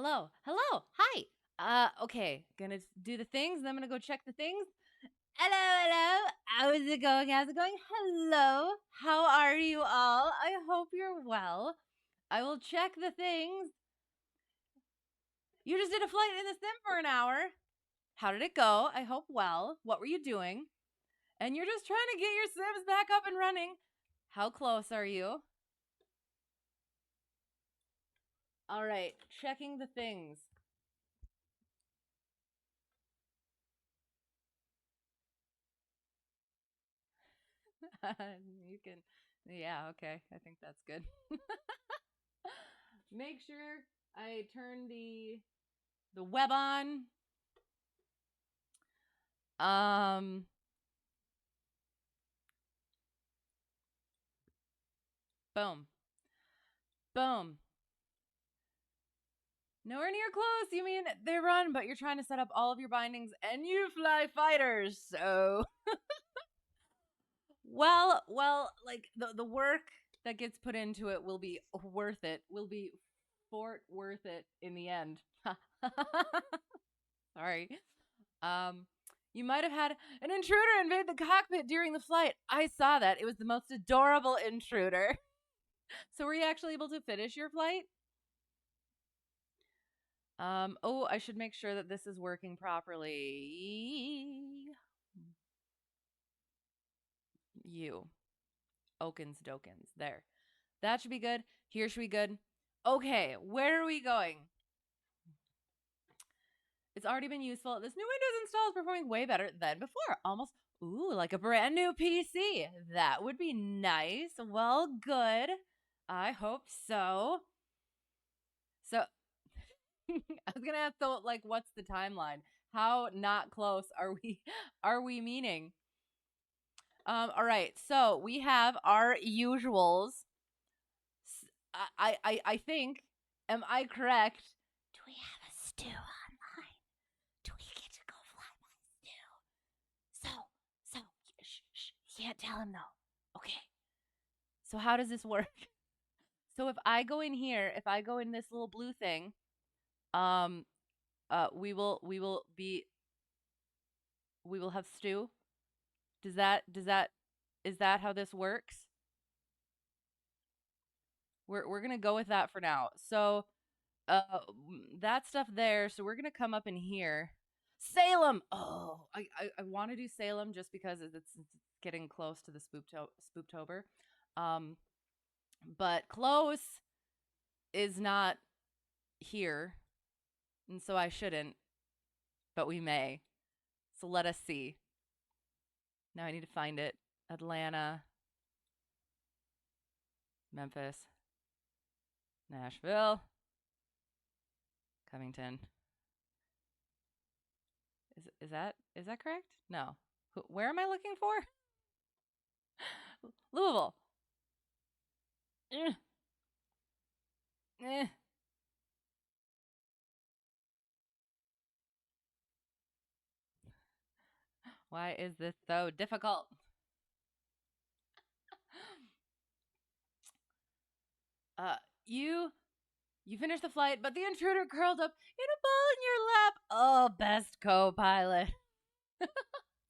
Hello. Hello. Hi. Okay. Gonna do the things, and I'm gonna go check the things. Hello. How's it going? How's it going? Hello. How are you all? I hope you're well. I will check the things. You just did a flight in the sim for an hour. How did it go? I hope well. What were you doing? And you're just trying to get your sims back up and running. How close are you? All right. Checking the things. You can, yeah, okay. I think that's good. Make sure I turn the web on. Boom. Boom. Nowhere near close. You mean they run, but you're trying to set up all of your bindings and you fly fighters. So, well, like the work that gets put into it will be worth it. Will be fort worth it in the end. Sorry. You might have had an intruder invade the cockpit during the flight. I saw that. It was the most adorable intruder. So were you actually able to finish your flight? Oh, I should make sure that this is working properly. You. Okins dokins. There. That should be good. Here should be good. Okay, where are we going? It's already been useful. This new Windows install is performing way better than before. Almost, ooh, like a brand new PC. That would be nice. Well, good. I hope so. So, I was gonna ask, so like, what's the timeline? How not close are we? Are we meaning? All right. So we have our usuals. I think. Am I correct? Do we have a stew online? Do we get to go fly my stew? So, shh, you can't tell him though. Okay. So how does this work? So if I go in here, if I go in this little blue thing, we will have stew. Is that how this works? We're gonna go with that for now. So that stuff there. So we're gonna come up in here. Salem. Oh, I want to do Salem just because it's getting close to the Spooptober. But close is not here, and so I shouldn't. But we may. So let us see. Now I need to find it. Atlanta, Memphis, Nashville, Covington. Is that correct? No. Where am I looking for? Louisville. Eh. Eh. Why is this so difficult? You finished the flight, but the intruder curled up in a ball in your lap. Oh, best co-pilot.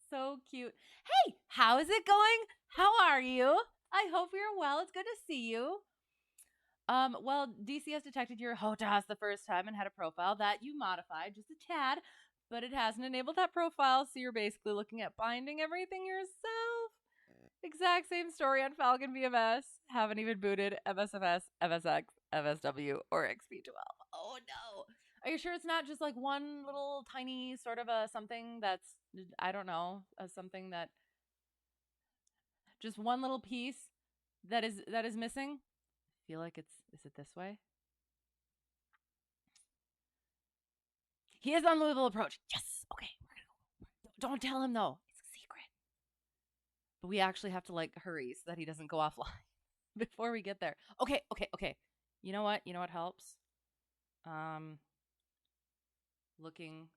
So cute. Hey, how is it going? How are you? I hope you're well. It's good to see you. Well, DCS detected your HOTAS the first time and had a profile that you modified just a tad, but it hasn't enabled that profile, so you're basically looking at binding everything yourself. Exact same story on Falcon VMS. Haven't even booted MSFS, MSX, MSW, or XP12. Oh no. Are you sure it's not just like one little tiny sort of a something that's, I don't know, something that, just one little piece that is missing? I feel like is it this way? He is on Louisville approach. Yes. Okay, we're gonna go. Don't tell him though. It's a secret. But we actually have to like hurry so that he doesn't go offline before we get there. Okay. You know what? You know what helps? Looking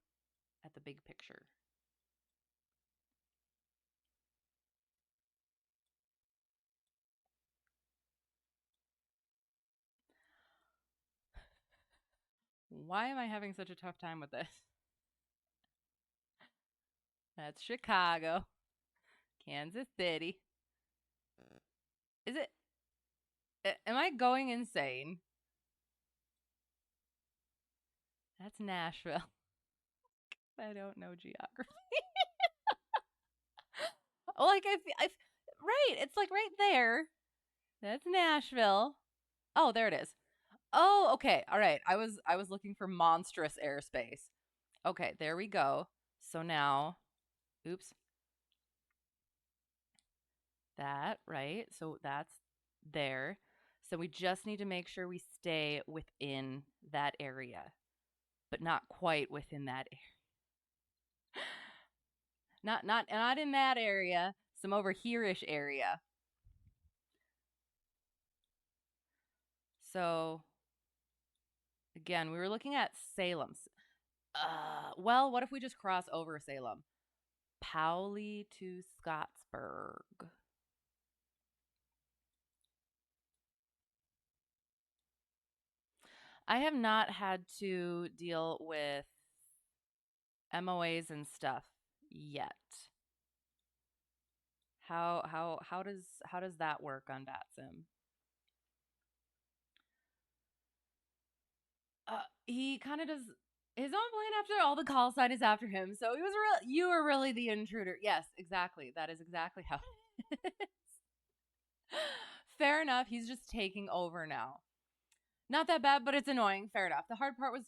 at the big picture. Why am I having such a tough time with this? That's Chicago. Kansas City. Is it? Am I going insane? That's Nashville. I don't know geography. Like right, it's like right there. That's Nashville. Oh, there it is. Oh, okay. All right. I was looking for monstrous airspace. Okay, there we go. So now, oops. That, right? So that's there. So we just need to make sure we stay within that area, but not quite within that area. Not in that area. Some over here-ish area. So again, we were looking at Salem. Well, what if we just cross over Salem? Powley to Scottsburg. I have not had to deal with MOAs and stuff yet. How does that work on VATSIM? He kind of does his own plane after all the call sign is after him. So he was you were really the intruder. Yes, exactly. That is exactly how it is. Fair enough. He's just taking over now. Not that bad, but it's annoying. Fair enough. The hard part was,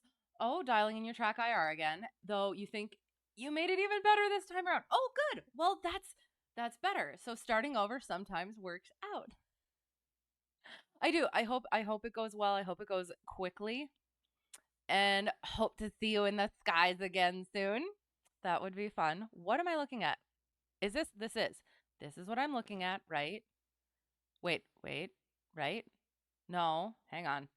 dialing in your track IR again. Though you think you made it even better this time around. Oh, good. Well, that's better. So starting over sometimes works out. I do. I hope it goes well. I hope it goes quickly. And hope to see you in the skies again soon. That would be fun. What am I looking at? Is this is what I'm looking at, right? Wait, right? No, hang on.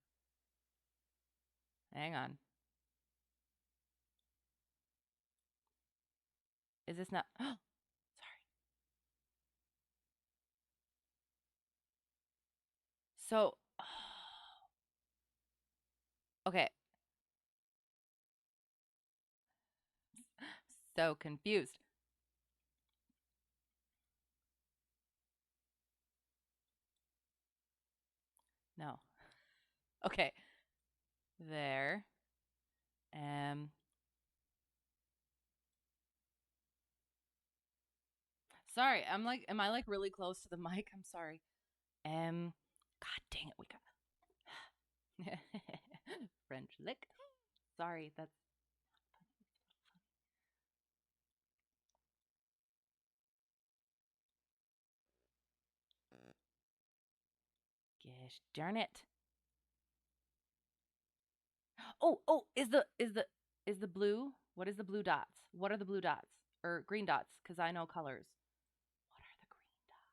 Is this not? Sorry. So, okay. So confused. No. Okay. There. Sorry, am I like really close to the mic? I'm sorry. God dang it, we got French lick. Sorry, that's gosh darn it. Oh, is the blue? What is the blue dots? What are the blue dots? Or green dots, because I know colors. What are the green dots?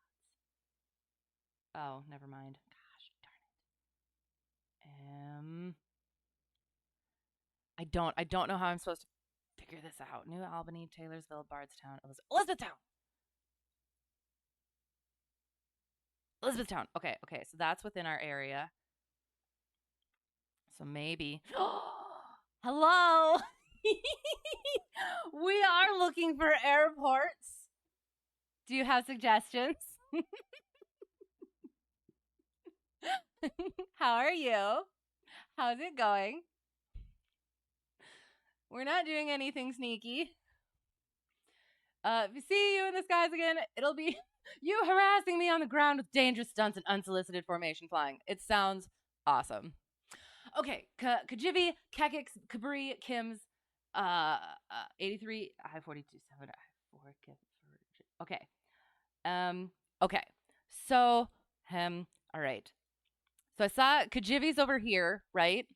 Oh, never mind. Gosh darn it. I don't know how I'm supposed to figure this out. New Albany, Taylorsville, Bardstown, Elizabethtown. Okay, so that's within our area. So maybe. Hello. We are looking for airports. Do you have suggestions? How are you? How's it going? We're not doing anything sneaky. If you see you in the skies again, it'll be you harassing me on the ground with dangerous stunts and unsolicited formation flying. It sounds awesome. Okay, KJVY, KEKX, KBRI, Kim's, 83, I-42, 7, I-4, okay. Okay. So, all right. So I saw KJVY's over here, right?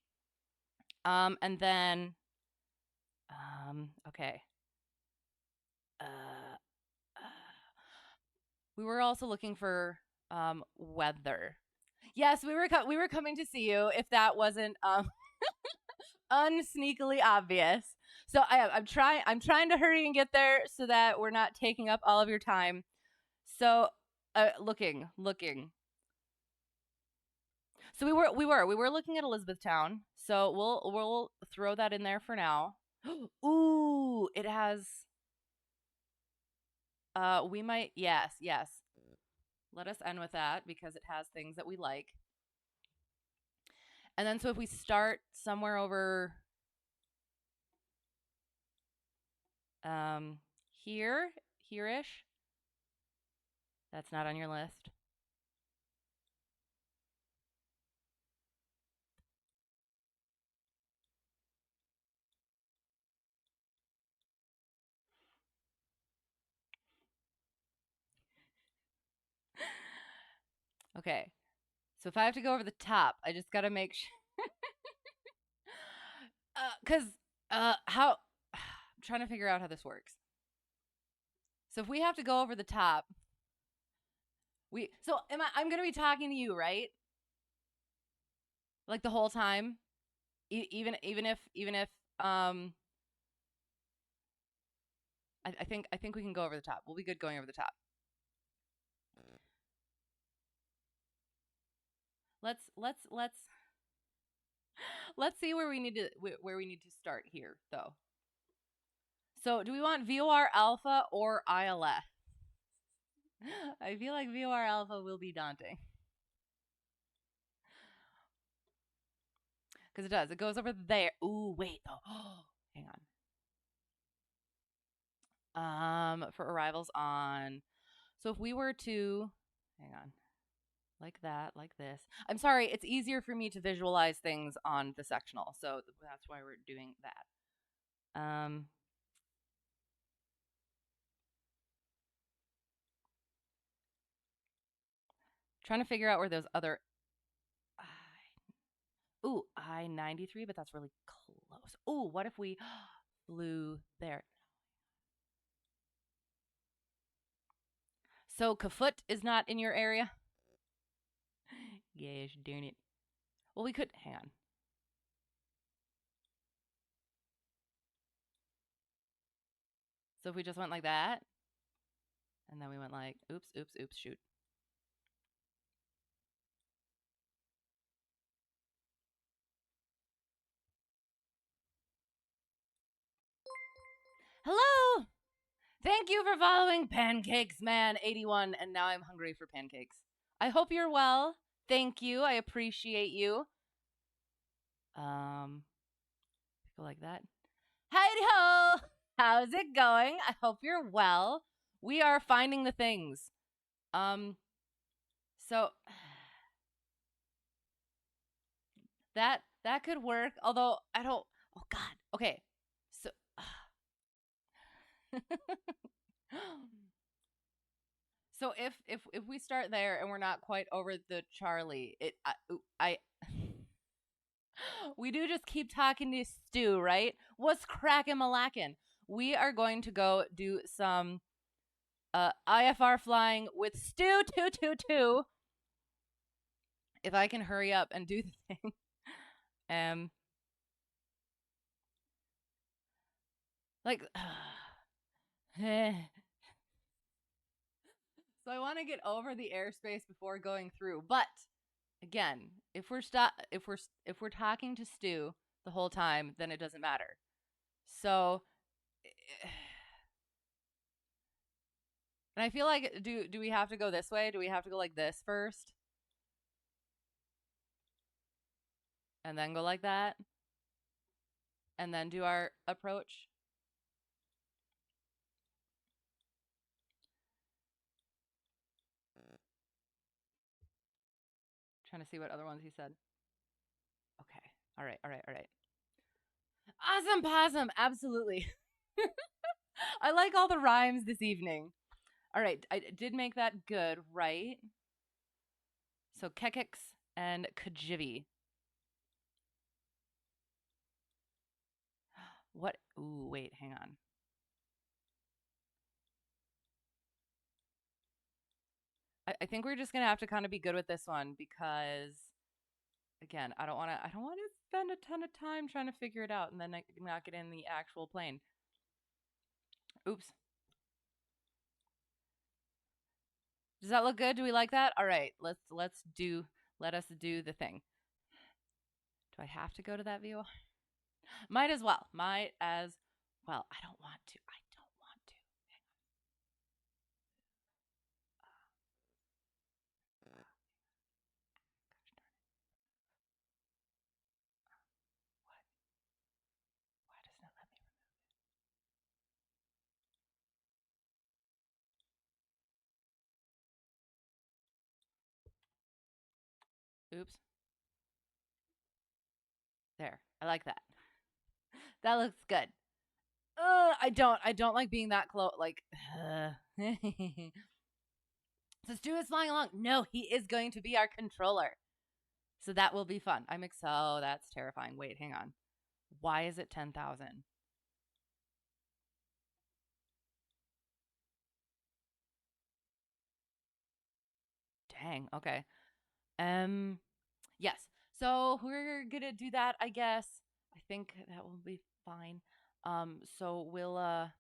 And then, okay. We were also looking for, weather. Yes, we were coming to see you if that wasn't, unsneakily obvious. So I'm trying to hurry and get there so that we're not taking up all of your time. So, looking. So we were looking at Elizabethtown. So we'll throw that in there for now. Ooh, it has we might yes. Let us end with that because it has things that we like. And then so if we start somewhere over here-ish. That's not on your list. Okay. So if I have to go over the top, I just got to make sure cuz how I'm trying to figure out how this works. So if we have to go over the top, I'm going to be talking to you, right? Like the whole time? Even if I think we can go over the top. We'll be good going over the top. Let's see where we need to start here though. So, do we want VOR alpha or ILS? I feel like VOR alpha will be daunting. Because it does. It goes over there. Ooh, wait though. Hang on. For arrivals on. So if we were to, hang on, like that, like this. I'm sorry, it's easier for me to visualize things on the sectional, so that's why we're doing that. Trying to figure out where those other. Ooh, I-93, but that's really close. Ooh, what if we flew there? So Kafut is not in your area? Yes, darn it. Well, we could, hang on. So if we just went like that, and then we went like, oops, shoot. Hello! Thank you for following Pancakes Man 81, and now I'm hungry for pancakes. I hope you're well. Thank you. I appreciate you. Go like that. Heidi ho! How's it going? I hope you're well. We are finding the things. So that could work. Although I don't. Oh God. Okay. So. So if we start there and we're not quite over the Charlie, I we do just keep talking to Stu, right? What's crackin' malackin'? We are going to go do some IFR flying with Stu 222. If I can hurry up and do the thing. Like so I want to get over the airspace before going through. But again, if we're talking to Stu the whole time, then it doesn't matter. So and I feel like do we have to go this way? Do we have to go like this first? And then go like that? And then do our approach? Trying to see what other ones he said. Okay. All right. Awesome possum. Absolutely. I like all the rhymes this evening. All right. I did make that good, right? So KEKX and KJVY. What? Ooh, wait, hang on. I think we're just gonna have to kind of be good with this one because, again, I don't want to spend a ton of time trying to figure it out and then not get in the actual plane. Oops. Does that look good? Do we like that? All right, let's do let us do the thing. Do I have to go to that view? Might as well. Might as well. I don't want to. I don't want to. What? Why doesn't it let me remove? Oops. There. I like that. That looks good. I don't like being that close. Like, so Stu is flying along. No, he is going to be our controller. So that will be fun. So that's terrifying. Wait, hang on. Why is it 10,000? Dang. Okay. Yes. So we're gonna do that, I guess. I think that will be fine. So we'll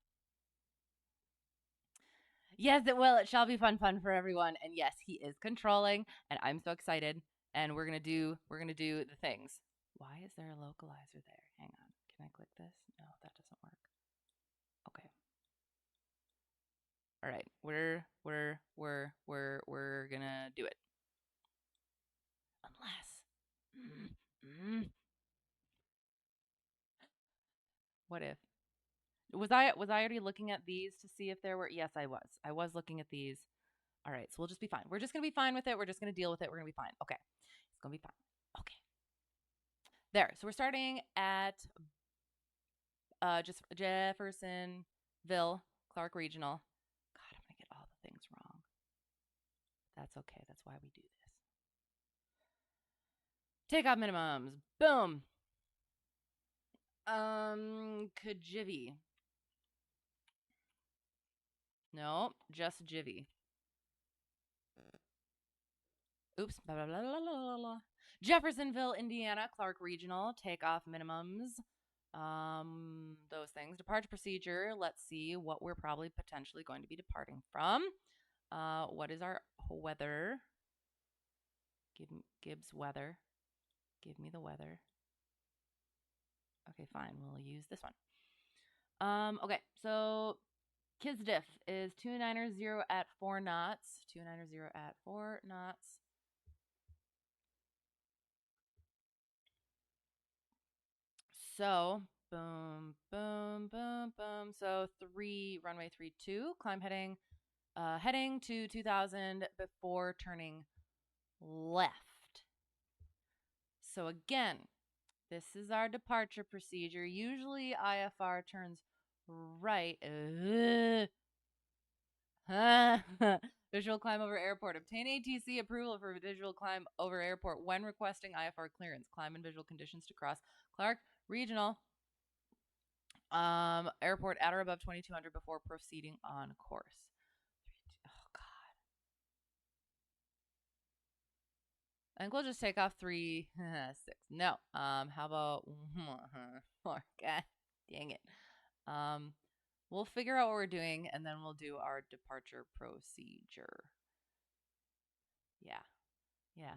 yes, it will. It shall be fun for everyone. And yes, he is controlling, and I'm so excited. And we're gonna do the things. Why is there a localizer there? Hang on. Can I click this? No, that doesn't work. Okay. All right. We're gonna do it. Unless what if? Was I already looking at these to see if there were? Yes, I was. I was looking at these. All right, so we'll just be fine. We're just gonna be fine with it. We're just gonna deal with it. We're gonna be fine. Okay, it's gonna be fine. Okay, there. So we're starting at just Jeffersonville, Clark Regional. God, I'm gonna get all the things wrong. That's okay. That's why we do this. Takeoff minimums. Boom. KJVY. No, just Jivy. Oops. Blah, blah, blah, blah, blah, blah. Jeffersonville, Indiana, Clark Regional, takeoff minimums. Those things. Departure procedure. Let's see what we're probably potentially going to be departing from. What is our weather? Gibbs weather. Give me the weather. Okay, fine. We'll use this one. Okay, so Kids diff is 290 at 4 knots. 290 at 4 knots. So, boom, boom, boom, boom. So, runway 32, climb heading to 2000 before turning left. So, again, this is our departure procedure. Usually, IFR turns right. Visual climb over airport. Obtain ATC approval for visual climb over airport when requesting IFR clearance. Climb and visual conditions to cross Clark Regional airport at or above 2200 before proceeding on course. Oh God. I think we'll just take off 3 6. No. How about 4? God dang it. We'll figure out what we're doing and then we'll do our departure procedure. Yeah. Yeah.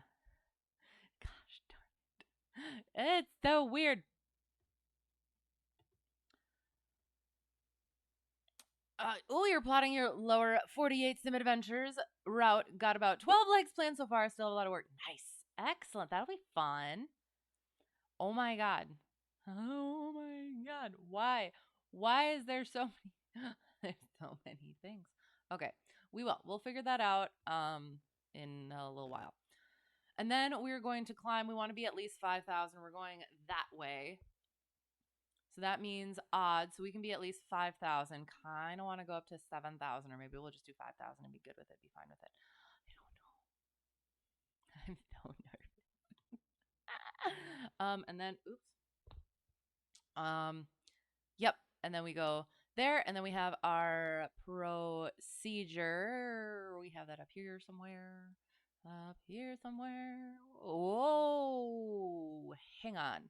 Gosh darn it. It's so weird. You're plotting your lower 48 sim adventures route. Got about 12 legs planned so far. Still have a lot of work. Nice. Excellent. That'll be fun. Oh my God. Oh my God. Why? Why is there so many? There's so many things. Okay. We'll figure that out in a little while. And then we're going to climb. We want to be at least 5,000. We're going that way. So that means odd. So we can be at least 5,000. Kind of want to go up to 7,000, or maybe we'll just do 5,000 and be good with it, be fine with it. I don't know. I'm so nervous. And then, oops. Yep. And then we go there, and then we have our procedure. We have that up here somewhere. Up here somewhere. Whoa. Hang on.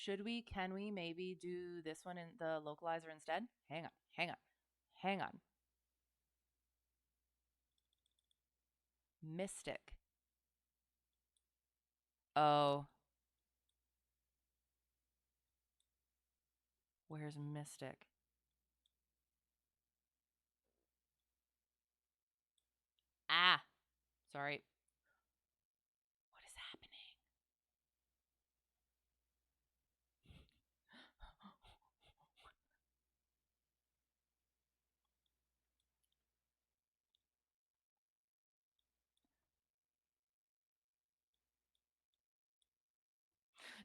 Can we maybe do this one in the localizer instead? Hang on. Mystic. Oh. Where's Mystic? Ah. Sorry. What is happening?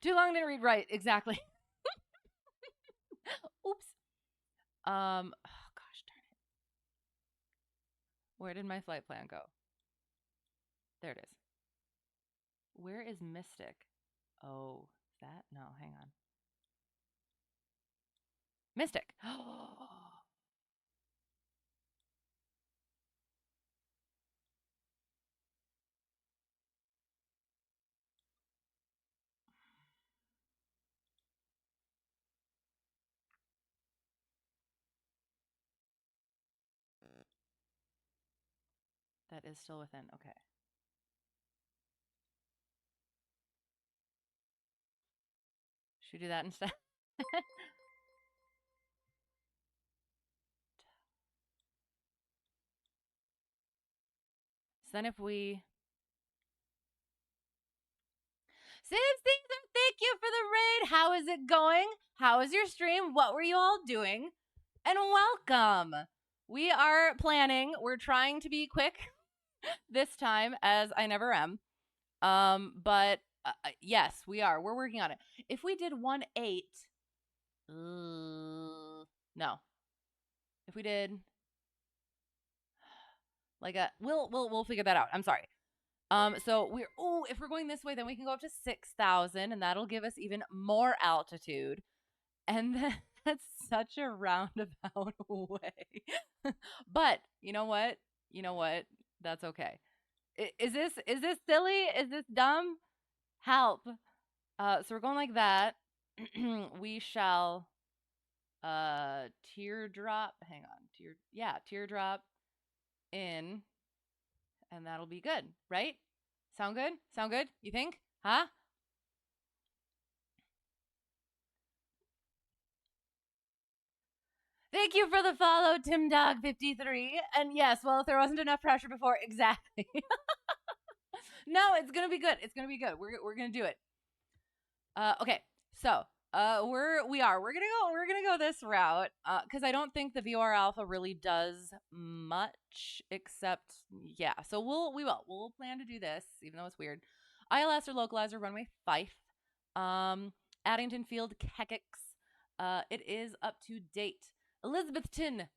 Too long, didn't read right. Exactly. Oops. Oh gosh darn it. Where did my flight plan go? There it is. Where is Mystic? Oh, is that? No, hang on. Mystic. That is still within. Okay. Should we do that instead? So then if we... Sim Caesar, thank you for the raid. How is it going? How is your stream? What were you all doing? And welcome. We are planning. We're trying to be quick this time, as I never am. But yes, we are. We're working on it. If we did 1-8, no. If we did like a, we'll figure that out. I'm sorry. So if we're going this way, then we can go up to 6,000, and that'll give us even more altitude. And then that's such a roundabout way. But you know what? That's okay. Is this silly? Is this dumb? Help. So we're going like that. We shall teardrop. Hang on. Teardrop in, and that'll be good, right? Sound good? Sound good? You think? Huh? Thank you for the follow, TimDog53. And yes, well, if there wasn't enough pressure before, exactly. No, it's gonna be good. It's gonna be good. We're gonna do it. Okay, so we're gonna go this route because I don't think the VOR Alpha really does much except So we'll plan to do this even though it's weird. ILS or localizer runway 5. Addington Field KEKX. It is up to date. Elizabethtown,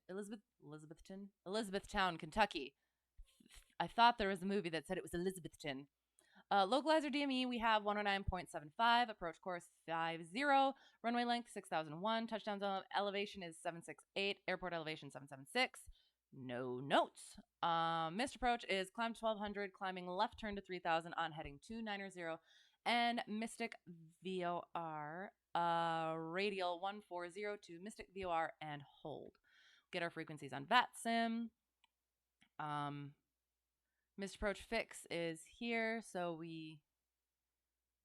Kentucky. I thought there was a movie that said it was Elizabethtown. Localizer DME, we have 109.75, approach course 50, runway length 6001, touchdown zone elevation is 768, airport elevation 776. No notes. Missed approach is climb 1200, climbing left turn to 3000 on heading 290, and Mystic VOR, radial 1402, Mystic VOR, and hold. Get our frequencies on VATSIM. Missed approach fix is here, so we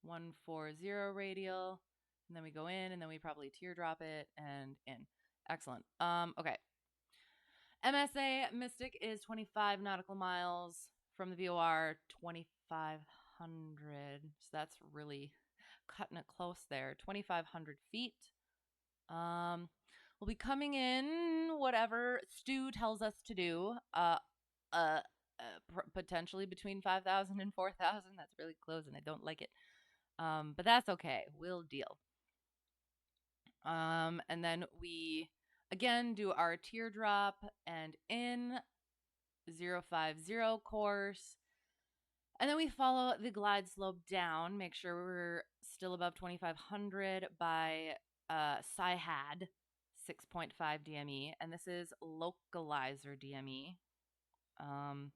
140 radial, and then we go in, and then we probably teardrop it and in. Excellent. Okay. MSA Mystic is 25 nautical miles from the VOR, 2,500. So that's really cutting it close there. 2,500 feet. We'll be coming in whatever Stu tells us to do. Potentially between 5,000 and 4,000. That's really close, and I don't like it. But that's okay. We'll deal. And then we again do our teardrop and in 050 course. And then we follow the glide slope down, make sure we're still above 2,500 by SciHad 6.5 DME. And this is localizer DME. And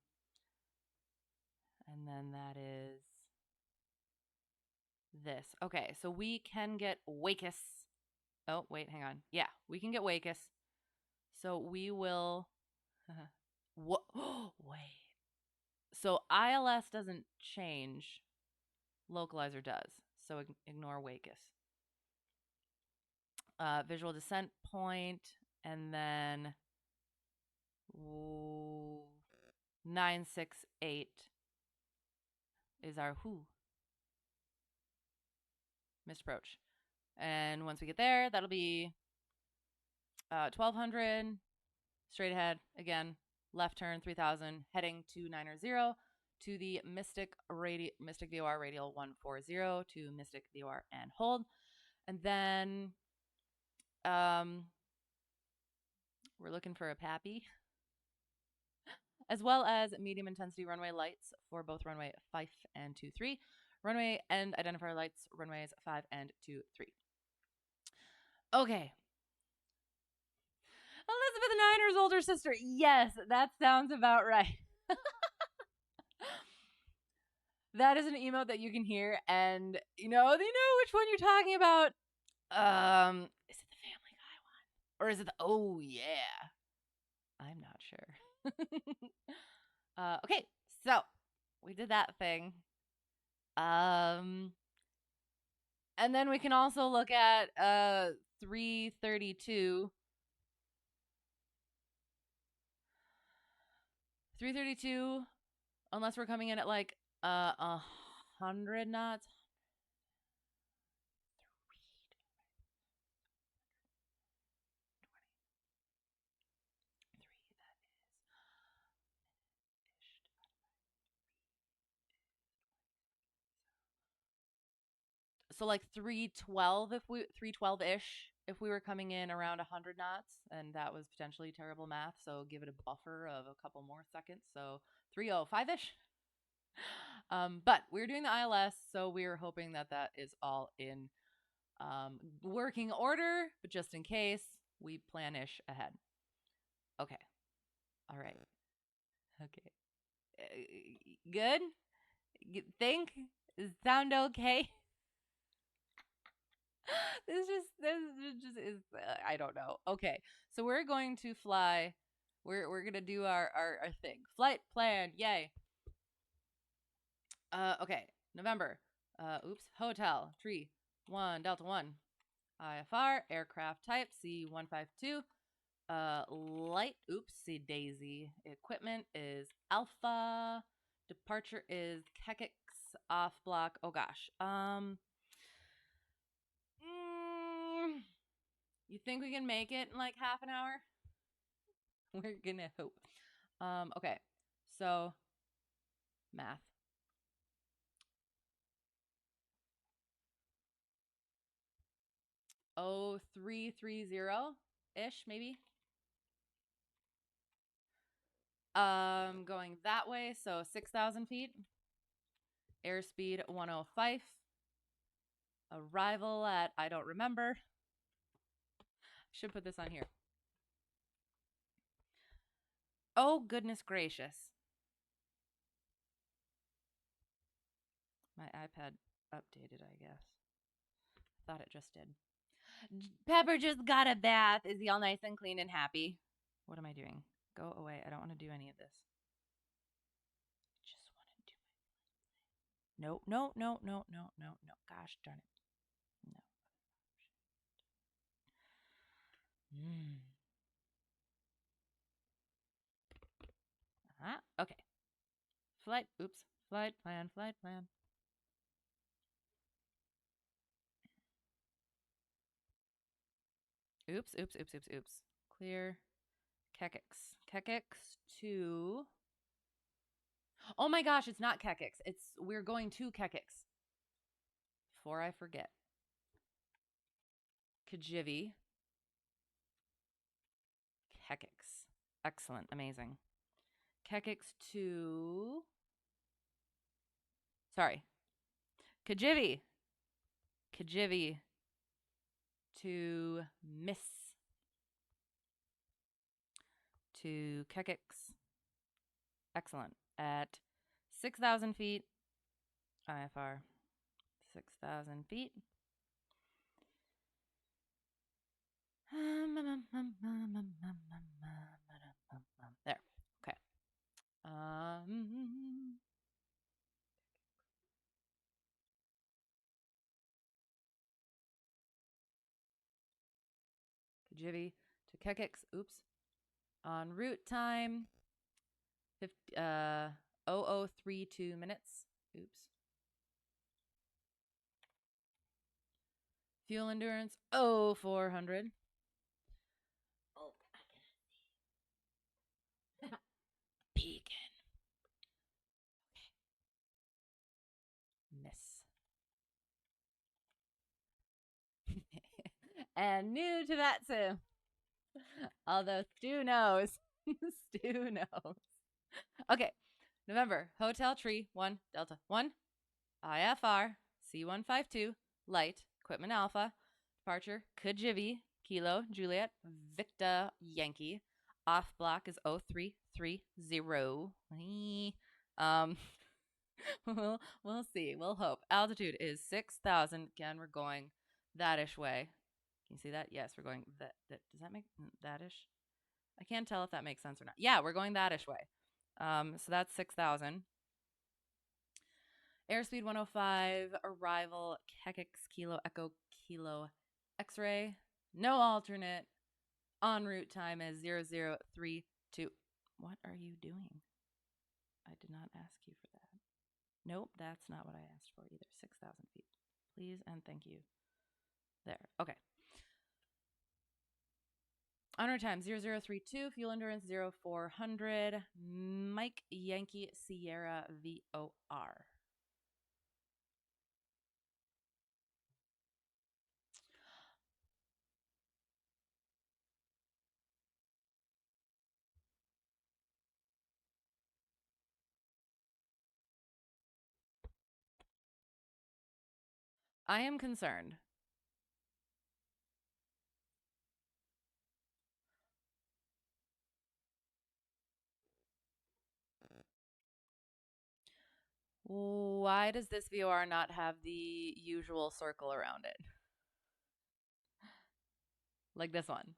then that is this. Okay, so we can get Wacus. Oh, wait, hang on. Yeah, we can get Wacus. So we will... What? Wait. So ILS doesn't change. Localizer does. So ignore WAKUS. Visual descent point, and then 968 is our missed approach. And once we get there, that'll be 1200 straight ahead again, left turn 3000, heading to 900 to the Mystic VOR radial 140 to Mystic VOR and hold. And then we're looking for a PAPI, as well as medium intensity runway lights for both runway 5 and 23. Runway and identifier lights, runways 5 and 23. Okay. Elizabeth Niner's older sister. Yes, that sounds about right. That is an emote that you can hear, and you know which one you're talking about. Is it the Family Guy one? Or is it the oh yeah? I'm not sure. Okay, so we did that thing. And then we can also look at 332. 332, unless we're coming in at like 100 knots. So like 312 312-ish if we were coming in around 100 knots, and that was potentially terrible math, so give it a buffer of a couple more seconds, so 305-ish. But we're doing the ILS, so we're hoping that that is all in working order, but just in case, we plan-ish ahead. Okay. All right. Okay. Good? Think? Sound okay? this just is I don't know. Okay, so we're going to fly. We're gonna do our thing. Flight plan. Yay. Okay. November. Hotel. Tree. 1 Delta 1. IFR. Aircraft type C152. Light. Oopsie daisy. Equipment is Alpha. Departure is KEKX. Off block. Oh gosh. You think we can make it in like half an hour? We're gonna hope. Okay, so math. Oh, 330-ish, maybe. Going that way, so 6,000 feet. Airspeed 105. Arrival at, I don't remember. Should put this on here. Oh, goodness gracious. My iPad updated, I guess. Thought it just did. Pepper just got a bath. Is he all nice and clean and happy? What am I doing? Go away. I don't want to do any of this. Just want to do my... No. Gosh darn it. No. Okay. Flight plan. Oops. Clear. KEKX to... Oh my gosh, it's not KEKX. We're going to KEKX. Before I forget. KJVY. KEKX. Excellent. Amazing. KEKX to... Sorry. KJVY to miss. To KEKX. Excellent. At 6,000 feet. IFR. 6,000 feet. There. Okay. KJVY to KEKX. Oops. En route time 0032 minutes. Oops. Fuel endurance 0400. Oh, beacon. Miss. And new to VATSIM. Although Stu knows. Stu knows. Okay. November. Hotel Tree 1 Delta 1. IFR C152 Light Equipment Alpha. Departure KJVY Kilo Juliet Victor Yankee. Off block is 0330. We'll see. We'll hope. Altitude is 6,000. Again, we're going that-ish way. Can you see that? Yes, we're going that. Does that make that-ish? I can't tell if that makes sense or not. Yeah, we're going that-ish way. So that's 6,000. Airspeed 105. Arrival KEKX Kilo Echo Kilo X-ray. No alternate. En route time is 0032. What are you doing? I did not ask you for that. Nope, that's not what I asked for either. 6,000 feet. Please and thank you. There. Okay. En route time 0032. Fuel endurance 0400. Mike Yankee Sierra VOR. I am concerned. Why does this VOR not have the usual circle around it? Like this one.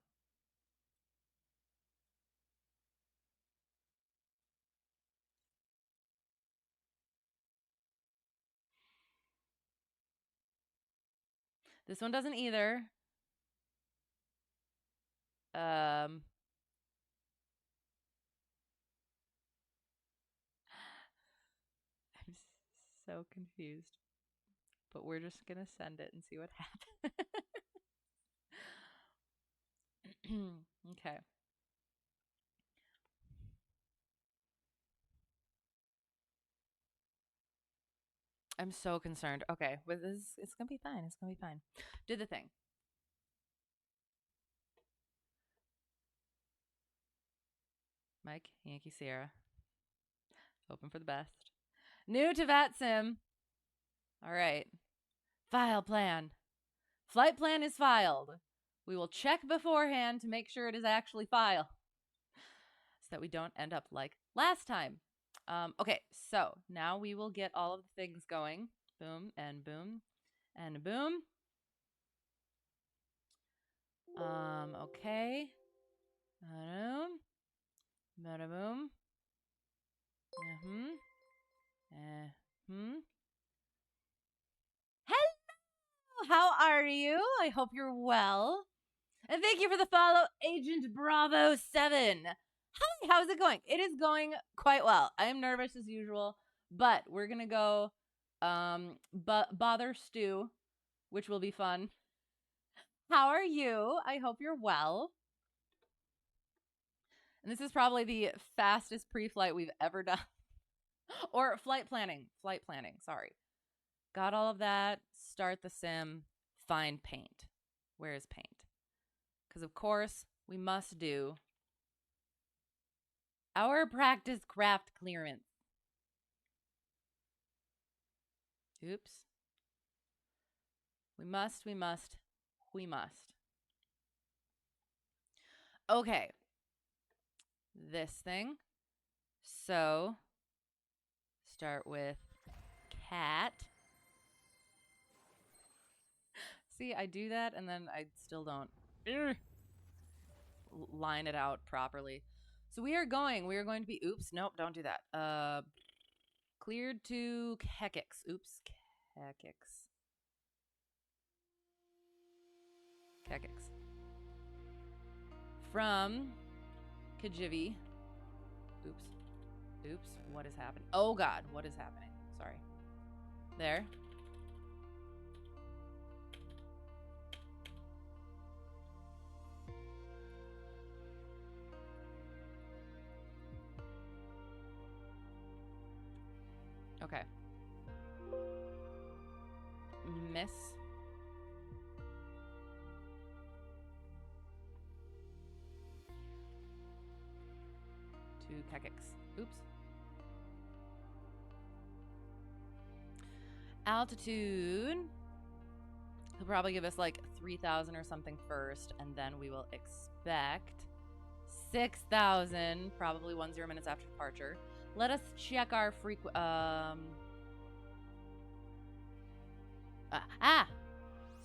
This one doesn't either. I'm so confused. But we're just going to send it and see what happens. Okay. I'm so concerned. Okay, with this, it's going to be fine. It's going to be fine. Do the thing. Mike, Yankee Sierra. Hoping for the best. New to VATSIM. All right. File plan. Flight plan is filed. We will check beforehand to make sure it is actually filed so that we don't end up like last time. Okay, so now we will get all of the things going. Boom and boom and boom. Okay. Boom. Bada boom. Hello! How are you? I hope you're well. And thank you for the follow, Agent Bravo 7. Hi, how's it going? It is going quite well. I am nervous as usual, but we're going to go bother Stu, which will be fun. How are you? I hope you're well. And this is probably the fastest pre-flight we've ever done. Or flight planning, sorry. Got all of that. Start the sim. Find paint. Where is paint? Because, of course, we must do our practice craft clearance. Oops. We must. Okay. This thing. So, start with cat. See, I do that and then I still don't line it out properly. So we are going to be, oops, nope, don't do that. Cleared to KEKX. Oops, KEKX. from KJVY. Oops. Oops. What is happening? Oh, God. What is happening? Sorry. There. Okay. Miss. To KEKX. Oops. Altitude. He'll probably give us like 3,000 or something first, and then we will expect 6,000, probably 10 minutes after departure. Let us check our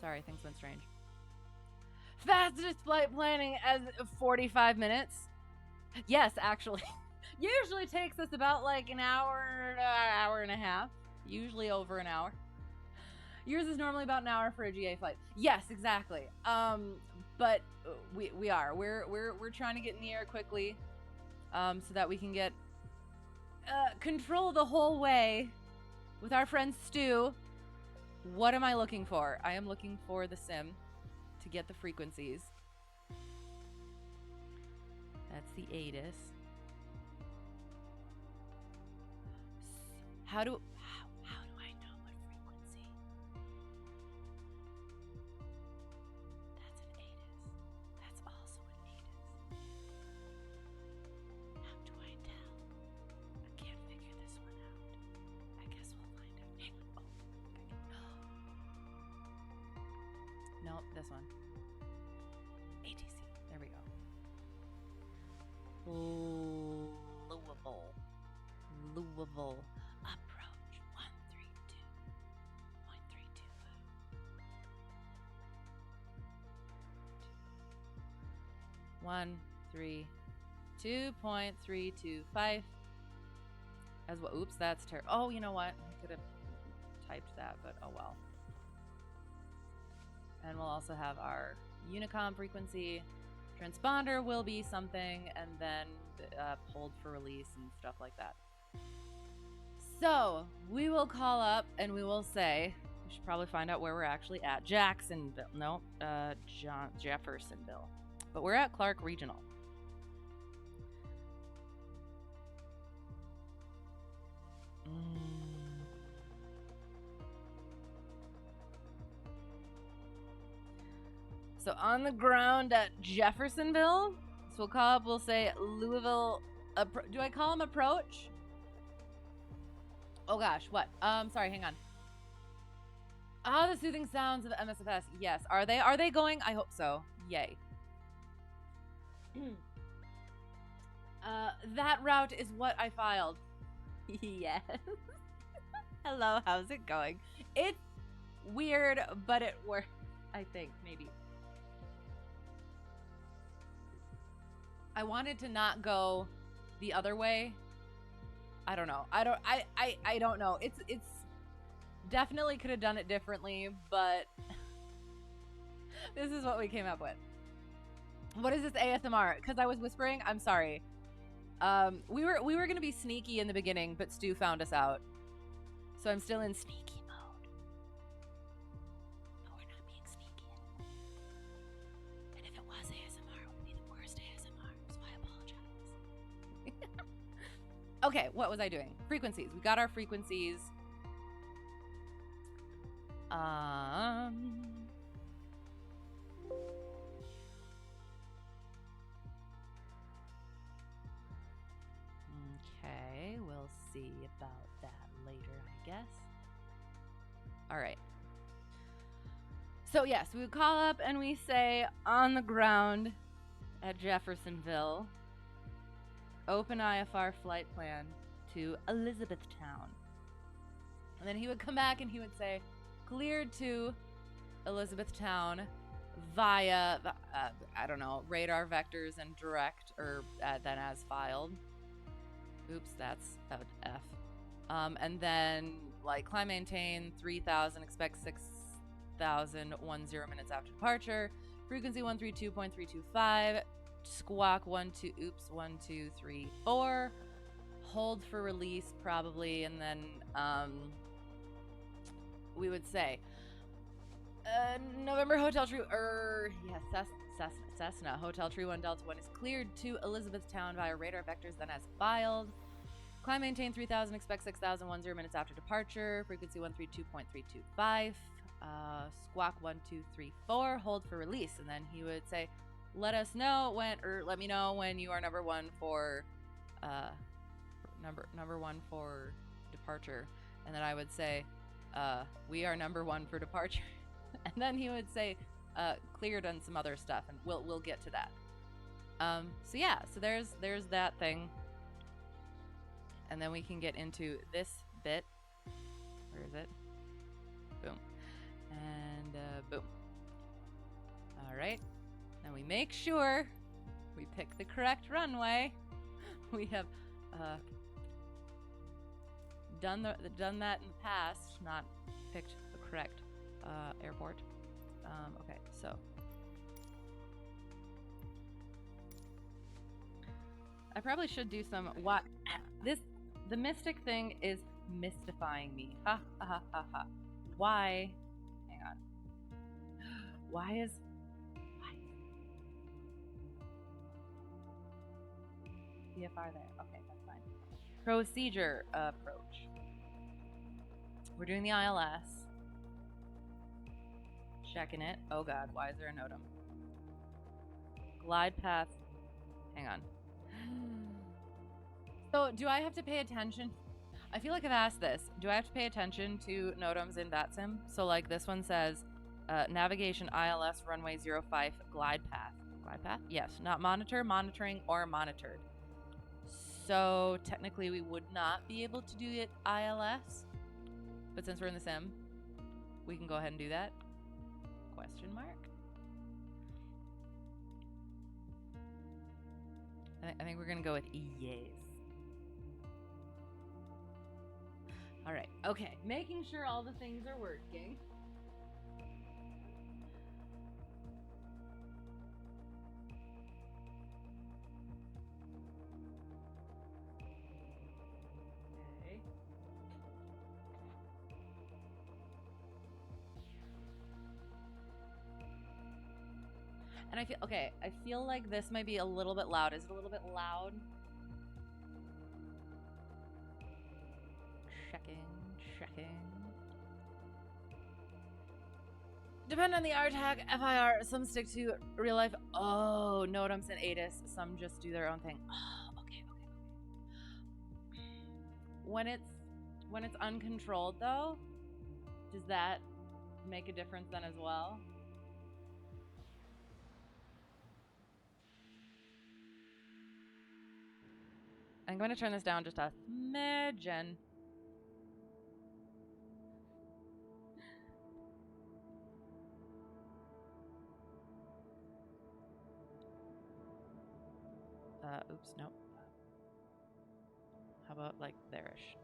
sorry, things went strange. Fastest flight planning as 45 minutes. Yes, actually. Usually takes us about like an hour and a half. Usually over an hour. Yours is normally about an hour for a GA flight. Yes, exactly. But we're trying to get in the air quickly, so that we can get control the whole way with our friend Stu. What am I looking for? I am looking for the sim to get the frequencies. That's the ATIS. How do I know what frequency? That's an ATIS. That's also an ATIS. How do I tell? I can't figure this one out. I guess we'll find out. Hang on. Oh, nope, this one. ATC. There we go. Louisville. Approach 132.325. As well. Oops, that's terrible. Oh, you know what? I could have typed that, but oh well. And we'll also have our UNICOM frequency. Transponder will be something, and then pulled for release and stuff like that. So we will call up and we will say, we should probably find out where we're actually at. Jacksonville. No, Jeffersonville. But we're at Clark Regional. So on the ground at Jeffersonville. So we'll call up, we'll say Louisville. Do I call him approach? Oh gosh, what? Sorry, hang on. The soothing sounds of MSFS. Yes. Are they going? I hope so. Yay. That route is what I filed. Yes. Hello, how's it going? It's weird, but it worked, I think, maybe. I wanted to not go the other way. I don't know. I don't know. It's definitely could have done it differently, but this is what we came up with. What is this ASMR? Because I was whispering. I'm sorry. We were gonna be sneaky in the beginning, but Stu found us out, so I'm still in sneaky mode. But we're not being sneaky anymore. And if it was ASMR, it would be the worst ASMR. So I apologize. Okay, what was I doing? Frequencies. We got our frequencies. Okay, we'll see about that later, I guess. All right. So yes, we would call up and we say on the ground at Jeffersonville, open IFR flight plan to Elizabethtown. And then he would come back and he would say, cleared to Elizabethtown via, I don't know, radar vectors and direct, or then as filed. Oops, that's F. And then, like, climb, maintain, 3,000, expect 6,000, 10 minutes after departure. Frequency 132.325. squawk 1 2 oops 1 2 3 4, hold for release probably, and then we would say November Hotel Tree Cessna Hotel Tree 1 Delta 1 is cleared to Elizabethtown via radar vectors, then as filed. Climb maintain 3000, expect 6000, 10 minutes after departure. Frequency 132.325. Squawk 1 2 3 4, hold for release, and then he would say, let us know when, or let me know when you are number one for number one for departure. And then I would say, we are number one for departure. And then he would say, cleared on some other stuff, and we'll get to that. So yeah, so there's that thing. And then we can get into this bit. Where is it? Boom. And boom. All right. Now we make sure we pick the correct runway. We have done that in the past, not picked the correct airport. Okay, so I probably should do some the mystic thing is mystifying me. Ha ha ha ha ha. Why? Hang on. Why is IFR there? Okay, that's fine. Procedure approach. We're doing the ILS. Checking it. Oh god, why is there a NOTAM? Glide path. Hang on. So, do I have to pay attention? I feel like I've asked this. Do I have to pay attention to NOTAMs in VATSIM? So, like, this one says, navigation ILS runway 05 glide path. Glide path? Yes. Not monitor, monitoring, or monitored. So, technically, we would not be able to do it ILS. But since we're in the sim, we can go ahead and do that. Question mark? I think we're going to go with yes. All right. Okay. Making sure all the things are working. Okay. And I feel like this might be a little bit loud. Is it a little bit loud? Checking. Depend on the RTAC, FIR, some stick to real life. Oh, NOTAMs and ATIS, some just do their own thing. Oh, okay. When it's uncontrolled though, does that make a difference then as well? I'm going to turn this down just a smidgen. Oops, nope. How about like there-ish?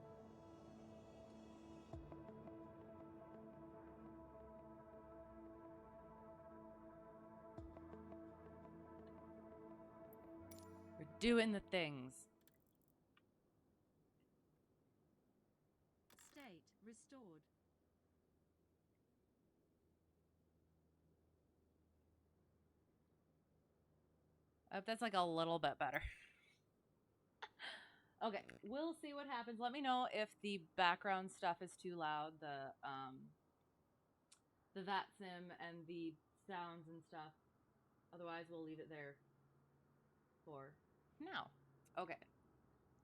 We're doing the things. State restored. I hope that's like a little bit better. Okay, we'll see what happens. Let me know if the background stuff is too loud, the VATSIM and the sounds and stuff. Otherwise, we'll leave it there for now. Okay,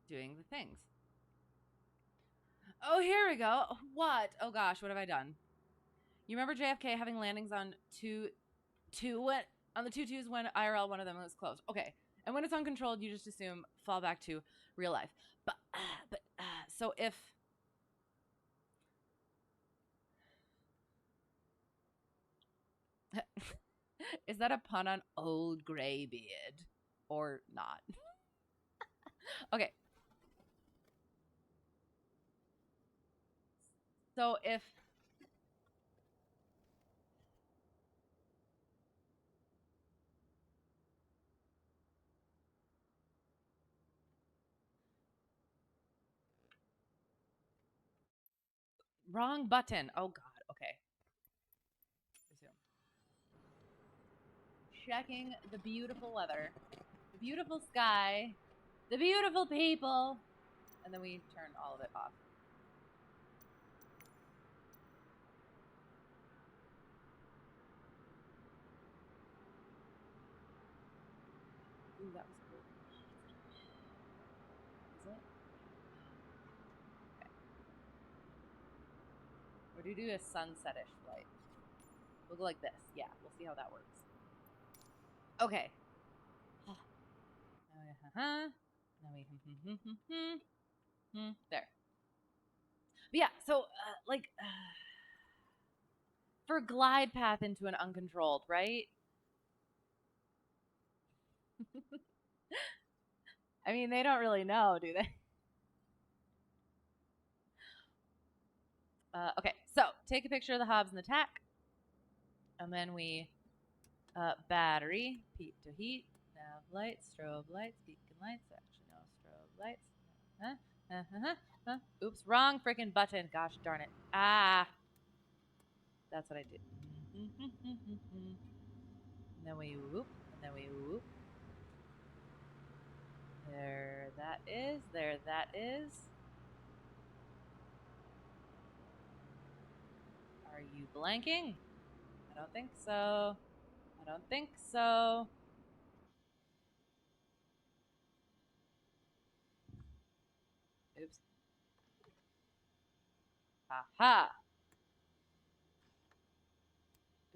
doing the things. Oh, here we go. What? Oh gosh, what have I done? You remember JFK having landings on on the 2-2s when IRL one of them was closed. Okay. And when it's uncontrolled, you just assume fall back to real life. But so if is that a pun on old graybeard or not? Okay. So if Wrong button. Oh, God. Okay. Resume. Checking the beautiful weather, the beautiful sky, the beautiful people. And then we turn all of it off. Ooh, that was cool. Is it? Okay. Or do you do a sunsetish flight? We'll go like this. Yeah, we'll see how that works. Okay. Now we there. But yeah, so for glide path into an uncontrolled, right? I mean, they don't really know, do they? Okay, so take a picture of the hobs and the tack. And then we battery, peep to heat, nav lights, strobe lights, beacon lights. Actually, no, strobe lights. Oops, wrong freaking button. Gosh darn it. Ah. That's what I did. And then we whoop, and then we whoop. There that is, there that is. Are you blanking? I don't think so. I don't think so. Oops. Ha ha.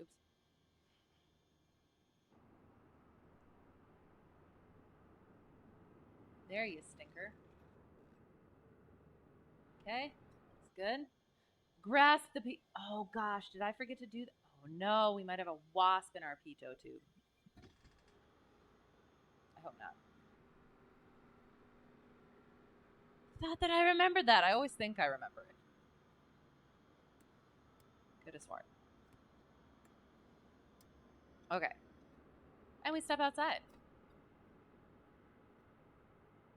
Oops. There you stinker. Okay, that's good. Grasp the oh gosh, did I forget to do that? Oh no, we might have a wasp in our pitot tube. I hope not. Thought that I remembered that. I always think I remember it. Could have sworn. Okay. And we step outside.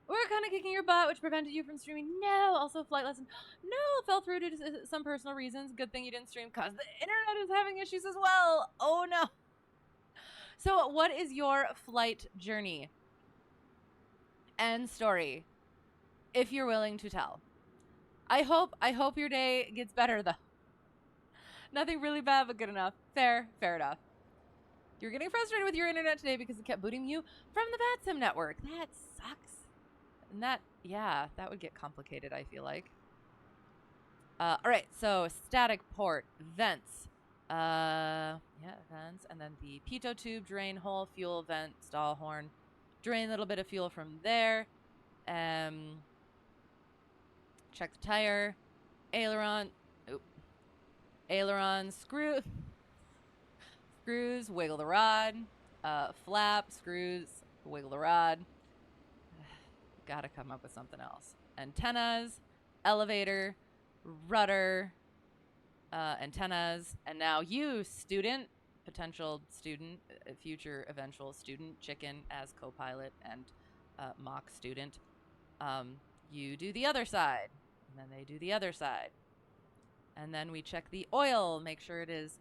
We're kind of kicking your butt, which prevented you from streaming. No. Also, flight lesson. No, fell through due to some personal reasons. Good thing you didn't stream because the internet is having issues as well. Oh, no. So, what is your flight journey and story, if you're willing to tell? I hope your day gets better, though. Nothing really bad, but good enough. Fair enough. You're getting frustrated with your internet today because it kept booting you from the VATSIM network. That sucks. And that would get complicated, I feel like. All right, so static port, vents. Vents. And then the pitot tube, drain hole, fuel, vent, stall horn. Drain a little bit of fuel from there. Check the tire. Aileron. Aileron, screws, wiggle the rod. Flap, screws, wiggle the rod. Gotta come up with something else. Antennas, elevator, rudder, antennas, and now you, student, potential student, future eventual student, chicken as co-pilot and mock student. You do the other side, and then they do the other side. And then we check the oil, make sure it is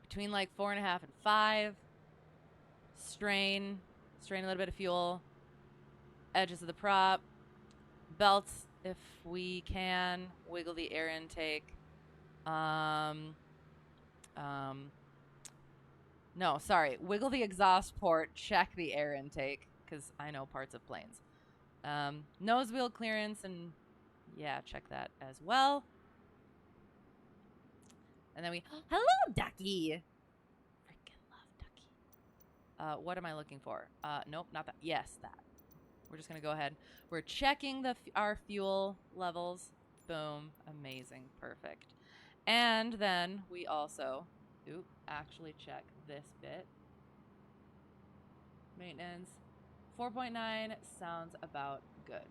between like 4.5 and 5. Strain a little bit of fuel. Edges of the prop. Belts, if we can. Wiggle the air intake. No, sorry. Wiggle the exhaust port. Check the air intake, because I know parts of planes. Nose wheel clearance, and yeah, check that as well. And then we, hello, ducky. Freaking love ducky. What am I looking for? Nope, not that. Yes, that. We're just gonna go ahead. We're checking our fuel levels. Boom, amazing, perfect. And then we also, actually check this bit. Maintenance, 4.9 sounds about good.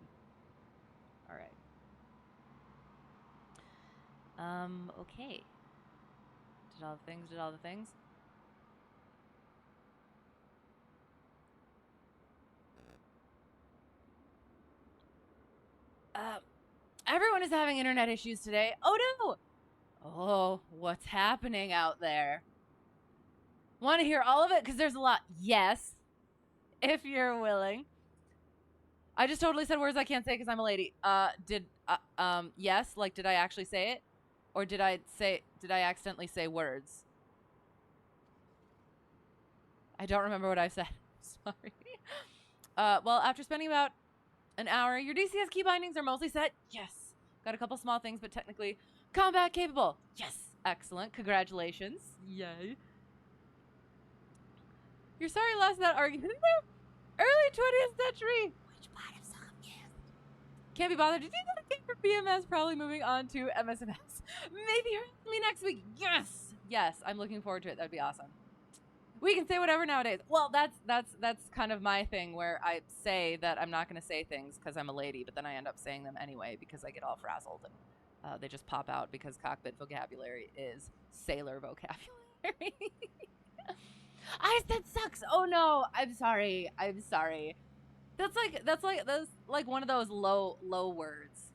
All right. Okay. Did all the things. Everyone is having internet issues today. Oh no! Oh, what's happening out there? Want to hear all of it? Because there's a lot. Yes, if you're willing. I just totally said words I can't say because I'm a lady. Yes, like, did I actually say it? Or did I accidentally say words? I don't remember what I said. Sorry. Well, after spending about an hour, your DCS key bindings are mostly set. Yes. Got a couple small things, but technically combat capable. Yes. Excellent. Congratulations. Yay. You're sorry you lost that argument in the early 20th century. Which part? I'm so confused. Can't be bothered. Did you know the game for BMS probably moving on to MSMS? Maybe hear me next week. Yes. Yes. I'm looking forward to it. That'd be awesome. We can say whatever nowadays. Well, that's kind of my thing where I say that I'm not going to say things because I'm a lady, but then I end up saying them anyway because I get all frazzled and they just pop out because cockpit vocabulary is sailor vocabulary. I said sucks. Oh no, I'm sorry. That's like one of those low words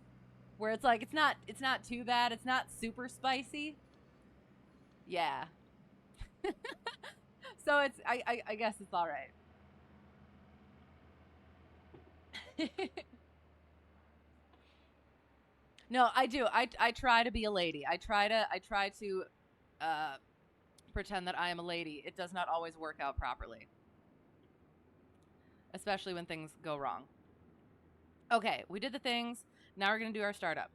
where it's like it's not too bad. It's not super spicy. Yeah. So it's I guess it's all right. No, I do. I try to be a lady. I try to pretend that I am a lady. It does not always work out properly, especially when things go wrong. Okay, we did the things. Now we're gonna do our startup.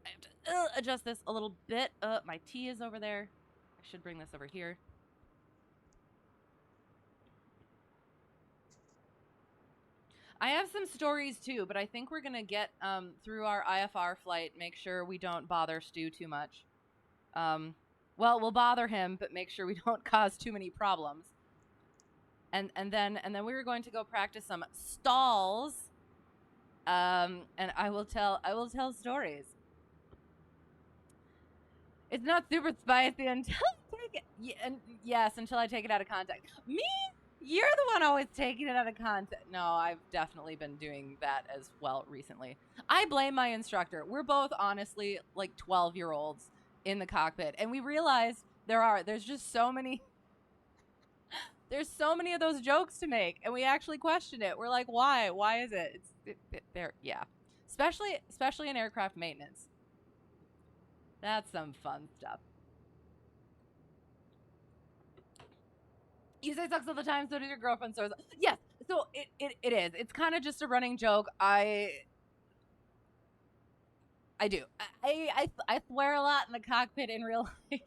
I have to adjust this a little bit. My tea is over there. I should bring this over here. I have some stories too, but I think we're gonna get through our IFR flight. Make sure we don't bother Stu too much. Well, we'll bother him, but make sure we don't cause too many problems. And then we were going to go practice some stalls. And I will tell stories. It's not super spicy until I take it. Yes, until I take it out of context. Me? You're the one always taking it out of context. No, I've definitely been doing that as well recently. I blame my instructor. We're both honestly like 12-year-olds in the cockpit, and we realized there's just so many there's so many of those jokes to make, and we actually question it. We're like, why is it? There, yeah. Especially in aircraft maintenance. That's some fun stuff. You say sucks all the time, so does your girlfriend. So yes, so it is. It's kind of just a running joke. I do. I swear a lot in the cockpit in real life.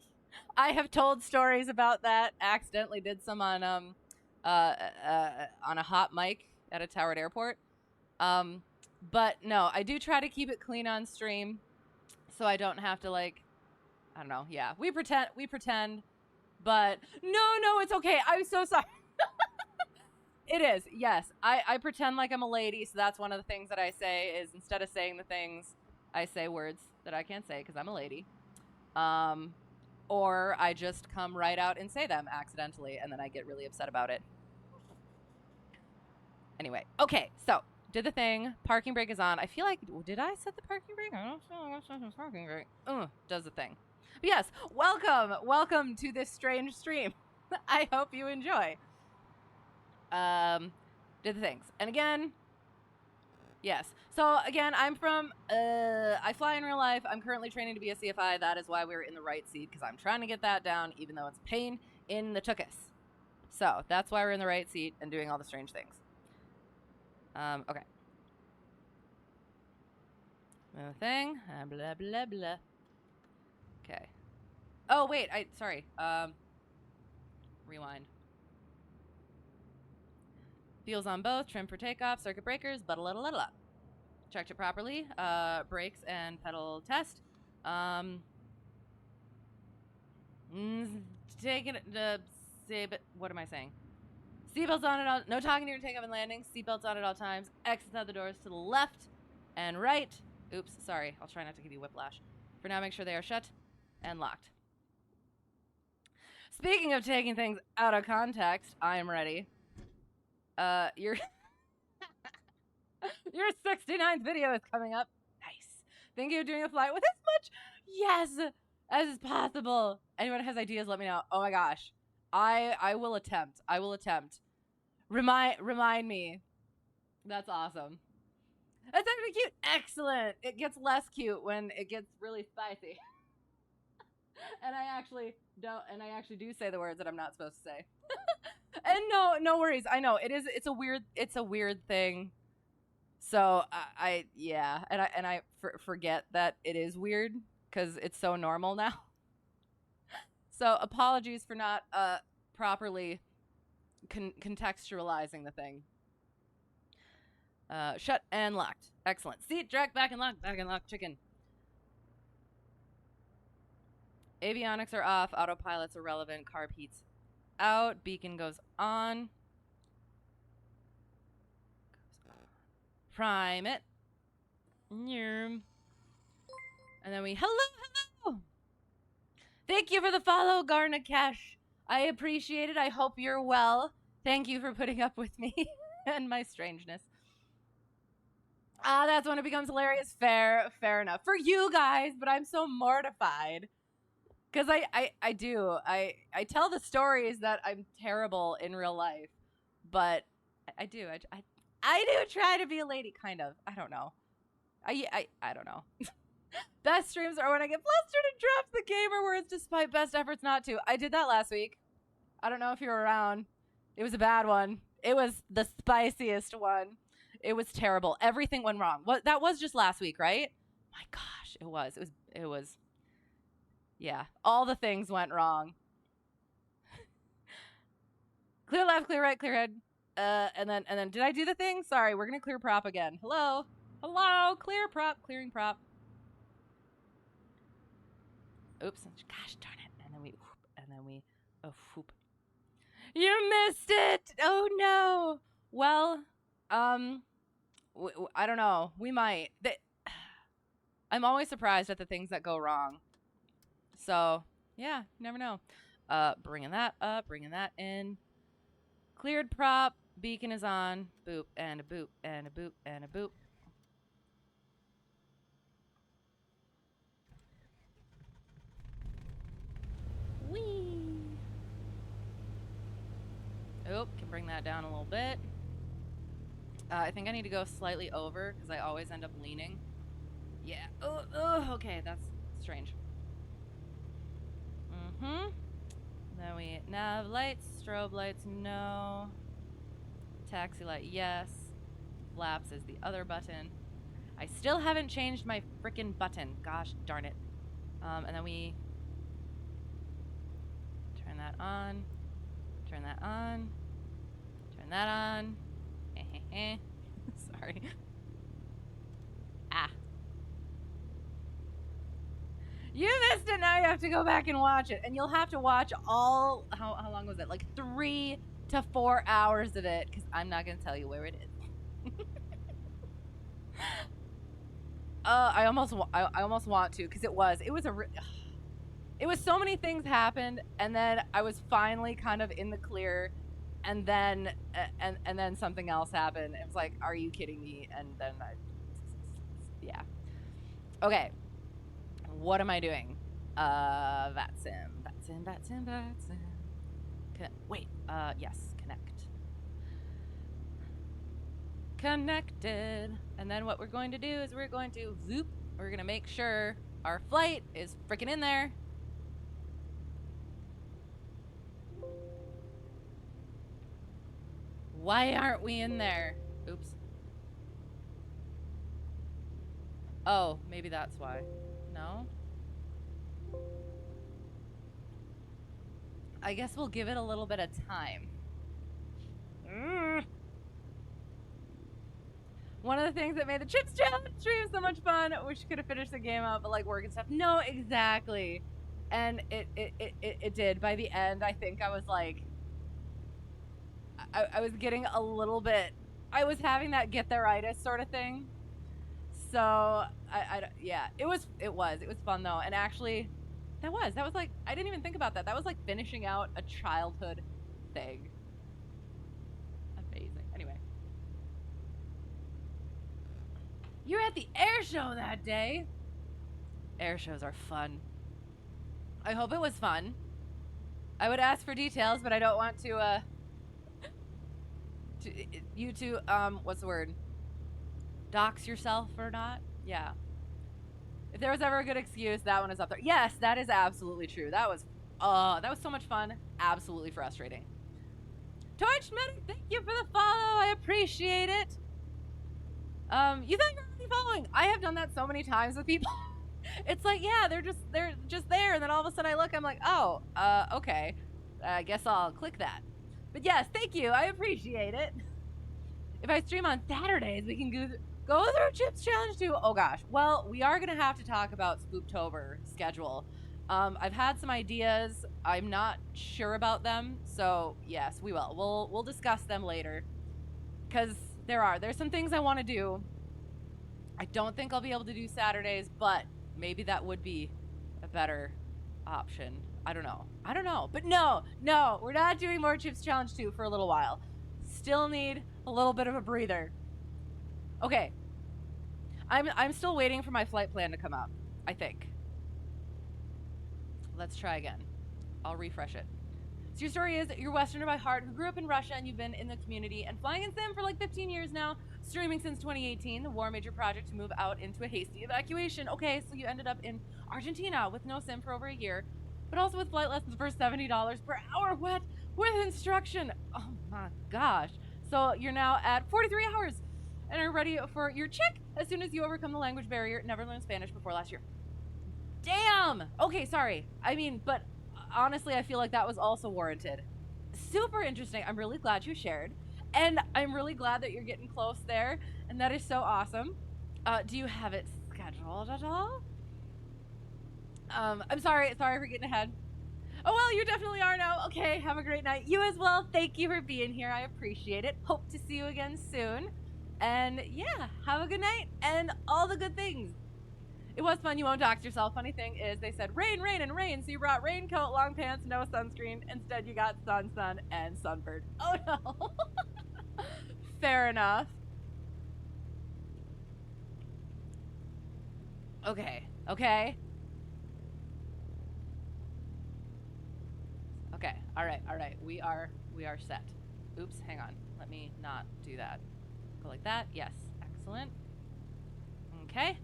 I have told stories about that. Accidentally did some on a hot mic at a Towered airport. But no, I do try to keep it clean on stream, so I don't have to like, I don't know. Yeah, we pretend. But no, it's okay. I'm so sorry. It is, yes. I pretend like I'm a lady, so that's one of the things that I say is instead of saying the things, I say words that I can't say because I'm a lady. Or I just come right out and say them accidentally, and then I get really upset about it. Anyway, okay, so did the thing. Parking brake is on. I feel like, did I set the parking brake? I don't feel like I set the parking brake. Does the thing. But yes, welcome to this strange stream. I hope you enjoy. Did the things. And again, yes. So again, I'm from, I fly in real life. I'm currently training to be a CFI. That is why we're in the right seat, because I'm trying to get that down, even though it's a pain in the tuchus. So that's why we're in the right seat and doing all the strange things. Okay. Another thing. Blah, blah, blah. Okay. Oh, wait. Sorry. Rewind. Fuel's on both. Trim for takeoff. Circuit breakers. Blah. Checked it properly. Brakes and pedal test. Taking it. What am I saying? Seatbelts on at all. No talking during takeoff and landing. Seatbelts on at all times. Exits out the doors to the left and right. Oops, sorry. I'll try not to give you whiplash. For now, make sure they are shut and locked. Speaking of taking things out of context, I am ready. Your 69th video is coming up. Nice. Thinking of doing a flight with as much yes as is possible. Anyone has ideas, let me know. Oh my gosh. I will attempt. I will attempt. Remind me. That's awesome. That's actually cute. Excellent. It gets less cute when it gets really spicy. And I actually do say the words that I'm not supposed to say. And no worries. I know it's a weird thing. So yeah, and I forget that it is weird because it's so normal now. So apologies for not properly contextualizing the thing. Shut and locked. Excellent. Seat direct back and locked. Chicken. Avionics are off. Autopilot's irrelevant. Carb heats out. Beacon goes on. Prime it. And then we hello. Thank you for the follow, Garnakesh. I appreciate it. I hope you're well. Thank you for putting up with me and my strangeness. That's when it becomes hilarious. Fair enough. For you guys, but I'm so mortified. Because I tell the stories that I'm terrible in real life. But I do try to be a lady, kind of. I don't know. I don't know. Best streams are when I get flustered and drops the gamer words despite best efforts not to. I did that last week. I don't know if you were around. It was a bad one. It was the spiciest one. It was terrible. Everything went wrong. That was just last week, right? My gosh, it was. Yeah, all the things went wrong. Clear left, clear right, clear head. And then did I do the thing? Sorry, we're gonna clear prop again. Hello, clear prop, clearing prop. Oops, gosh darn it. And then we, oh, whoop. You missed it. Oh no. Well, I don't know. We might. I'm always surprised at the things that go wrong. So, yeah, never know. Bringing that up, bringing that in. Cleared prop. Beacon is on. Boop, and a boop, and a boop, and a boop. Whee! Oh, can bring that down a little bit. I think I need to go slightly over because I always end up leaning. Yeah. Oh, okay, that's strange. Then we nav lights, strobe lights, no. Taxi light, yes. Flaps is the other button. I still haven't changed my frickin' button. Gosh darn it. And then we turn that on. Turn that on. Turn that on. Sorry. You missed it. Now you have to go back and watch it. And you'll have to watch all, how long was it? Like 3 to 4 hours of it. Because I'm not going to tell you where it is. I almost want to. Because it was so many things happened. And then I was finally kind of in the clear. And then something else happened. It was like, are you kidding me? And then yeah. Okay. What am I doing? VATSIM. Wait, yes, connect. Connected. And then what we're going to do is we're going to zoop. We're going to make sure our flight is freaking in there. Why aren't we in there? Oops. Oh, maybe that's why. No? I guess we'll give it a little bit of time. One of the things that made the Chips Challenge stream so much fun, wish you could have finished the game out, but like work and stuff. No, exactly. And it did. By the end, I think I was like, I was getting a little bit, I was having that get there-itis sort of thing. So yeah, it was fun though. And actually that was like, I didn't even think about that. That was like finishing out a childhood thing. Amazing. Anyway, you're at the air show that day. Air shows are fun. I hope it was fun. I would ask for details, but I don't want to what's the word? Dox yourself or not? Yeah. If there was ever a good excuse, that one is up there. Yes, that is absolutely true. That was so much fun. Absolutely frustrating. Torchman, thank you for the follow. I appreciate it. You thought you were already following. I have done that so many times with people. It's like, yeah, they're just there, and then all of a sudden I look, I'm like, oh, okay. I guess I'll click that. But yes, thank you. I appreciate it. If I stream on Saturdays, we can go through Chips Challenge too. Oh gosh. Well, we are gonna have to talk about Spooptober schedule. I've had some ideas. I'm not sure about them, so yes, we will. We'll discuss them later. Cause there's some things I want to do. I don't think I'll be able to do Saturdays, but maybe that would be a better option. I don't know. But no, we're not doing more Chips Challenge 2 for a little while. Still need a little bit of a breather. Okay. I'm still waiting for my flight plan to come up, I think. Let's try again. I'll refresh it. So your story is, you're Westerner by heart who grew up in Russia and you've been in the community and flying in sim for like 15 years now, streaming since 2018, the war made your project to move out into a hasty evacuation. Okay, so you ended up in Argentina with no sim for over a year, but also with flight lessons for $70 per hour. What? With instruction. Oh my gosh. So you're now at 43 hours and are ready for your check as soon as you overcome the language barrier. Never learned Spanish before last year. Damn! Okay, sorry. I mean, but honestly, I feel like that was also warranted. Super interesting. I'm really glad you shared. And I'm really glad that you're getting close there. And that is so awesome. Do you have it scheduled at all? I'm sorry for getting ahead. Oh, well, you definitely are now. Okay, have a great night. You as well. Thank you for being here. I appreciate it. Hope to see you again soon. And yeah, have a good night and all the good things. It was fun. You won't dox yourself. Funny thing is they said rain, and rain. So you brought raincoat, long pants, no sunscreen. Instead, you got sun, and sunbird. Oh, no. Fair enough. Okay. Okay. All right. We are set. Oops, hang on. Let me not do that. Go like that. Yes. Excellent. Okay.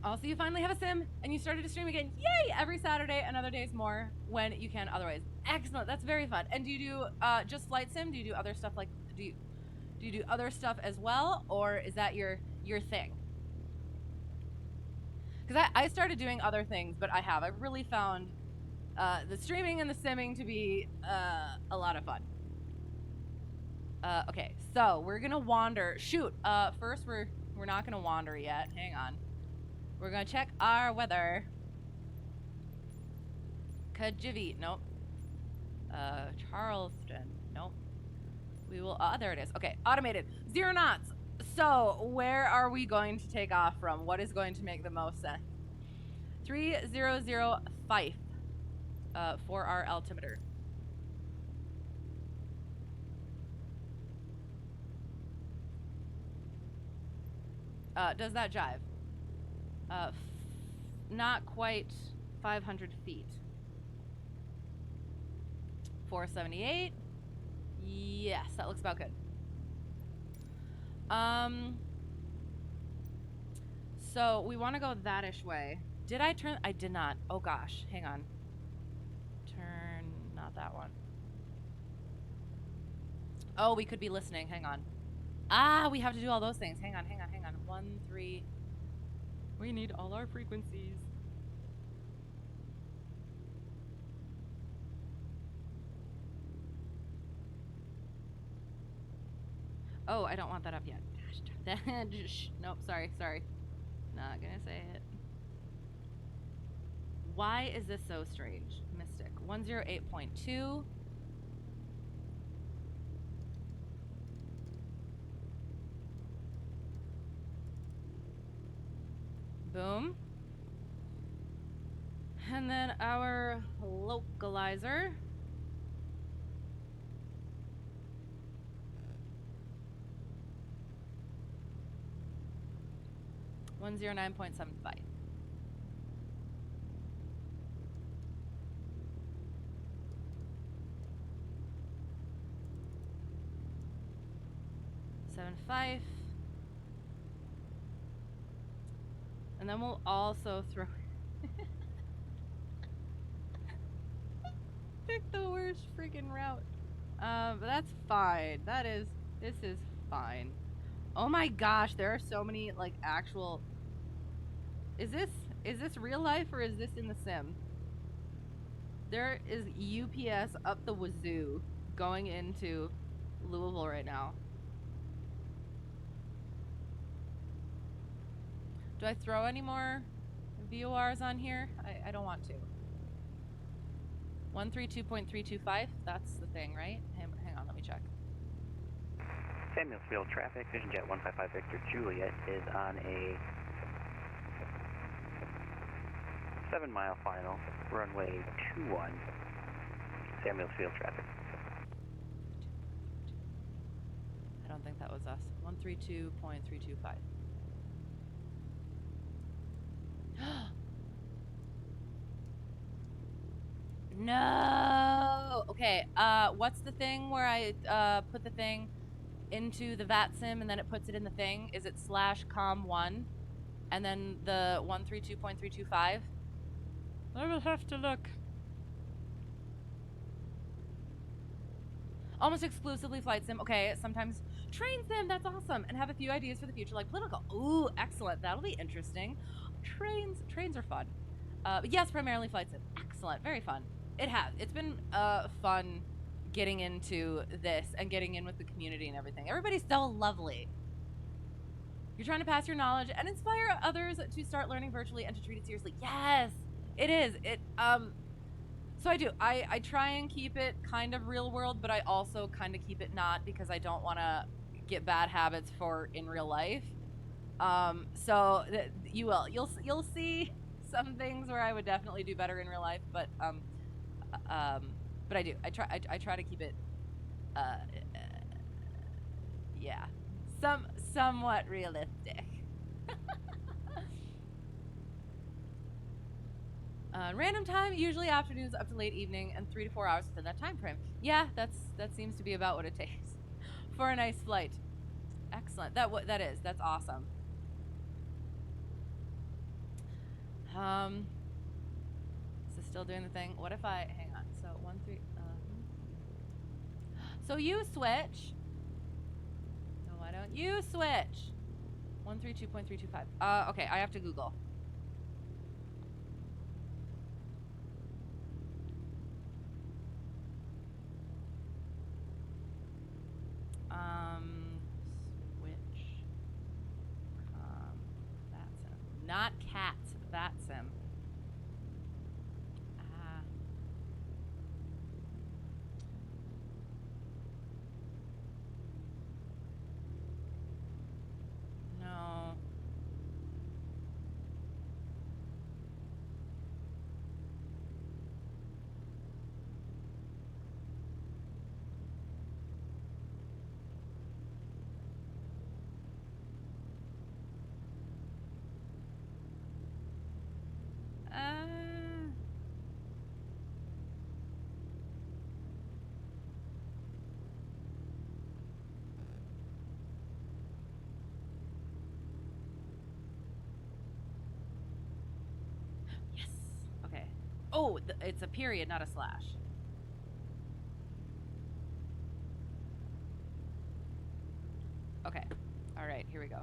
Also, you finally have a sim, and you started to stream again. Yay! Every Saturday and other days more when you can otherwise. Excellent. That's very fun. And do you do just flight sim? Do you do other stuff like do you do other stuff as well, or is that your thing? Because I started doing other things, but I've really found the streaming and the simming to be a lot of fun. Okay, so we're gonna wander. Shoot. First we're not gonna wander yet. Hang on. We're gonna check our weather. KJVY, nope. Charleston, nope. We will, there it is. Okay, automated. 0 knots. So, where are we going to take off from? What is going to make the most sense? 300 for our altimeter. Does that jive? Not quite 500 feet. 478. Yes, that looks about good. So we want to go that-ish way. Did I turn? I did not. Oh gosh, hang on. Turn, not that one. Oh, we could be listening. Hang on. Ah, we have to do all those things. Hang on. 1, 3. We need all our frequencies. Oh, I don't want that up yet. Gosh, nope, sorry. Not gonna say it. Why is this so strange? Mystic. 108.2. Boom. And then our localizer. 109.75. And then we'll also throw pick the worst freaking route. But that's fine. This is fine. Oh my gosh, there are so many like actual. Is this real life or is this in the sim? There is UPS up the wazoo going into Louisville right now. Do I throw any more VORs on here? I don't want to. 132.325, that's the thing, right? Hang on, let me check. Samuels Field traffic, Vision Jet 155 Victor Juliet is on a 7-mile final, runway 21, Samuels Field traffic. I don't think that was us. 132.325. No. Okay. What's the thing where I put the thing into the VATSIM and then it puts it in the thing? Is it /com1 and then the 132.325? I will have to look. Almost exclusively flight sim. Okay. Sometimes train sim. That's awesome. And have a few ideas for the future, like political. Ooh, excellent. That'll be interesting. Trains are fun. But yes, primarily flight sim. Excellent. Very fun. It's been fun getting into this and getting in with the community and everything. Everybody's so lovely. You're trying to pass your knowledge and inspire others to start learning virtually and to treat it seriously. Yes, it is. So I do. I try and keep it kind of real world, but I also kind of keep it not because I don't want to get bad habits for in real life. So you'll see some things where I would definitely do better in real life, but I do. I try to keep it, yeah, somewhat realistic. Random time, usually afternoons up to late evening, and 3 to 4 hours within that time frame. Yeah, that seems to be about what it takes for a nice flight. Excellent. That's awesome. Is this still doing the thing? What if I hang on? So 1 3. So you switch. No, why don't you switch? 132.325. Okay, I have to Google. Switch. VATSIM. Not cats. VATSIM. No. Yes. Okay. Oh, it's a period, not a slash. Okay. All right, here we go.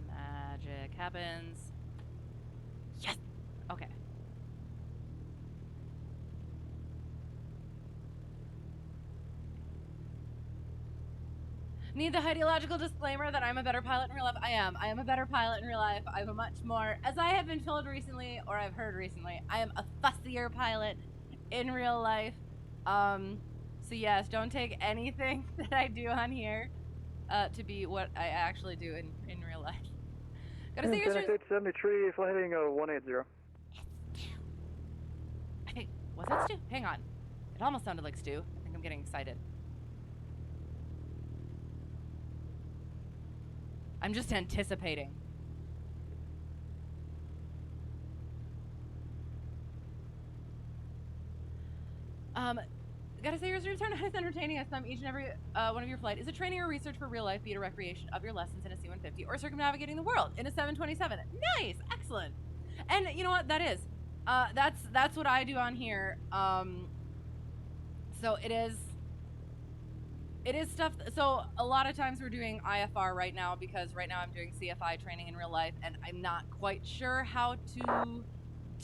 Magic happens. Yes. Okay. Need the ideological disclaimer that I'm a better pilot in real life. I am a better pilot in real life. I'm a much more, as I have been told recently, or I've heard recently, I am a fussier pilot in real life. So yes, don't take anything that I do on here to be what I actually do in real life. Gotta say KEKX 873, flight heading 180. I think, was that Stu? Hang on. It almost sounded like Stu. I think I'm getting excited. I'm just anticipating. Gotta say, your return is entertaining us each and every one of your flight. Is it training or research for real life, be it a recreation of your lessons in a C-150, or circumnavigating the world in a 727? Nice! Excellent! And you know what? That is. That's what I do on here. So it is stuff. So a lot of times we're doing IFR right now because right now I'm doing CFI training in real life, and I'm not quite sure how to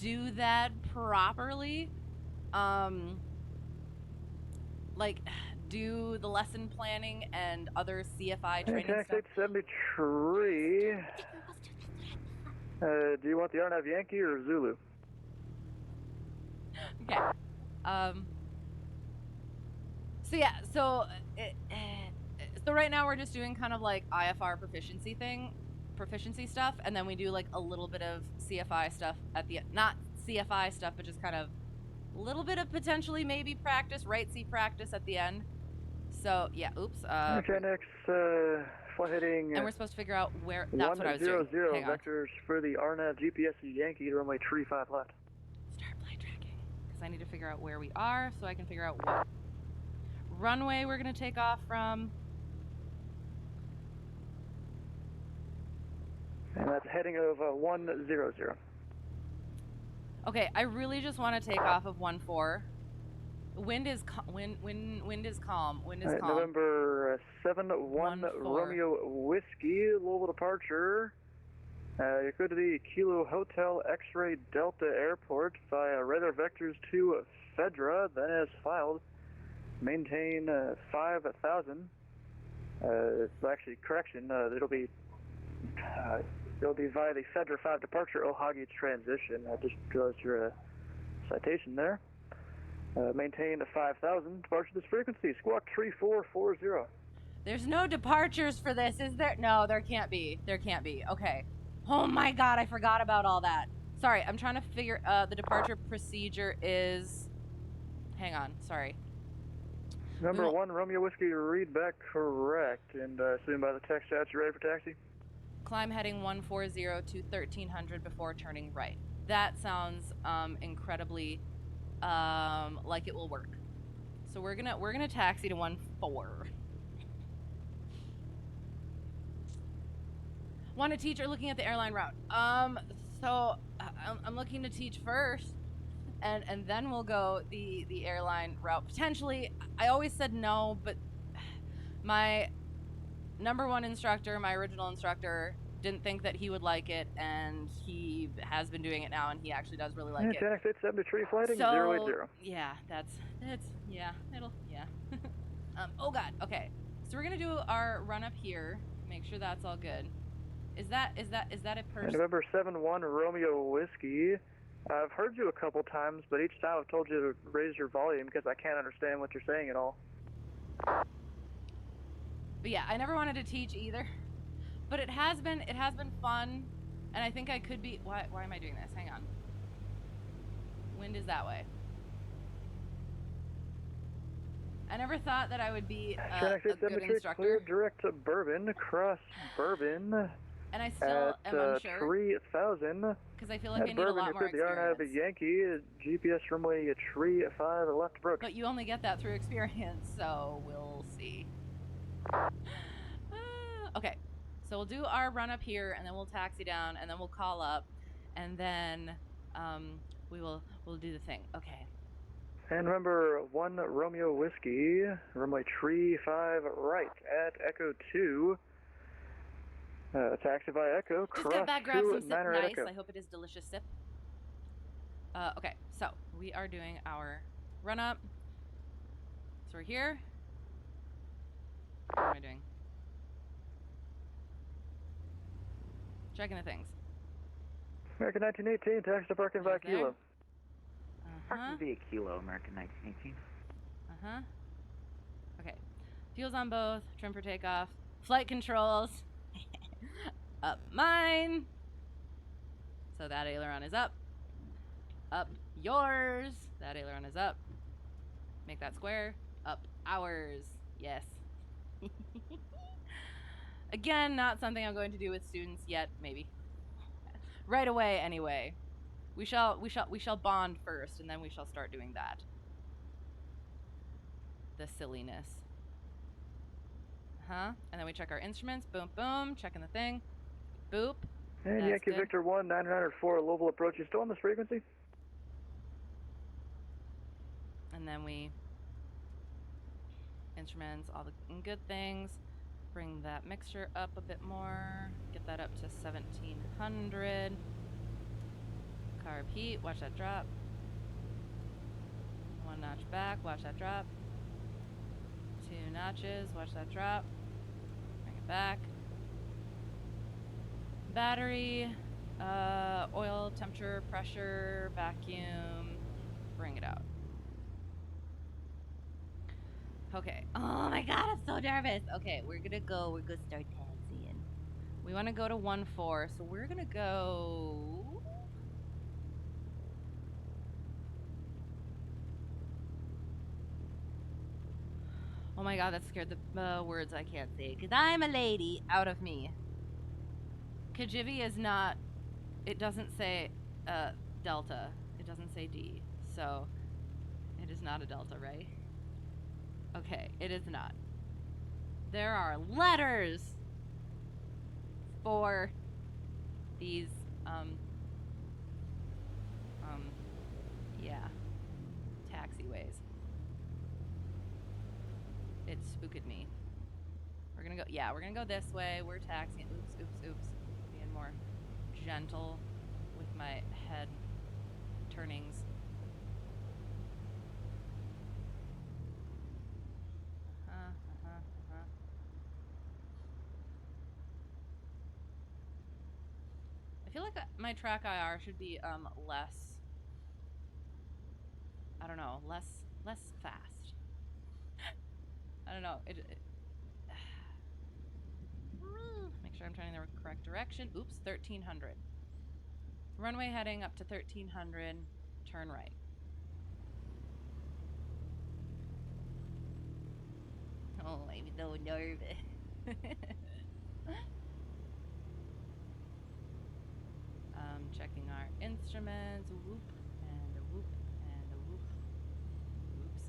do that properly. Like, do the lesson planning and other CFI training KEKX stuff. 873. Do you want the RNAV Yankee or Zulu? Okay. So yeah, so right now we're just doing kind of like IFR proficiency stuff, and then we do like a little bit of CFI stuff at the not CFI stuff, but just kind of a little bit of potentially maybe practice, right C practice at the end. So yeah, oops. KEKX flight heading. And we're supposed to figure out where. That's what I was doing. 100 vectors for the RNAV GPS Yankee, runway 35 left. Start flight tracking, because I need to figure out where we are so I can figure out what runway we're gonna take off from. And that's heading of 100. Okay, I really just want to take off of 14. Wind is wind is calm. Wind is calm. November 71 Romeo Whiskey, Louisville departure. You go to the Kilo Hotel X-Ray Delta Airport via radar vectors to Fedra, then as filed. Maintain 5,000. Actually, correction. It'll be via the Fedra 5 departure Ohagi transition. I just realized your citation there. Maintain 5,000. Departure this frequency. Squawk 3440. There's no departures for this, is there? No, there can't be. There can't be. Okay. Oh my God, I forgot about all that. Sorry, I'm trying to figure. The departure procedure is. Hang on. Sorry. Number 1 Romeo Whiskey, read back correct, and assume by the text out you're ready for taxi. Climb heading 140 to 1300 before turning right. That sounds incredibly like it will work. So we're gonna taxi to 14. Want to teach or looking at the airline route? So I'm looking to teach first. And then we'll go the airline route. Potentially, I always said no, but my number one instructor, my original instructor, didn't think that he would like it, and he has been doing it now, and he actually does really like it. KEKX 873 flighting So, 080. yeah, oh God, okay. So we're gonna do our run up here, make sure that's all good. Is that a person? November 71 Romeo Whiskey. I've heard you a couple times, but each time I've told you to raise your volume because I can't understand what you're saying at all. But yeah, I never wanted to teach either. But it has been fun, and I think I could be. Why am I doing this? Hang on. Wind is that way. I never thought that I would be a good instructor. Clear direct to Bourbon, cross Bourbon. And I still am unsure. 3,000. Because I feel like I need a lot more experience. The RNAV Yankee, GPS runway 35 left approach. But you only get that through experience, so we'll see. Okay, so we'll do our run up here, and then we'll taxi down, and then we'll call up, and then we'll do the thing. Okay. And remember, 1 Romeo Whiskey, runway 35 right at Echo 2. Taxi via Echo, Just cross got back, grab some sip nice. Echo. I hope it is delicious sip. Okay, so we are doing our run up. So we're here. What am I doing? Checking the things. American 1918, taxi to parking via Kilo. Parking via Kilo, American 1918. Okay. Fuel's on both. Trim for takeoff. Flight controls. Up mine. So that aileron is up. Up yours. That aileron is up. Make that square. Up ours. Yes. Again, not something I'm going to do with students yet, maybe. Right away, anyway. We shall bond first, and then we shall start doing that. The silliness. And then we check our instruments. Boom, boom. Checking the thing. Boop. And That's Yankee good. Victor 1, 904, Louisville approach. You still on this frequency? And then we instruments, all the good things. Bring that mixture up a bit more. Get that up to 1700. Carb heat. Watch that drop. One notch back. Watch that drop. 2 notches. Watch that drop. Bring it back. Battery, oil, temperature, pressure, vacuum. Bring it out. Okay. Oh my god, I'm so nervous. Okay, we're gonna start taxiing. We want to go to 1-4, so we're gonna go. Oh my god, that scared the words I can't say, because I'm a lady out of me. KJVY is not, it doesn't say delta. It doesn't say D. So, it is not a delta, right? Okay, it is not. There are letters for these, yeah, taxiways. It spooked me. We're gonna go, yeah, we're gonna go this way. We're taxiing. Oops, oops, oops. Being more gentle with my head turnings. I feel like my track IR should be less, I don't know, less fast. I don't know. Make sure I'm turning the correct direction. Oops, 1300. Runway heading up to 1300. Turn right. Oh, I'm so nervous. Checking our instruments. Whoop and a whoop and a whoop. Oops.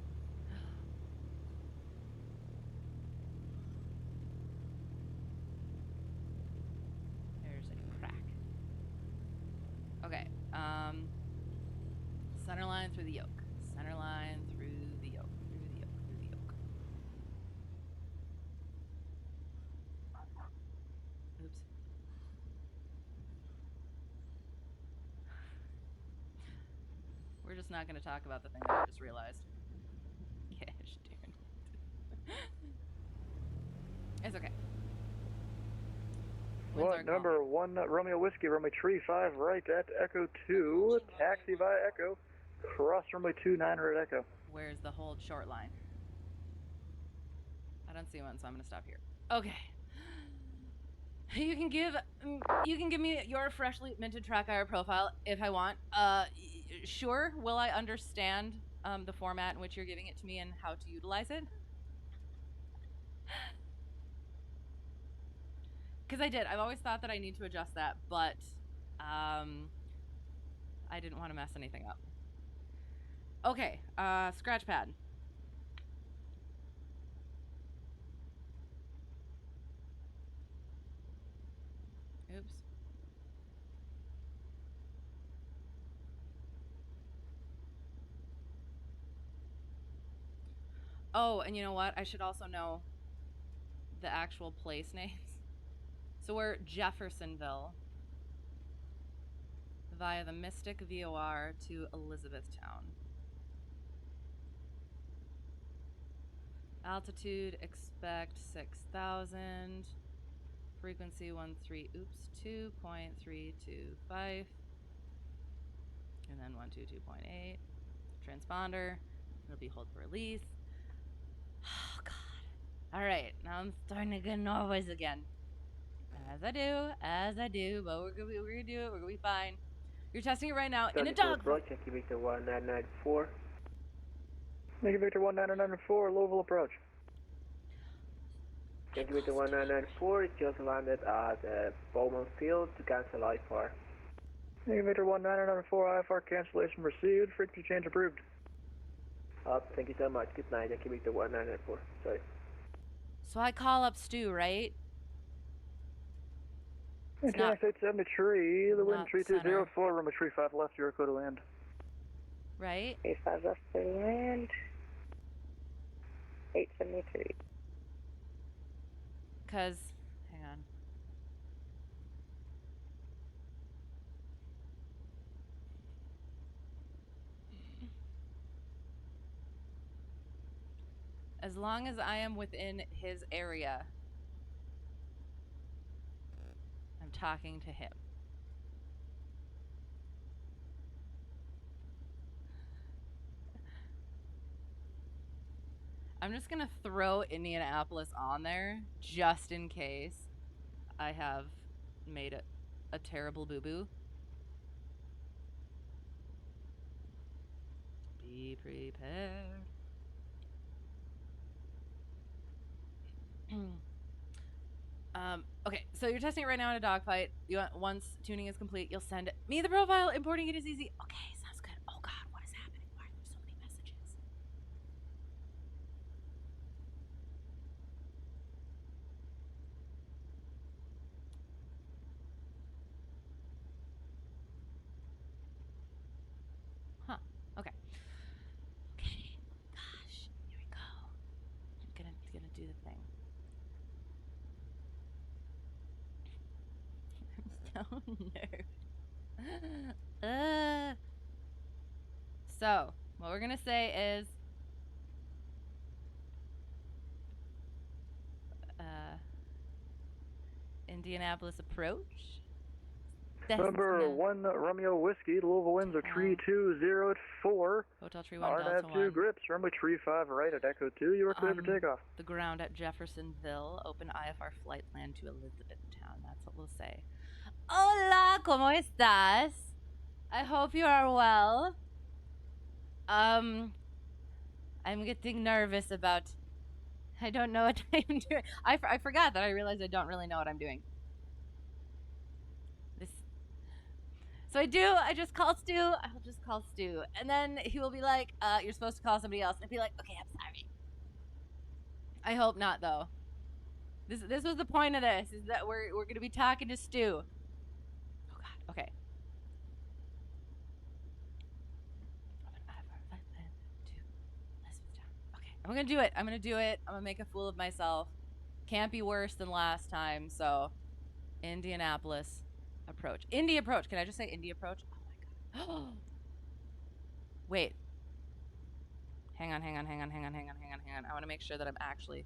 There's a crack. Okay. Center line through the yoke. Center line through the yoke. Through the yoke. Through the yoke. Oops. We're just not going to talk about the thing that I just realized. Gosh darn it. It's okay. What number 1 Romeo Whiskey, runway tree 5 right at Echo 2, taxi via Echo, cross runway 2900 Echo. Where's the hold short line? I don't see one, so I'm going to stop here. Okay. You can give me your freshly minted track IR profile if I want. Sure. Will I understand the format in which you're giving it to me and how to utilize it? Because I did. I've always thought that I need to adjust that, but I didn't want to mess anything up. Okay, scratch pad. Oops. Oh, and you know what? I should also know the actual place names. So we're Jeffersonville via the Mystic VOR to Elizabethtown. Altitude, expect 6,000. Frequency 2.325. And then 122.8. Transponder. It'll be hold for release. Oh, God. All right. Now I'm starting to get nervous again. As I do. But we're gonna do it. We're gonna be fine. You're testing it right now in a Louisville dogfight. approach, Yankee Victor 1994. Yankee Victor 1994, Louisville approach. Yankee Victor 1994 just landed at Bowman Field to cancel IFR. Yankee Victor 1994, IFR cancellation received, frequency change approved. Thank you so much. Good night, Yankee Victor 1994. Sorry. So I call up Stu, right? It's KEKX not 873, the wind not 3204, runway 35 left, you're clear to land. right? 35 left, clear to land. 873. Because, hang on. As long as I am within his area, I'm talking to him. I'm just gonna throw Indianapolis on there just in case I have made a terrible boo-boo. Be prepared. Okay, so you're testing it right now in a dogfight. Once tuning is complete, you'll send me the profile. Importing it is easy. Okay, sounds good. Oh God, what is happening? Why are there so many messages? Huh. Okay. Okay. Gosh, here we go. I'm gonna do the thing. I'm so nervous. So, what we're gonna say is, Indianapolis approach. Number 1 Romeo Whiskey, Louisville winds are tree 204. Hotel Tree 1 Delta 1. RNAV 2 grips, runway tree 5 right at Echo 2, you are clear for takeoff. The ground at Jeffersonville. Open IFR flight plan to Elizabethtown. That's what we'll say. Hola, ¿cómo estás? I hope you are well. I'm getting nervous about... I don't know what I'm doing. I forgot that I realized I don't really know what I'm doing. So I just call Stu. I'll just call Stu. And then he will be like, you're supposed to call somebody else. And I'll be like, okay, I'm sorry. I hope not, though. This was the point of this, is that we're going to be talking to Stu. Oh, God. Okay. Okay, I'm going to do it. I'm going to do it. I'm going to make a fool of myself. Can't be worse than last time, so Indianapolis approach. Indy approach. Can I just say Indy approach? Oh, my God. Wait. Hang on. I want to make sure that I'm actually...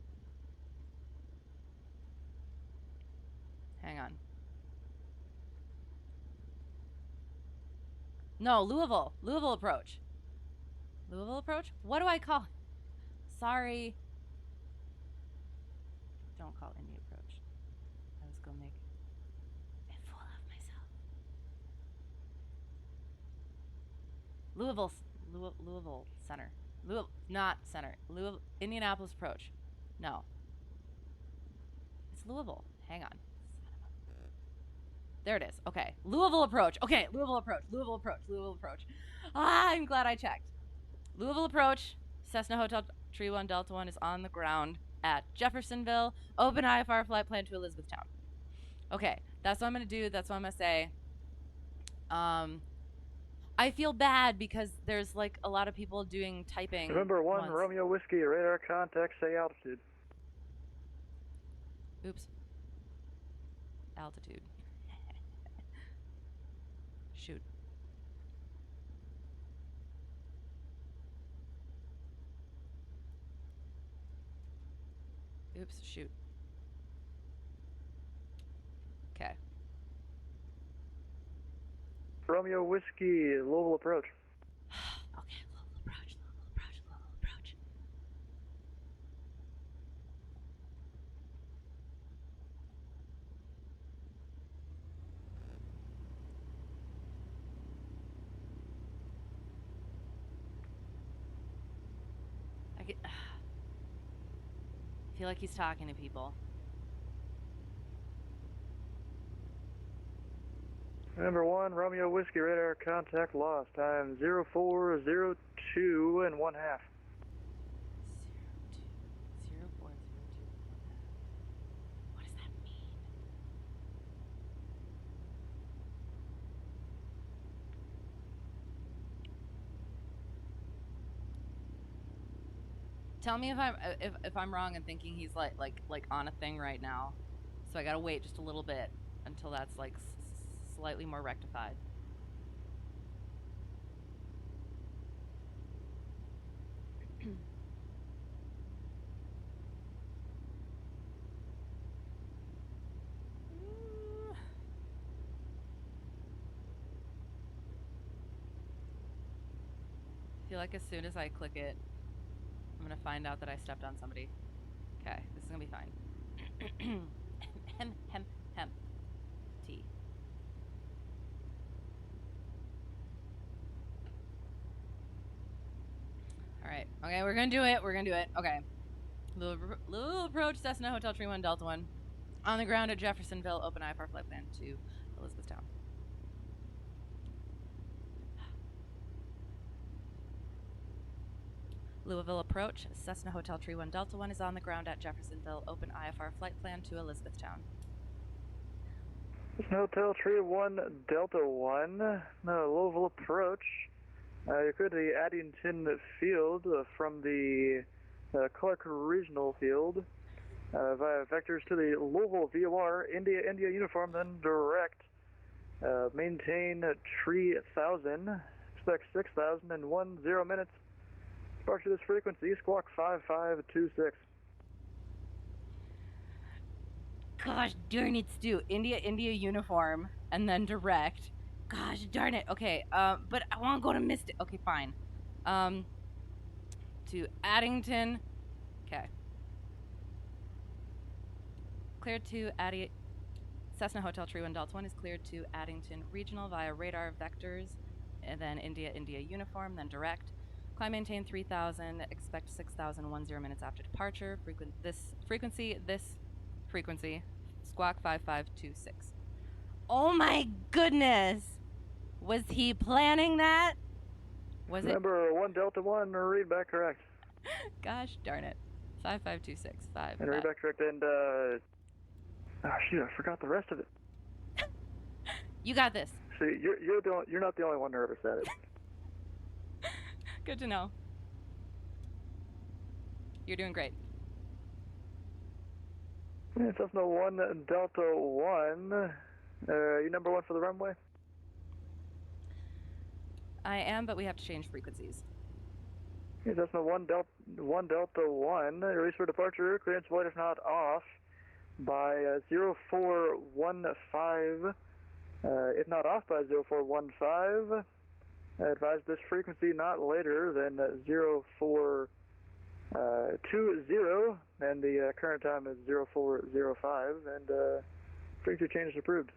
Hang on. No, Louisville. Louisville approach. Louisville approach? What do I call it? Sorry. Don't call Indy approach. I was going to make a fool of myself. Louisville Center. Louisville, not Center. Louisville, Indianapolis approach. No. It's Louisville. Hang on. There it is. Okay. Louisville approach. Okay. Louisville approach. Ah, I'm glad I checked. Louisville approach. Cessna Hotel Tree 1 Delta 1 is on the ground at Jeffersonville. Open IFR flight plan to Elizabethtown. Okay. That's what I'm going to do. That's what I'm going to say. I feel bad because there's like a lot of people doing typing. Number 1 Romeo Whiskey, radar contact, say altitude. Oops. Altitude. Shoot. Oops, shoot. Okay. Romeo Whiskey, Louisville approach. Okay, Louisville approach. I feel like he's talking to people. Number 1, Romeo Whiskey radar contact lost. Time 0402 and 1/2. 0402. What does that mean? Tell me if I'm wrong and thinking he's like on a thing right now. So I gotta wait just a little bit until that's like slightly more rectified. I feel like as soon as I click it, I'm gonna find out that I stepped on somebody. Okay, this is gonna be fine. Hem. T. Alright. Okay, we're gonna do it. Okay. Louisville approach, Cessna Hotel Tree 1 Delta 1. On the ground at Jeffersonville, open IFR flight plan to Elizabethtown. Louisville approach, Cessna Hotel Tree 1 Delta 1 is on the ground at Jeffersonville, open IFR flight plan to Elizabethtown. Cessna Hotel Tree 1 Delta 1, Louisville approach. You go to the Addington field from the Clark Regional field via vectors to the Louisville VOR, India uniform, then direct. Maintain tree 1000, expect 6,000 in 10 minutes. Departure this frequency, squawk 5526. Gosh darn it, Stu. India uniform, and then direct. Gosh darn it. Okay, but I want to go to Mystic. Okay, fine. To Addington. Okay. Cleared to Cessna Hotel Tree 1 Delta 1 is cleared to Addington Regional via radar vectors, and then India uniform, then direct. Climb maintain 3000, expect 6,000 10 minutes after departure. Frequency, squawk 5526. Oh my goodness! Was he planning that? Was it? Number 1 Delta 1, read back correct. Gosh darn it. 5526. And read back correct, and oh shoot, I forgot the rest of it. You got this. See, you're not the only one nervous at it. Good to know. You're doing great. Yeah, Cessna 1 Delta 1. You number 1 for the runway? I am, but we have to change frequencies. Yeah, Cessna 1 Delta 1. Release for departure. Clearance void if not off by 0415. If not off by 0415. Advise this frequency not later than 0420, and the current time is 0405, and frequency change is approved.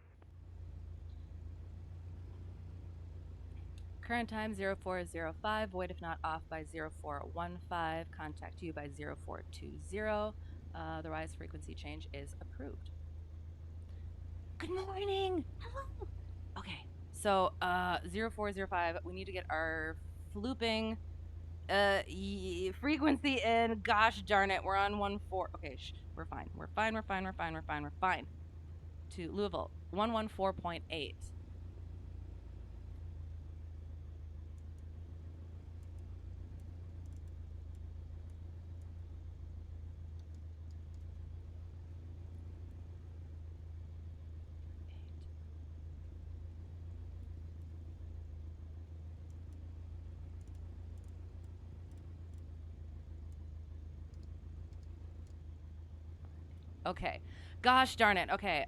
Current time 0405, void if not off by 0415, contact you by 0420. The rise frequency change is approved. Good morning! Hello! Okay. So, 0405, we need to get our flooping frequency in. Gosh darn it, we're on 14. Okay, we're fine. We're fine. To Louisville, 114.8. Okay. Gosh darn it. Okay.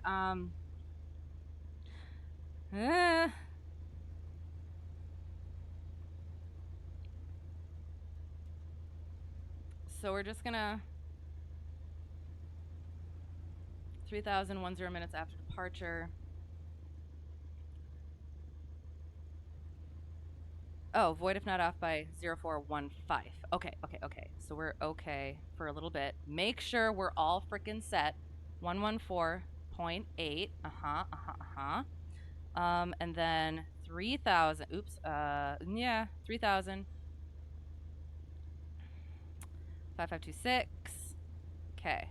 So we're just gonna 3,010 minutes after departure. Oh, void if not off by 0415. Okay. So we're okay for a little bit. Make sure we're all freaking set. 114.8. And then 3,000. Oops. 3,000. 5526. Okay.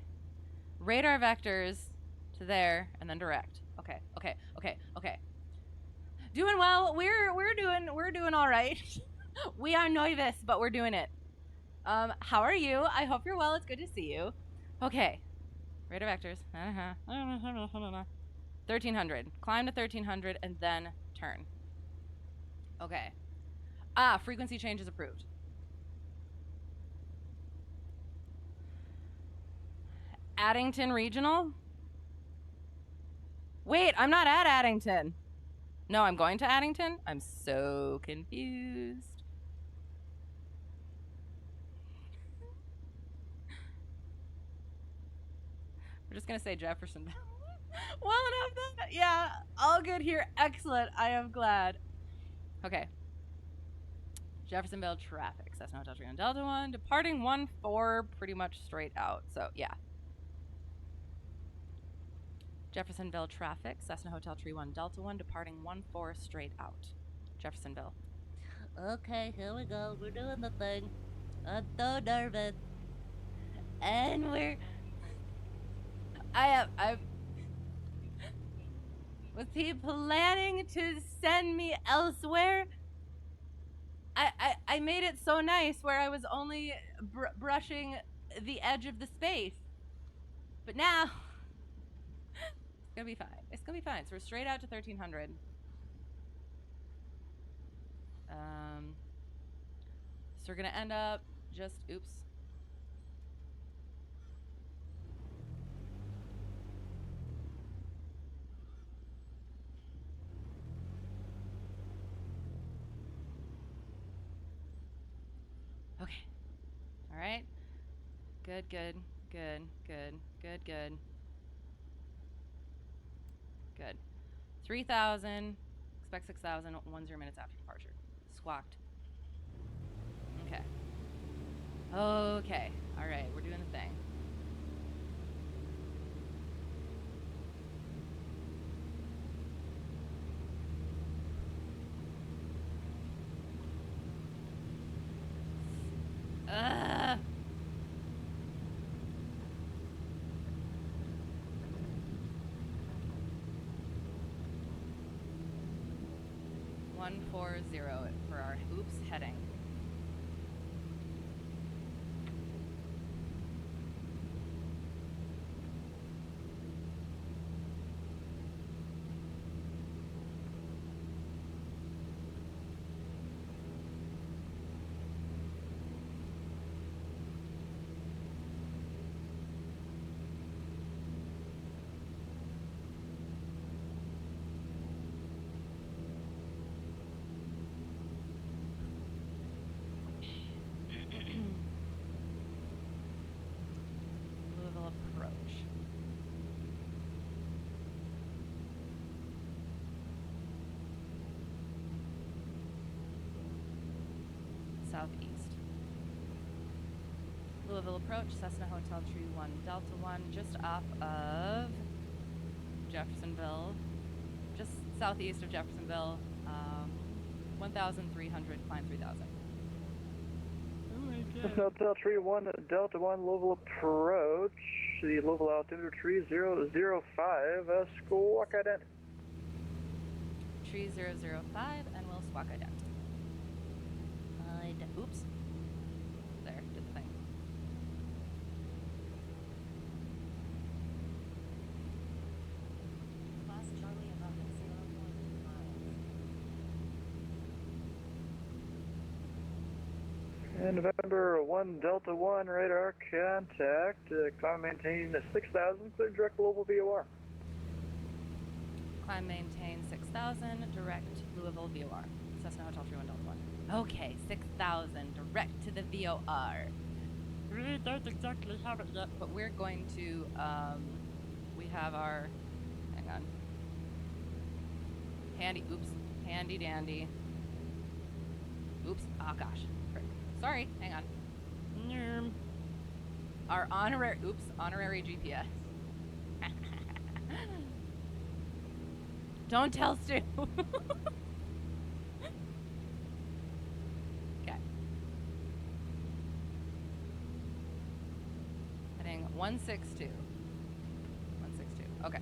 Radar vectors to there and then direct. Okay. Doing well. We're doing all right. We are nervous, but we're doing it. How are you? I hope you're well. It's good to see you. Okay. Radar vectors. 1300. Climb to 1300 and then turn. Okay. Frequency change is approved. Addington Regional? Wait, I'm not at Addington. No, I'm going to Addington? I'm so confused. We're just going to say Jeffersonville. Well enough then. Yeah, all good here. Excellent. I am glad. Okay. Jeffersonville traffic. Cessna Hotel 3 on Delta 1. Departing 1-4 pretty much straight out. So, yeah. Jeffersonville traffic. Cessna Hotel 31 Delta 1. Departing 1-4 straight out. Jeffersonville. Okay, here we go. We're doing the thing. I'm so nervous. And was he planning to send me elsewhere? I made it so nice where I was only brushing the edge of the space. But now, it's gonna be fine. It's gonna be fine. So we're straight out to 1300. So we're gonna end up just, oops. Okay. All right. Good. 3,000. Expect 6,000. 10 minutes after departure. Squawked. Okay. Okay. All right. We're doing the thing. Ugh. $140 for our oops heading. Louisville approach. Southeast. Louisville approach, Cessna Hotel Tree 1 Delta 1, just off of Jeffersonville, just southeast of Jeffersonville, 1,300, climb 3,000. Cessna Hotel Tree 1 Delta 1, Louisville approach, the Louisville altimeter tree 005, squawk ident. Tree 005, and we'll squawk ident. Oops. There, did the thing. Class Charlie above 0.2 miles. And November 1 Delta 1 radar contact, climb maintain 6,000, clear direct Louisville VOR. Climb maintain 6,000, direct Louisville VOR. Cessna Hotel 31 Delta 1. Okay, 6,000, direct to the VOR. We don't exactly have it yet, but we're going to, we have our, hang on. Handy dandy. Oops. Oh, gosh. Frick. Sorry. Hang on. Our honorary GPS. Don't tell Stu. Okay. Heading 162. 162. Okay.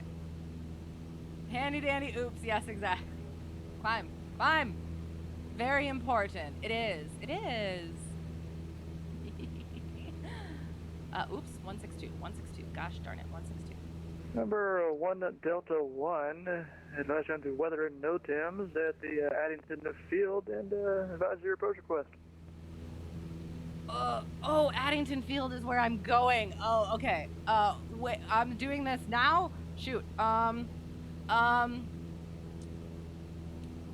Handy dandy. Oops. Yes, exactly. Climb. Climb. Very important. It is. It is. Oops. 162. 162. Gosh darn it. 162. Number 1 Delta 1, advise you on the weather and NOTAMs at the Addington field and advise your approach request. Oh, Addington Field is where I'm going. Oh, okay. Wait, I'm doing this now? Shoot.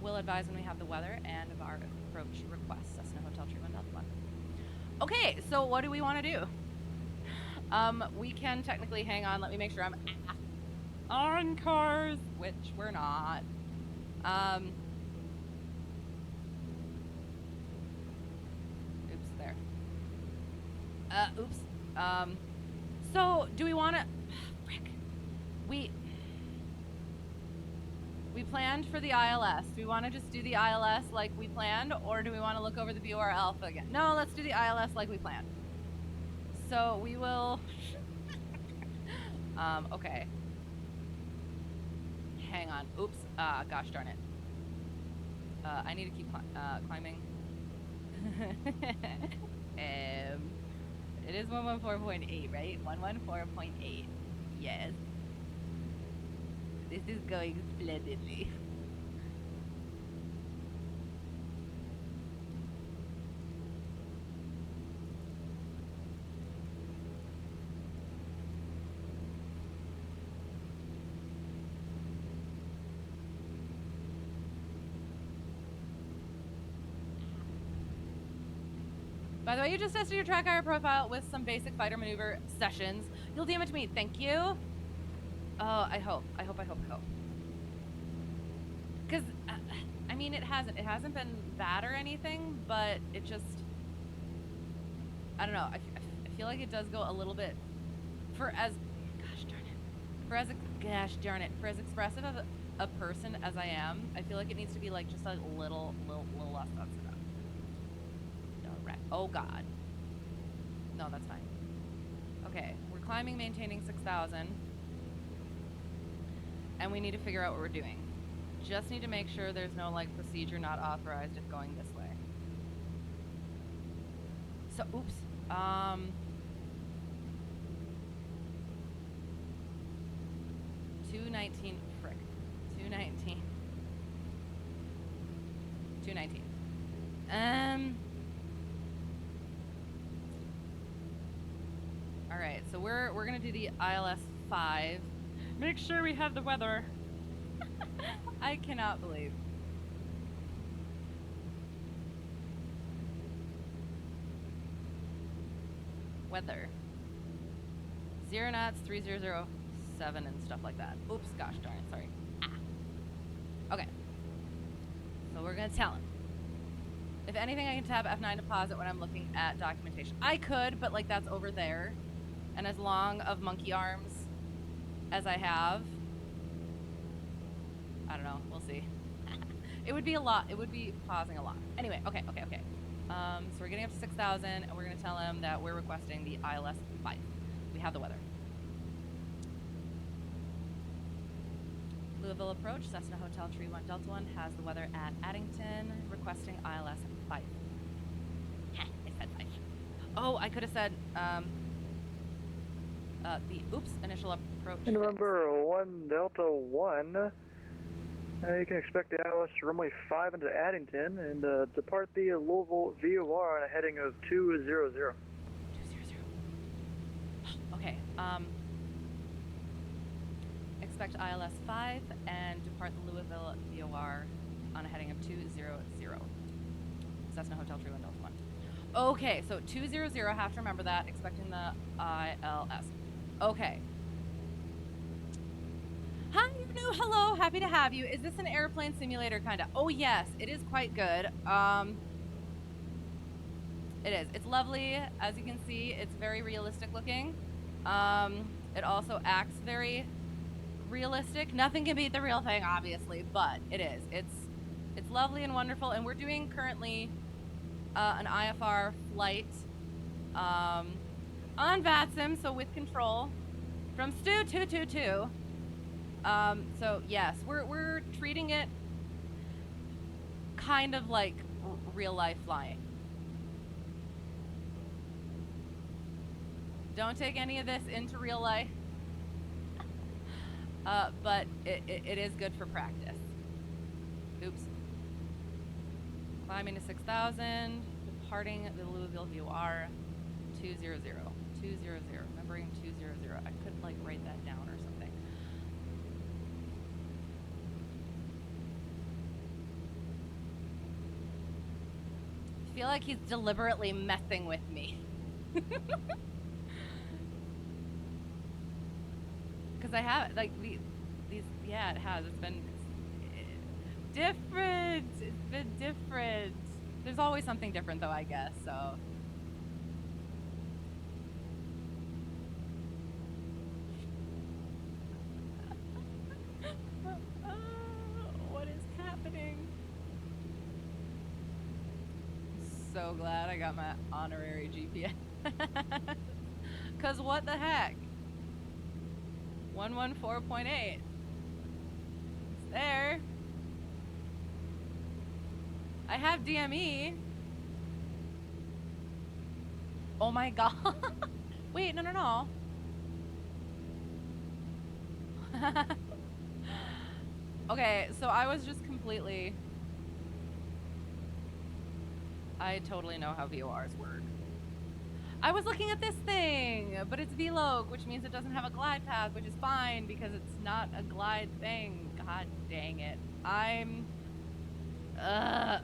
We'll advise when we have the weather and of our approach request. Cessna Hotel Tree 1 Delta 1. Okay, so what do we want to do? We can technically, hang on, let me make sure I'm on course, which we're not. Oops, there. Oops. So, do we want to, frick. We planned for the ILS. Do we want to just do the ILS like we planned, or do we want to look over the BOR Alpha again? No, let's do the ILS like we planned. So we will, okay. Hang on. Oops. Gosh darn it. I need to keep climbing. It is 114.8, right? 114.8. Yes. This is going splendidly. By the way, you just tested your track IR profile with some basic fighter maneuver sessions. You'll DM it to me. Thank you. Oh, I hope. Because, I mean, it hasn't been bad or anything, but it just, I don't know. I feel like it does go a little bit, for as expressive of a person as I am, I feel like it needs to be like just a little less sensitive. Oh God. No, that's fine. Okay, we're climbing, maintaining 6,000. And we need to figure out what we're doing. Just need to make sure there's no like procedure not authorized if going this way. So, oops. 219, frick. 219. 219. All right, so we're gonna do the ILS 5. Make sure we have the weather. I cannot believe. Weather. 0 knots, 3007 and stuff like that. Oops, gosh darn it, sorry. Okay. So we're gonna tell him. If anything, I can tab F9 to pause it when I'm looking at documentation. I could, but like that's over there. And as long of monkey arms as I have, I don't know, we'll see. It would be a lot. It would be pausing a lot. Anyway, okay. So we're getting up to 6,000, and we're going to tell him that we're requesting the ILS 5. We have the weather. Louisville approach, Cessna Hotel Tree 1 Delta 1 has the weather at Addington, requesting ILS 5. I said 5. Oh, I could have said, initial approach. And remember 1 Delta 1, you can expect the ILS runway 5 into Addington and depart the Louisville VOR on a heading of 200. 200. Okay, expect ILS 5 and depart the Louisville VOR on a heading of 200. Cessna Hotel Tree 1 Delta 1. Okay, so 200, have to remember that, expecting the ILS. Okay. Hi, new hello, happy to have you. Is this an airplane simulator kinda? Oh yes, it is quite good. It is. It's lovely. As you can see, it's very realistic looking. It also acts very realistic. Nothing can beat the real thing, obviously, but it is. It's lovely and wonderful, and we're doing currently an IFR flight on VATSIM, so with control, from Stu 222. So yes, we're treating it kind of like real life flying. Don't take any of this into real life, but it is good for practice. Oops. Climbing to 6,000, departing the Louisville VOR 200. 200, remembering 200. I could like write that down or something. I feel like he's deliberately messing with me. Because I have, like, these, yeah, it has. It's been different. It's been different. There's always something different, though, I guess, so. What is happening? I'm so glad I got my honorary GPS. Because what the heck? 114.8. It's there. I have DME. Oh my god. Wait, no. Okay, so I was just completely... I totally know how VORs work. I was looking at this thing, but it's VLOC, which means it doesn't have a glide path, which is fine because it's not a glide thing. God dang it. I'm...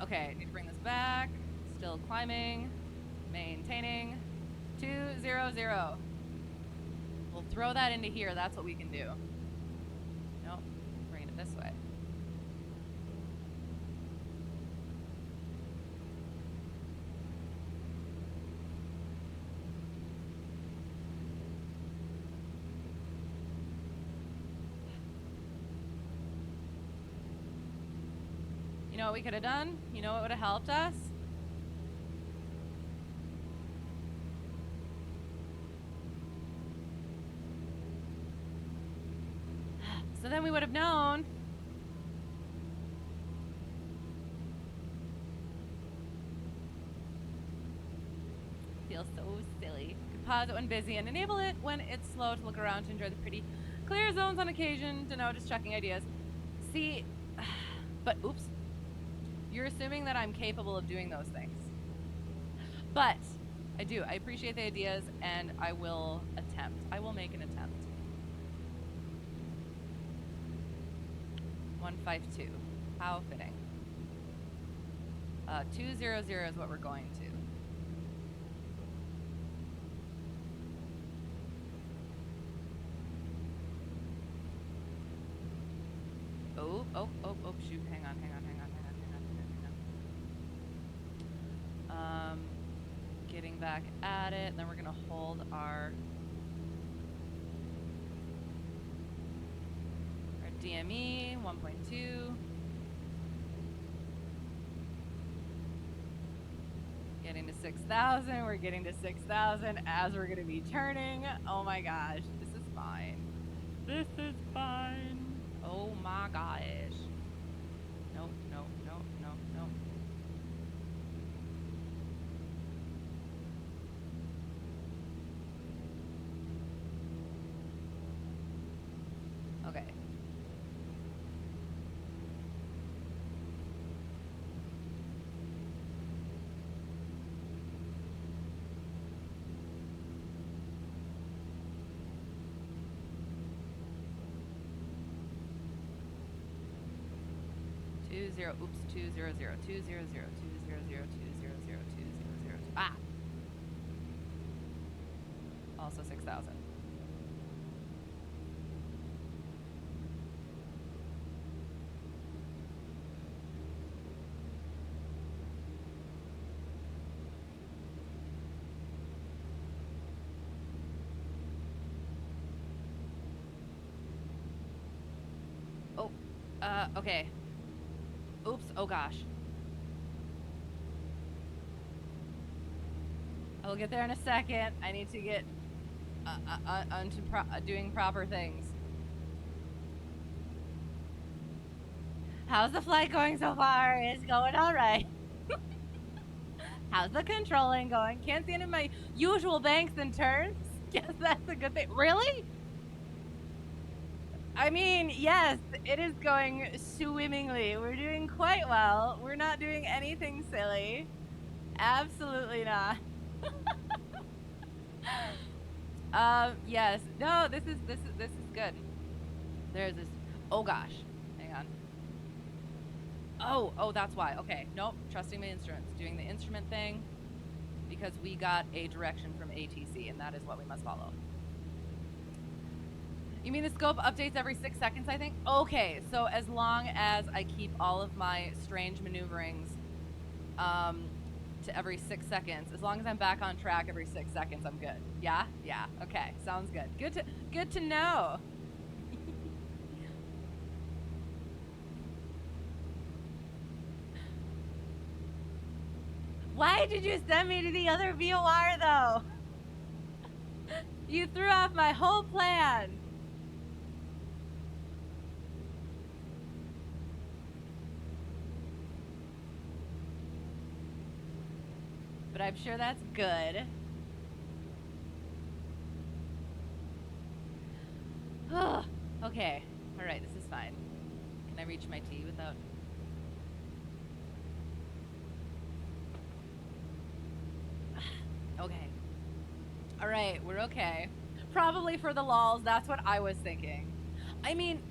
okay, need to bring this back. Still climbing. Maintaining. 200. We'll throw that into here. That's what we can do. Nope. Bring it this way. You know what we could have done? You know what would have helped us? So then we would have known. Feels so silly. Could pause it when busy and enable it when it's slow to look around to enjoy the pretty clear zones on occasion to know just checking ideas. See, but oops. You're assuming that I'm capable of doing those things. But I do. I appreciate the ideas and I will attempt. I will make an attempt. 152. How fitting. 200 is what we're going to. Oh, shoot. Hang on. Getting back at it, and then we're gonna hold our DME 1.2. Getting to 6,000. We're getting to 6,000 as we're gonna be turning. Oh my gosh, this is fine. This is fine. Oh my gosh. Nope. Okay. Oops, 200. Ah! Also 6,000. Okay. Oops, oh gosh. I'll get there in a second. I need to get onto doing proper things. How's the flight going so far? It's going all right. How's the controlling going? Can't see any of my usual banks and turns. Guess that's a good thing. Really? I mean, yes, it is going swimmingly. We're doing quite well. We're not doing anything silly. Absolutely not. Yes. No, this is good. There's this. Oh gosh. Hang on. Oh, that's why. Okay. Nope. Trusting my instruments. Doing the instrument thing because we got a direction from ATC and that is what we must follow. You mean the scope updates every 6 seconds, I think? Okay, so as long as I keep all of my strange maneuverings to every 6 seconds, as long as I'm back on track every 6 seconds, I'm good. Yeah? Yeah. Okay, sounds good. Good to know. Why did you send me to the other VOR, though? You threw off my whole plan. But I'm sure that's good. Okay. Alright, this is fine. Can I reach my T without... Okay. Alright, we're okay. Probably for the lulz, that's what I was thinking. I mean...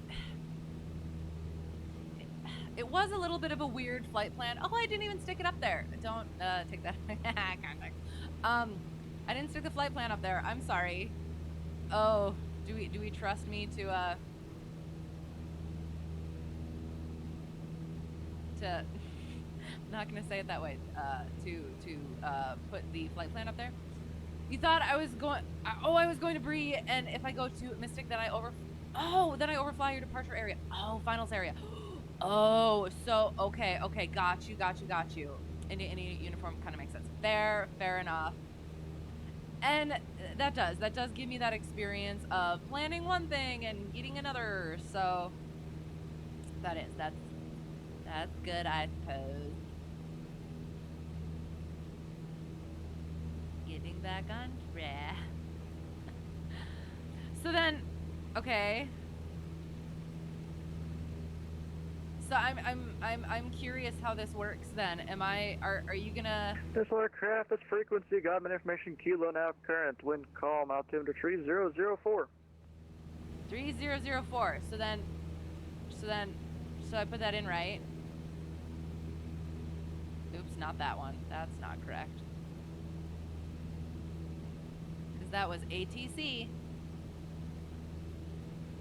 It was a little bit of a weird flight plan. Oh, I didn't even stick it up there. Don't take that contact. I didn't stick the flight plan up there. I'm sorry. Oh, do we trust me to I'm not gonna say it that way. To put the flight plan up there. You thought I was going? I was going to Bree, and if I go to Mystic, then I overfly your departure area. Oh, finals area. Oh, so, okay, got you. Any uniform kind of makes sense. Fair enough. And that does give me that experience of planning one thing and getting another, so that's good, I suppose. Getting back on track. So then, okay. So I'm curious how this works then. Are you gonna... Missile aircraft, this frequency, Godman information, kilo now current, wind calm, altimeter 3004. 3004. So I put that in right. Oops, not that one. That's not correct. Because that was ATC.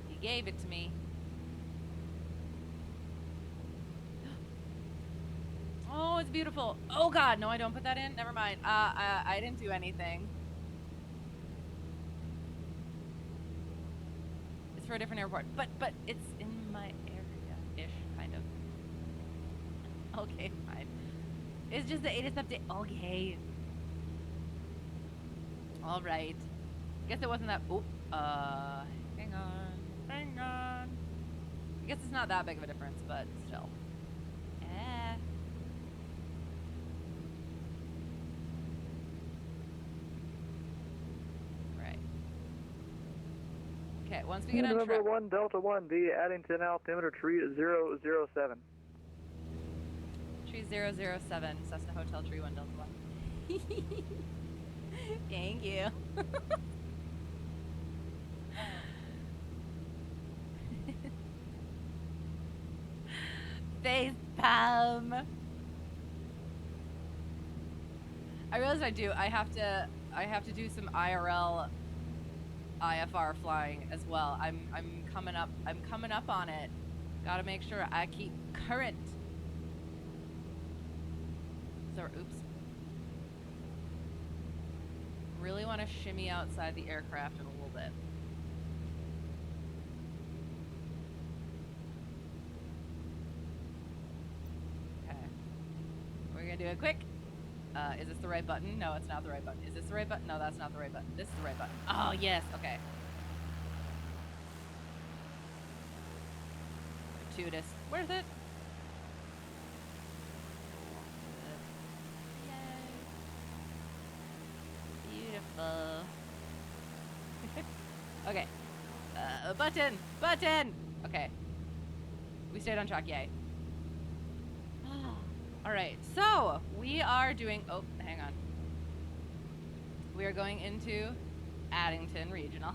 He gave it to me. Oh, it's beautiful. Oh God, no, I don't put that in. Never mind. I didn't do anything. It's for a different airport, but it's in my area-ish, kind of. Okay, fine. It's just the ATIS update. Okay. All right. Guess it wasn't that. Oh, hang on. I guess it's not that big of a difference, but still. Okay, once we get on track. Number 1, Delta 1, the Addington altimeter 3007. 3007, Cessna Hotel Tree 1 Delta 1. Thank you. Face palm. I realize I do. I have to do some IRL IFR flying as well. I'm coming up on it. Gotta make sure I keep current. So oops. Really want to shimmy outside the aircraft in a little bit. do it quick. Is this the right button? No, it's not the right button. Is this the right button? No, that's not the right button. This is the right button. Oh, yes. Okay. Gratuitous. Worth it. Yay. Beautiful. Okay. Button! Button! Okay. We stayed on track, yay. Alright, so we are doing, oh, hang on. We are going into Addington Regional.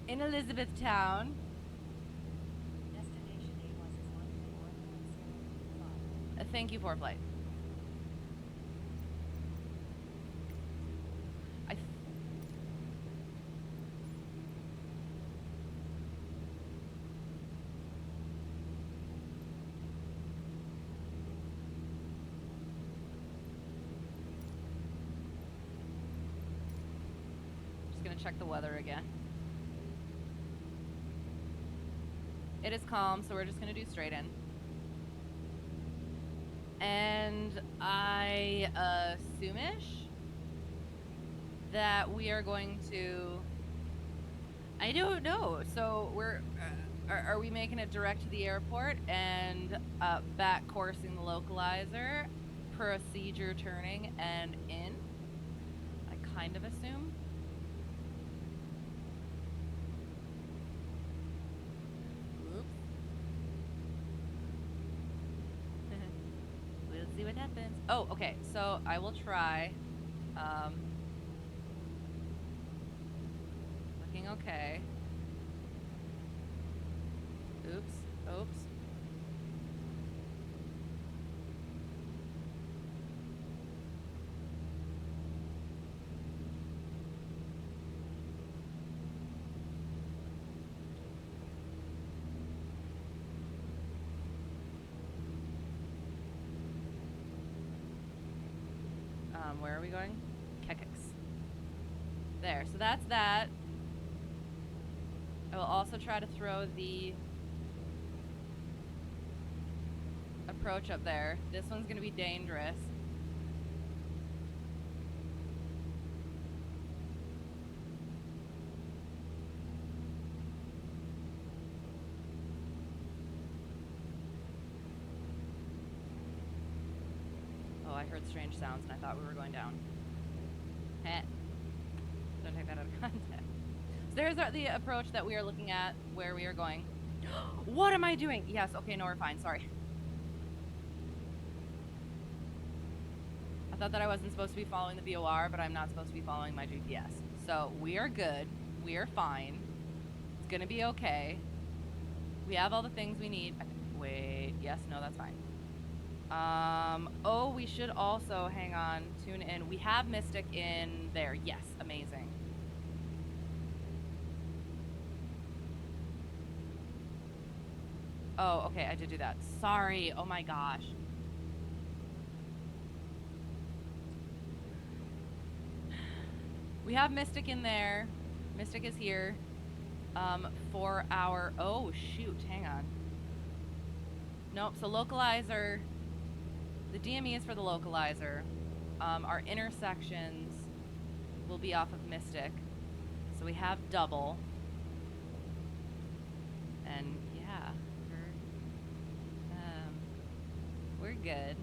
In Elizabethtown. Destination AWAS is 131.0. Thank you, Preflight. Check the weather again. It is calm, so we're just gonna do straight in. And I assume-ish that we are going to, I don't know. So we're, are we making it direct to the airport and back coursing the localizer, procedure turning and in? I kind of assume. See what happens. Oh, okay. So I will try. Looking okay. Oops. Oops. Where are we going? KEKX. There, so that's that. I will also try to throw the approach up there. This one's gonna be dangerous. I heard strange sounds and I thought we were going down. Heh. Don't take that out of context. So there's the approach that we are looking at where we are going. What am I doing? Yes, okay, no, we're fine, sorry. I thought that I wasn't supposed to be following the VOR, but I'm not supposed to be following my GPS. So we are good. We are fine. It's gonna be okay. We have all the things we need. Wait, yes, no, that's fine. Oh, we should also, hang on, tune in. We have Mystic in there. Yes, amazing. Oh, okay, I did do that. Sorry, oh my gosh. We have Mystic in there. Mystic is here. For our, oh shoot, hang on. Nope, so localizer. The DME is for the localizer. Our intersections will be off of Mystic. So we have double. And yeah, we're good.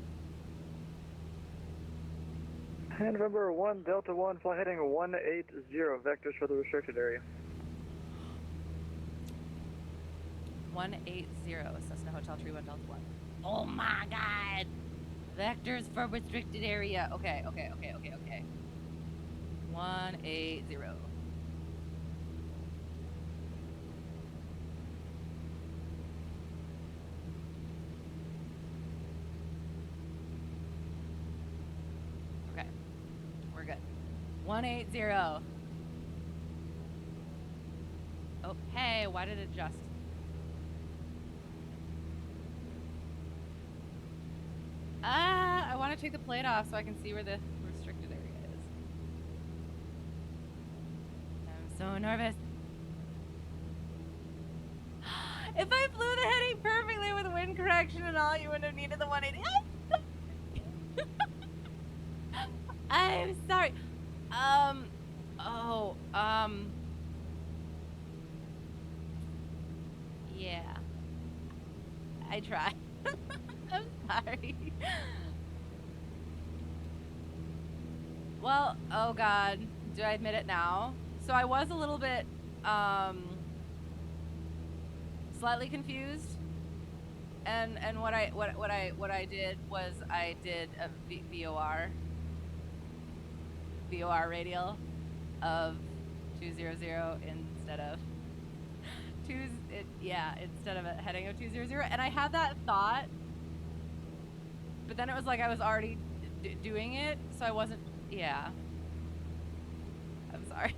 And November 1, Delta 1, fly heading 180, vectors for the restricted area. 180, Cessna Hotel Tree 1 Delta 1. Oh my god! Vectors for restricted area. Okay. 180. Okay. We're good. 180. Oh, hey, why did it adjust? I want to take the plate off so I can see where the restricted area is. I'm so nervous. If I flew the heading perfectly with wind correction and all, you wouldn't have needed the 180. I'm so I'm sorry. Yeah. I tried. I'm sorry. Well, oh God, do I admit it now? So I was a little bit, slightly confused. And what I did was I did a VOR radial of 200 instead of instead of a heading of 200, and I had that thought, but then it was like I was already doing it, so I wasn't. Yeah, I'm sorry.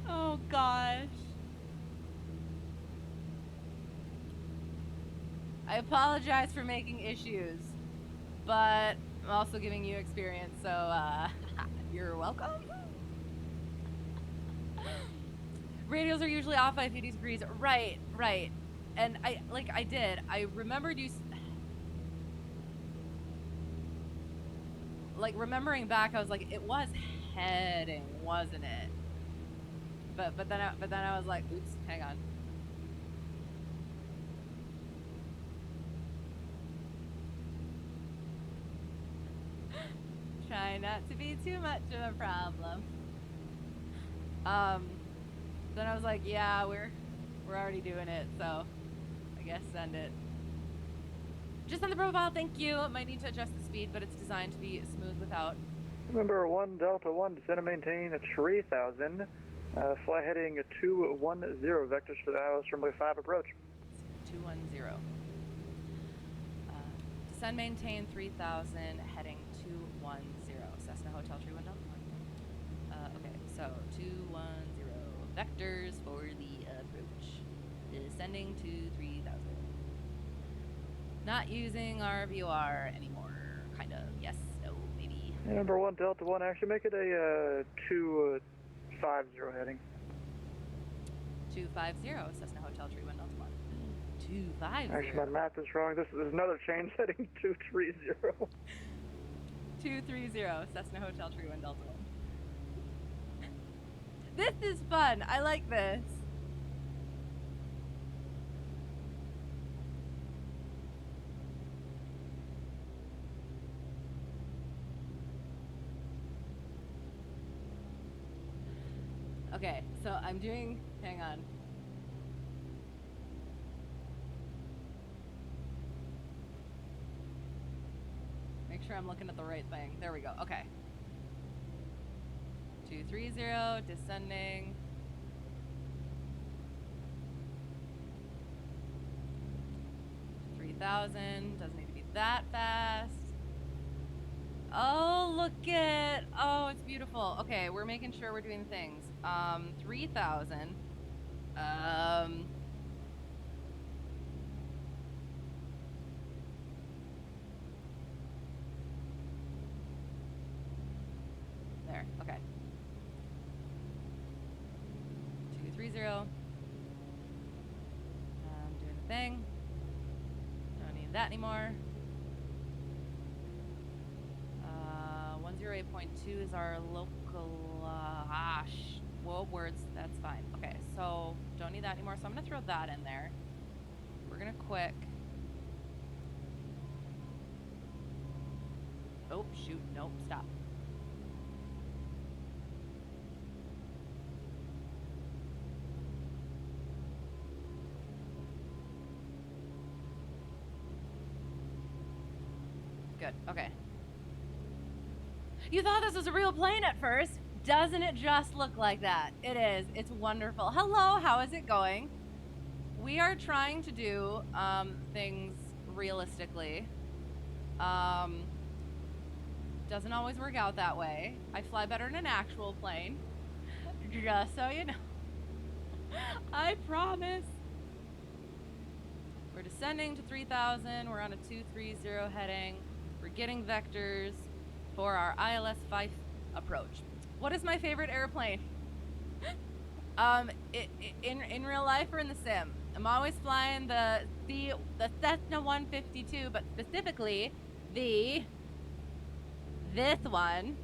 Oh gosh. I apologize for making issues, but I'm also giving you experience, so you're welcome. Radials are usually off by 50 degrees. Right. And I remembered you, like, remembering back, I was like, it was heading, wasn't it? But then I was like, oops, hang on. Try not to be too much of a problem. Then I was like, yeah, we're already doing it, so I guess send it. Just send the profile, thank you. It might need to adjust the speed, but it's designed to be smooth without. Number 1 Delta 1, descend and maintain 3,000. Fly heading 210 vectors for the ILS runway 5 approach. 210. Descend, maintain 3,000, heading 210. Cessna Hotel Tree Window. Okay, so 210 vectors for the approach. Descending to 3,000. Not using our VOR anymore. Kind of. Yes, no, maybe. Yeah, number 1 Delta 1, actually make it a 250 heading. 250, Cessna Hotel Tree Window 1. 250. Actually, my math is wrong. This is another change heading 230. 230, Cessna Hotel Tree Wind Delta 1. This is fun. I like this. Okay, so I'm doing, hang on. Make sure I'm looking at the right thing. There we go. Okay. 230, descending. $3,000. Doesn't need to be that fast. Oh, look at. Oh, it's beautiful. Okay, we're making sure we're doing things. 3,000. There. Okay. 230. Doing the thing. Don't need that anymore. 108.2 is our local. Whoa, words. That's fine. Okay, so don't need that anymore. So I'm gonna throw that in there. We're gonna quick. Oh shoot! Nope. Stop. Good. Okay. You thought this was a real plane at first. Doesn't it just look like that? It is. It's wonderful. Hello, how is it going? We are trying to do things realistically. Doesn't always work out that way. I fly better in an actual plane. Just so you know. I promise. We're descending to 3,000. We're on a 230 heading. We're getting vectors for our ILS 5 approach. What is my favorite airplane? In real life or in the sim? I'm always flying the Cessna 152, but specifically this one.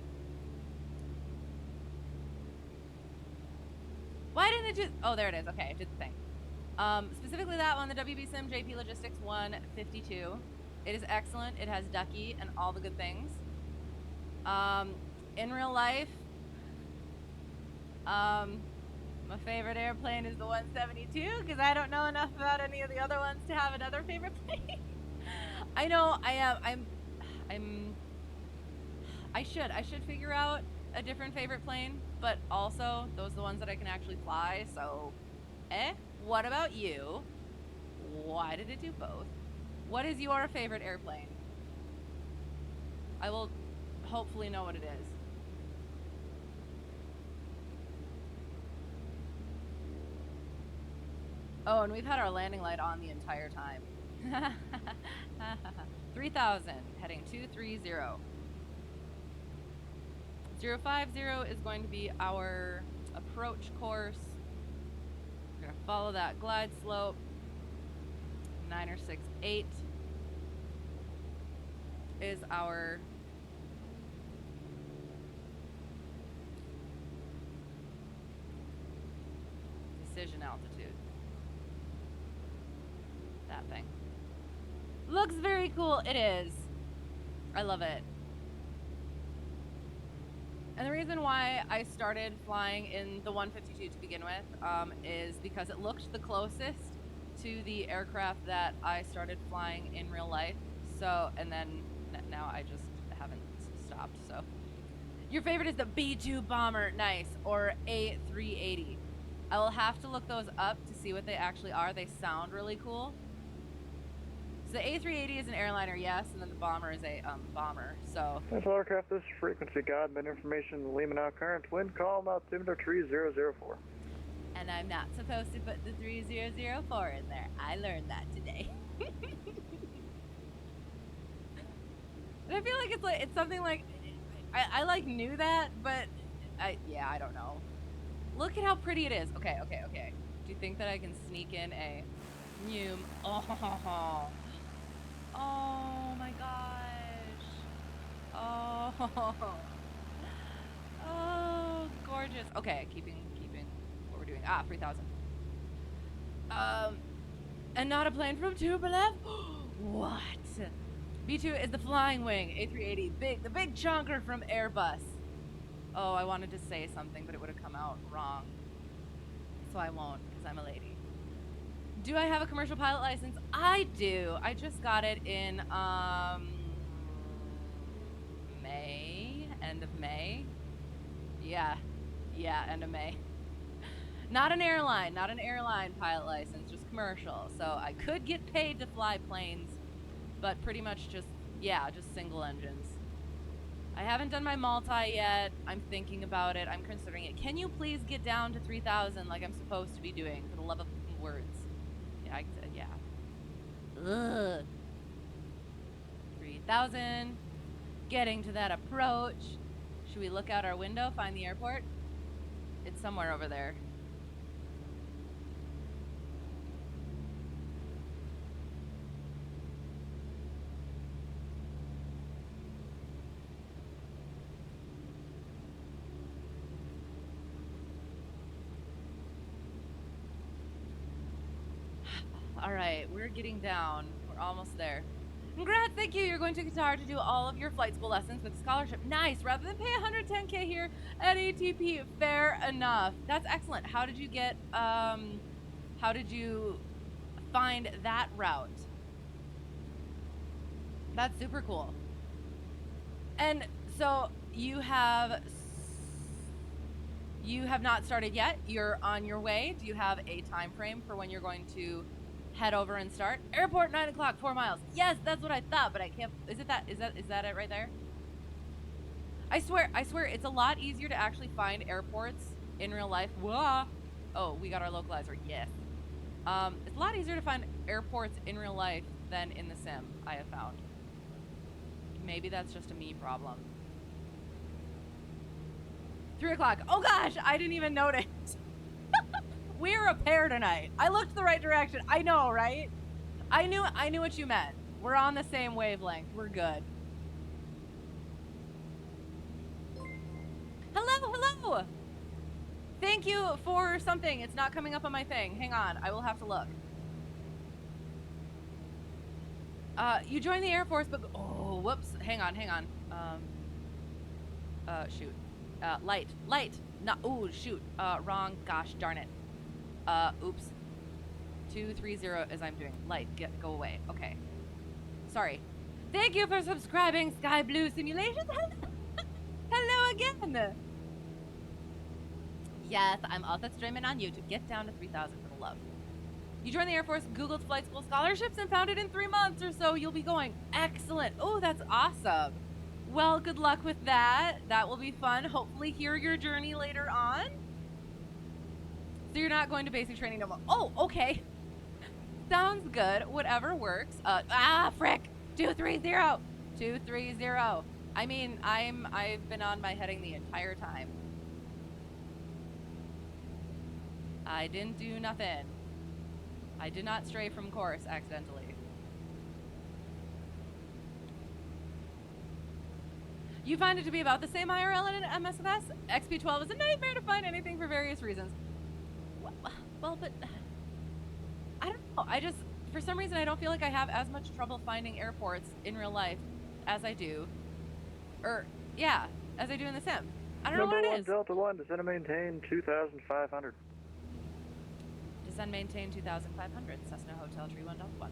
Why didn't it just, oh, there it is. Okay, it did the thing. Specifically that one, the WBSIM JP Logistics 152. It is excellent. It has ducky and all the good things. In real life, my favorite airplane is the 172 because I don't know enough about any of the other ones to have another favorite plane. I know I should figure out a different favorite plane, but also those are the ones that I can actually fly. So, what about you? Why did it do both? What is your favorite airplane? I will hopefully know what it is. Oh, and we've had our landing light on the entire time. 3000, heading 230. 050 is going to be our approach course. We're going to follow that glide slope. 968 is our decision altitude. That thing. Looks very cool. It is. I love it. And the reason why I started flying in the 152 to begin with is because it looked the closest to the aircraft that I started flying in real life. So, and then now I just haven't stopped. So, your favorite is the B-2 bomber, nice, or A380. I will have to look those up to see what they actually are. They sound really cool. So the A380 is an airliner, yes, and then the bomber is a bomber. So. Central aircraft, this is frequency Godman information, Lima now current, wind calm, altimeter 3004. And I'm not supposed to put the 3004 in there. I learned that today. And I feel like it's something like, I like knew that, but I don't know. Look at how pretty it is. Okay. Do you think that I can sneak in a new? Oh my gosh. Oh, gorgeous. Okay, keeping what we're doing. 3000. And not a plane from Tupolev? What? B2 is the flying wing. A380, the big chunker from Airbus. Oh, I wanted to say something, but it would have come out wrong. So I won't, because I'm a lady. Do I have a commercial pilot license? I do. I just got it in May, end of May. Yeah, end of May. Not an airline pilot license, just commercial. So I could get paid to fly planes, but pretty much just single engines. I haven't done my multi yet. I'm thinking about it. I'm considering it. Can you please get down to 3,000 like I'm supposed to be doing, for the love of words? Yeah. Ugh. 3,000. Getting to that approach. Should we look out our window, find the airport? It's somewhere over there. All right, we're getting down. We're almost there. Congrats, thank you. You're going to Qatar to do all of your flight school lessons with a scholarship. Nice. Rather than pay $110K here at ATP, fair enough. That's excellent. How did you get? How did you find that route? That's super cool. And so you have not started yet. You're on your way. Do you have a time frame for when you're going to head over and start? Airport 9 o'clock, 4 miles. Yes, that's what I thought, but I can't. Is that it right there? I swear, it's a lot easier to actually find airports in real life. Whoa. Oh, we got our localizer. Yes. It's a lot easier to find airports in real life than in the sim, I have found. Maybe that's just a me problem. 3 o'clock. Oh gosh, I didn't even notice. We're a pair tonight. I looked the right direction. I know, right? I knew what you meant. We're on the same wavelength. We're good. Hello, hello. Thank you for something. It's not coming up on my thing. Hang on. I will have to look. You joined the Air Force, but oh, whoops. Hang on. Shoot. Light. Not. Oh, shoot. Wrong. Gosh darn it. Oops. 230 as I'm doing. Light. Go away. Okay. Sorry. Thank you for subscribing, Sky Blue Simulations. Hello again. Yes, I'm also streaming on YouTube. Get down to 3,000 for the love. You joined the Air Force, Googled flight school scholarships, and found it in 3 months or so. You'll be going. Excellent. Oh, that's awesome. Well, good luck with that. That will be fun. Hopefully hear your journey later on. So you're not going to basic training no more. Oh, okay. Sounds good. Whatever works. Frick. 230. 230. I mean, I've been on my heading the entire time. I didn't do nothing. I did not stray from course accidentally. You find it to be about the same IRL in an MSFS? XP12 is a nightmare to find anything for various reasons. Well, but I don't know. I just, for some reason, I don't feel like I have as much trouble finding airports in real life as I do. Yeah, as I do in the sim. I don't know what it is. Delta 1, descend and maintain 2,500. Descend, maintain 2,500. Cessna Hotel, Tree 1, Delta 1.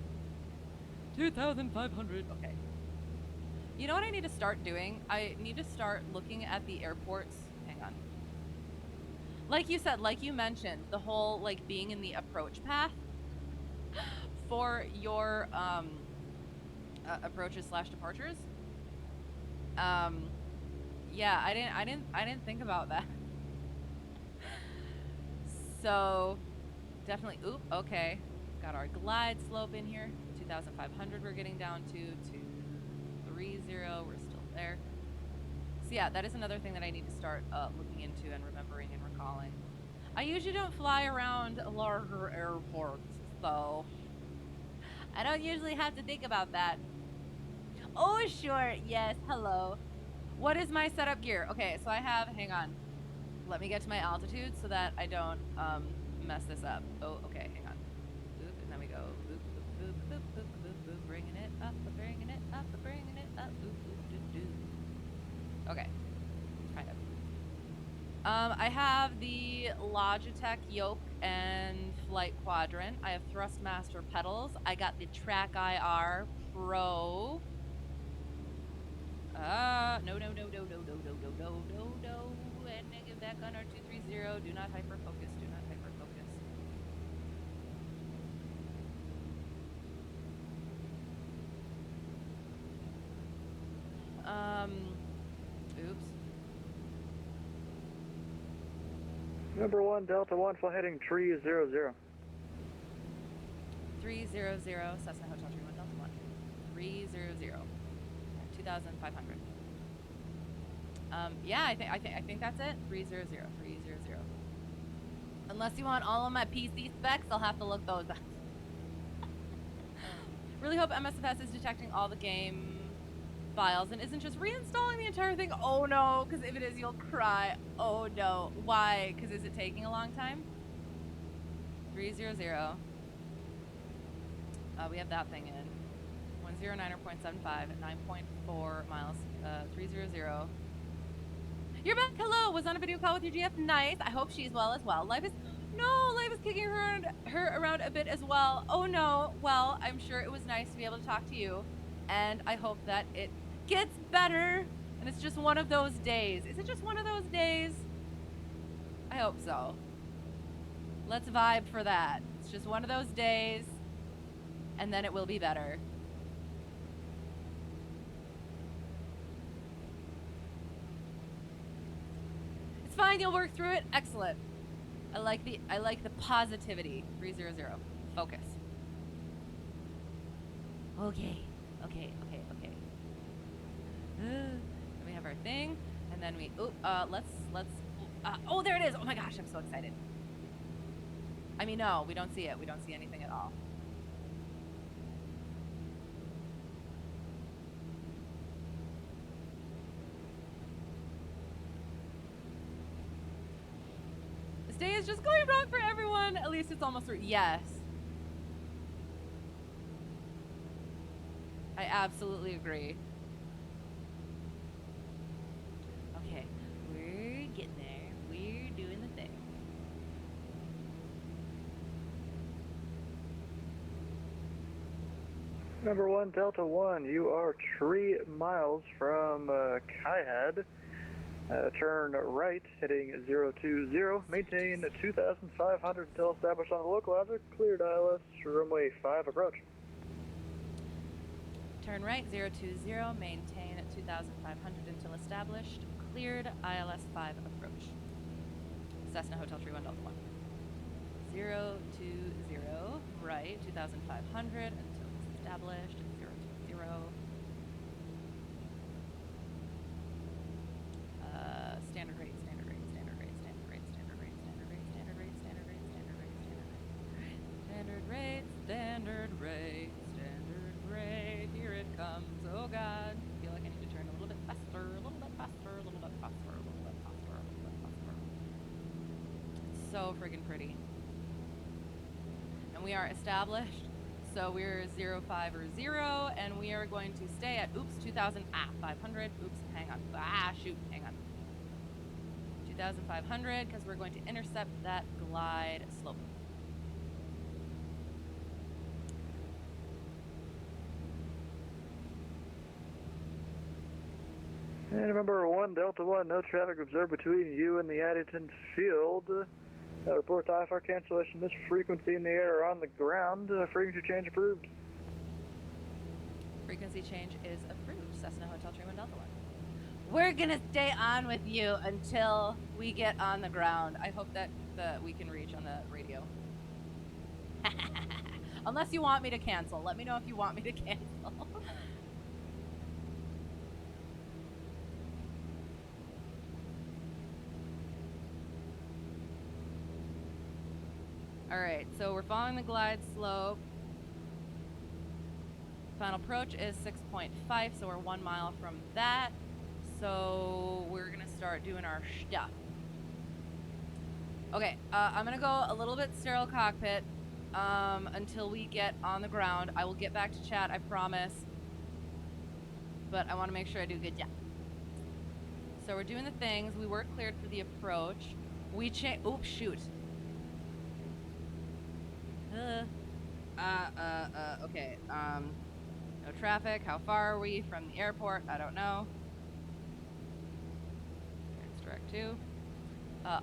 2,500. Okay. You know what I need to start doing? I need to start looking at the airports. Hang on. Like you said, like you mentioned, the whole, like, being in the approach path for your, approaches / departures. Yeah, I didn't think about that. So, definitely, oop, okay. Got our glide slope in here. 2,500 we're getting down to 230, we're still there. So yeah, that is another thing that I need to start looking into and remembering and recalling. I usually don't fly around larger airports, so I don't usually have to think about that. Oh, sure, yes, hello. What is my setup gear? Okay, so I have, hang on. Let me get to my altitude so that I don't mess this up. Oh, okay, hang on. Boop, and then we go boop, boop, boop, boop, boop, boop, boop, bringing it up, bringing it up, bringing it up, boop, boop, doo, doo. Okay, kind of. I have the Logitech yoke and flight quadrant. I have Thrustmaster pedals. I got the Track IR Pro. No. And get back on our 230. Do not hyper focus. Do not hyper focus. Oops. Number 1, Delta 1, fly heading 300. 300, Cessna Hotel 31 Delta 1. 300. 2,500. Yeah, I think that's it. 300. Unless you want all of my PC specs, I'll have to look those up. Really hope MSFS is detecting all the game files and isn't just reinstalling the entire thing. Oh no, because if it is, you'll cry. Oh no. Why? Because is it taking a long time? 300. We have that thing in. 109.75 at 9.4 miles. 300. You're back. Hello. Was on a video call with your GF. Nice. I hope she's well as well. Life is kicking her around a bit as well. Oh no. Well, I'm sure it was nice to be able to talk to you, and I hope that it gets better. And it's just one of those days. Is it just one of those days? I hope so. Let's vibe for that. It's just one of those days, and then it will be better. It's fine, you'll work through it. Excellent. I like the positivity. 300. Focus. Okay. Then we have our thing, and then we let's oh, there it is. Oh my gosh, I'm so excited. I mean, no, we don't see it. We don't see anything at all. This day is just going wrong for everyone. At least it's almost through. Yes. I absolutely agree. Okay, we're getting there. We're doing the thing. Number 1, Delta 1, you are 3 miles from Kaihead. Turn right, heading 020. Maintain 2,500 until established on the localizer. Cleared ILS, runway 5 approach. Turn right, 020, maintain at 2,500 until established. Cleared, ILS 5 approach. Cessna Hotel Tree 1 Delta 1. 020, right, 2,500 until established. 020. Standard rate, standard rate, standard rate, standard rate, standard rate, standard rate, standard rate, standard rate, standard rate, standard rate, standard rate, standard rate, here it comes. Oh God, I feel like I need to turn a little bit faster, a little bit faster, a little bit faster, a little bit faster, a little bit faster. It's so friggin' pretty. And we are established, so we're 05 or 0, and we are going to stay at, 2,000, 500, hang on, hang on. 2,500, because we're going to intercept that glide slope. And remember 1, Delta 1, no traffic observed between you and the Addington field. Report to IFR cancellation, this frequency in the air or on the ground. Frequency change approved. Frequency change is approved. Cessna Hotel Tree 1 Delta 1. We're gonna stay on with you until we get on the ground. I hope that we can reach on the radio. Unless you want me to cancel. Let me know if you want me to cancel. Alright, so we're following the glide slope. Final approach is 6.5, so we're 1 mile from that. So we're gonna start doing our stuff. Okay, I'm gonna go a little bit sterile cockpit until we get on the ground. I will get back to chat, I promise. But I want to make sure I do a good job. So we're doing the things. We were cleared for the approach. We oops, shoot. Okay. No traffic. How far are we from the airport? I don't know. It's direct 2.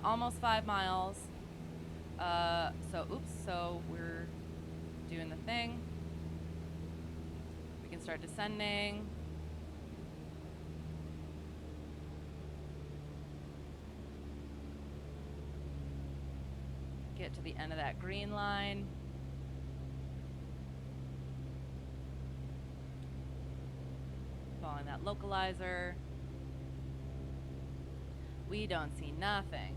Almost 5 miles. So we're doing the thing. We can start descending. Get to the end of that green line. Following that localizer. We don't see nothing.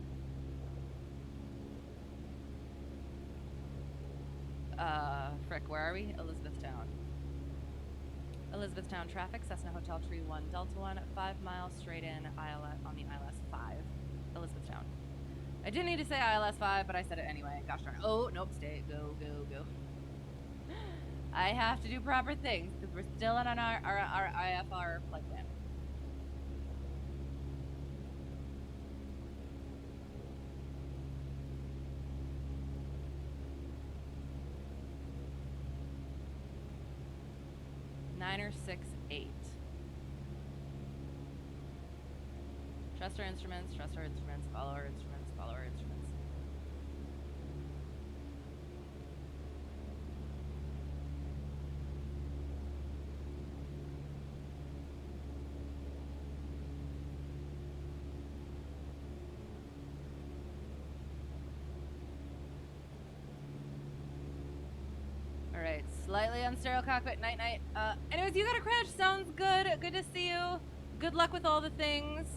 Frick, where are we? Elizabethtown. Elizabethtown traffic, Cessna Hotel Tree 1 Delta 1, 5 miles straight in, ILS on the ILS 5, Elizabethtown. I didn't need to say ILS 5, but I said it anyway. Gosh darn. Oh, nope, stay. Go. I have to do proper things because we're still on our IFR flight plan. Niner 6-8. Trust our instruments, follow our instruments, follow our instruments. Alright, slightly on sterile cockpit, night. Anyways, you got a crash, sounds good. Good to see you. Good luck with all the things.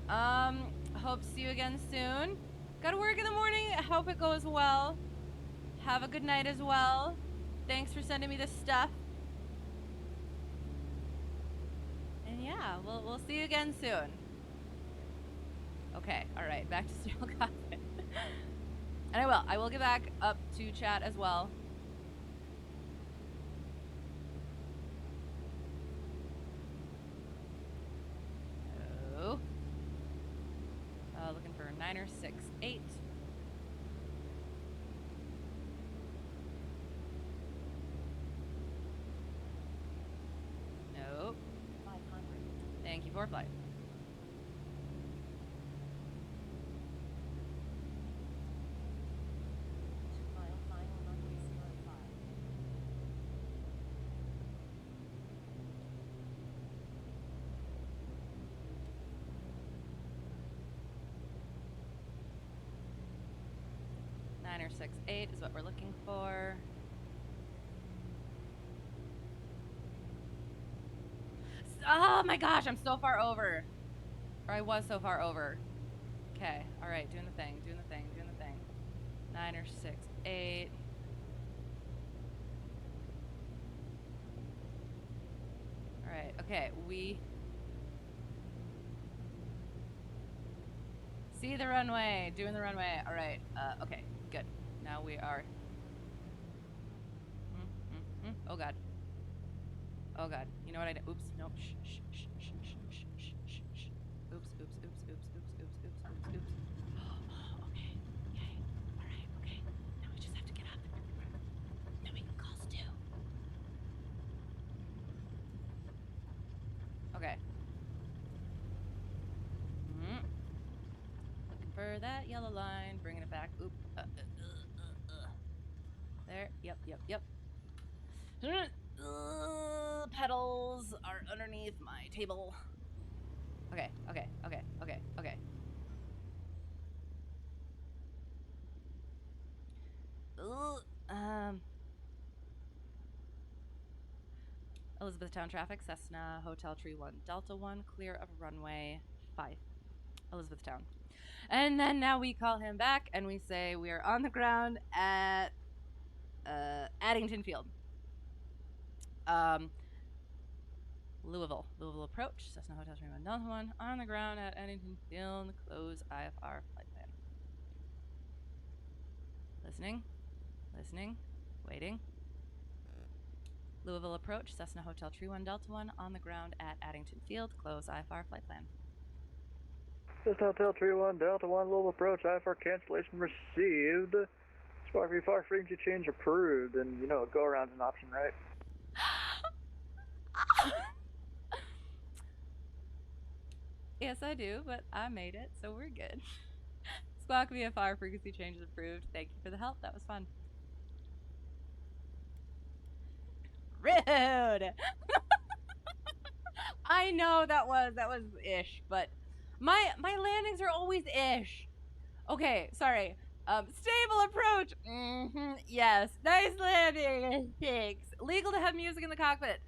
Hope to see you again soon. Gotta work in the morning, hope it goes well. Have a good night as well. Thanks for sending me this stuff. And yeah, we'll see you again soon. Okay, all right, back to serial cockpit. And I will get back up to chat as well. Oh. Looking for 968. Nope. 500. Thank you for flight. Final runway 05. Niner 68 is what we're looking for. Oh my gosh, I'm so far over. Or I was so far over. Okay, alright, doing the thing. 968. Alright, okay, we see the runway, doing the runway. Alright, okay, good. Now we are. Oh god. Oh god. You know what I did? Oops. Nope. Shh. Oops. Okay. Yay. Alright, okay. Now we just have to get up. Then we can call Stu. Okay. Looking for that yellow line. Bringing it back. Oop. There. Yep. Pedals are underneath my table. Okay. Elizabethtown traffic, Cessna Hotel Tree 1 Delta 1, clear of runway 5. Elizabethtown. And then now we call him back and we say we are on the ground at Addington Field. Louisville approach, Cessna Hotel Tree 1 Delta 1, on the ground at Addington Field, close IFR flight plan. Listening, waiting. Louisville approach, Cessna Hotel Tree 1 Delta 1, on the ground at Addington Field, close IFR flight plan. Cessna Hotel Tree 1 Delta 1, Louisville approach, IFR cancellation received. Spark V5 frequency change approved, and you know, go around's an option, right? Yes, I do, but I made it, so we're good. Squawk VFR frequency change is approved. Thank you for the help. That was fun. Rude. I know that was ish, but my landings are always ish. Okay, sorry. Stable approach. Yes, nice landing. Thanks. Legal to have music in the cockpit.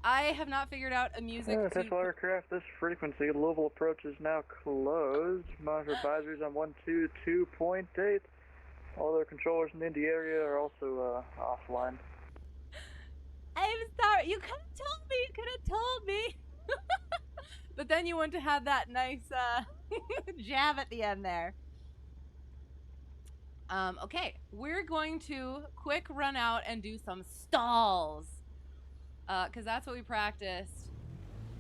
I have not figured out a music Test watercraft, this frequency, Louisville approach is now closed. Monitor advisories on 122.8. All other controllers in the Indy area are also offline. I'm sorry. You could have told me. But then you want to have that nice jab at the end there. Okay, we're going to quick run out and do some stalls. Because that's what we practiced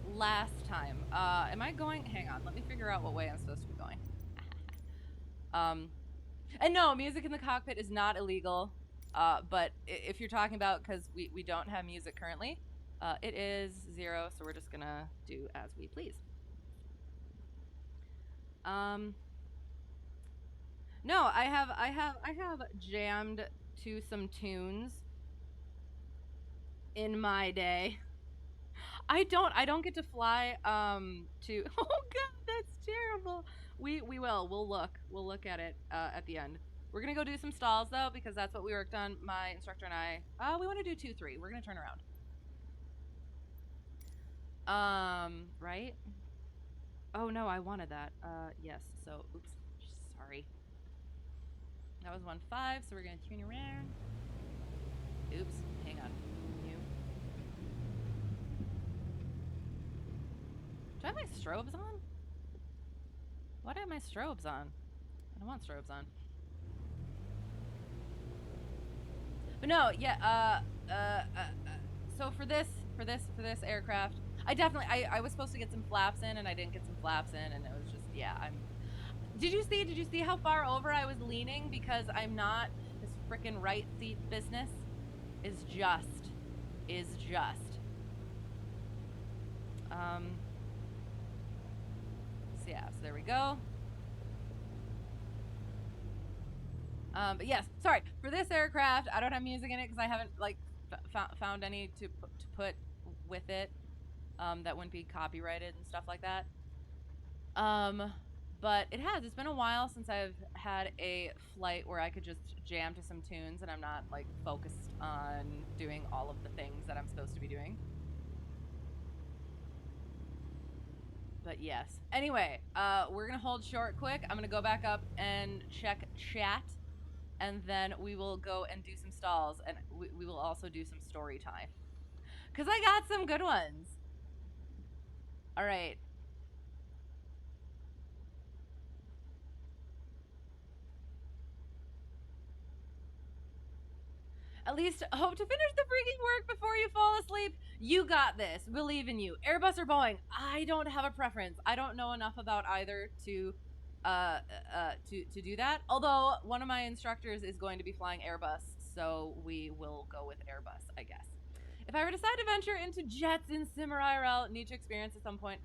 last time. Am I going? Hang on, let me figure out what way I'm supposed to be going. And no, music in the cockpit is not illegal. But if you're talking about, because we don't have music currently, it is 0, so we're just gonna do as we please. No, I have jammed to some tunes in my day. I don't get to fly to oh god, that's terrible. We'll look at it at the end. We're gonna go do some stalls though, because that's what we worked on, my instructor and I. We want to do 2-3. We're gonna turn around. Right? Oh no, I wanted that. Yes. So oops, sorry. That was 1.5, so we're gonna tune around. Oops, hang on. New. Do I have my strobes on? Why do I have my strobes on? I don't want strobes on. But no, yeah, so for this aircraft, I was supposed to get some flaps in, and I didn't get some flaps in, and it was just, yeah, did you see how far over I was leaning? Because I'm not, this frickin' right seat business is just. So yeah, so there we go. But yes, sorry, for this aircraft, I don't have music in it because I haven't, like, found any to put with it, that wouldn't be copyrighted and stuff like that. But it's been a while since I've had a flight where I could just jam to some tunes and I'm not, like, focused on doing all of the things that I'm supposed to be doing. But yes. Anyway, we're gonna hold short quick. I'm gonna go back up and check chat, and then we will go and do some stalls, and we will also do some story time. Because I got some good ones. All right. At least hope to finish the freaking work before you fall asleep. You got this. Believe in you. Airbus or Boeing? I don't have a preference. I don't know enough about either to do that. Although one of my instructors is going to be flying Airbus, so we will go with Airbus, I guess. If I were to decide to venture into jets in Sim or IRL, need to experience at some point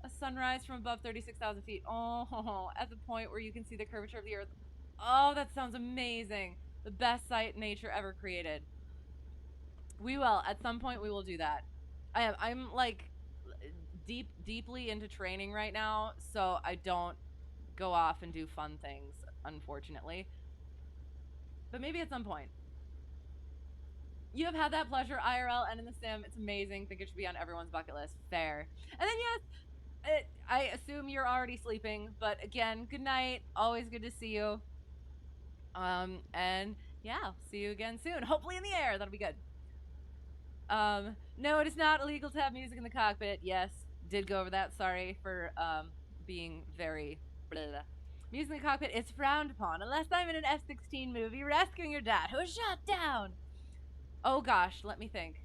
a sunrise from above 36,000 feet. Oh, at the point where you can see the curvature of the Earth. Oh, that sounds amazing. The best sight nature ever created. We will. At some point, we will do that. I'm like deeply into training right now, so I don't go off and do fun things, unfortunately. But maybe at some point. You have had that pleasure IRL and in the sim. It's amazing. Think it should be on everyone's bucket list. Fair. And then yes, I assume you're already sleeping, but again, good night. Always good to see you. And yeah, see you again soon. Hopefully in the air. That'll be good. No, it is not illegal to have music in the cockpit. Yes, did go over that. Sorry for being very blah, blah. Music in the cockpit is frowned upon unless I'm in an F-16 movie rescuing your dad who was shot down. Oh gosh, let me think.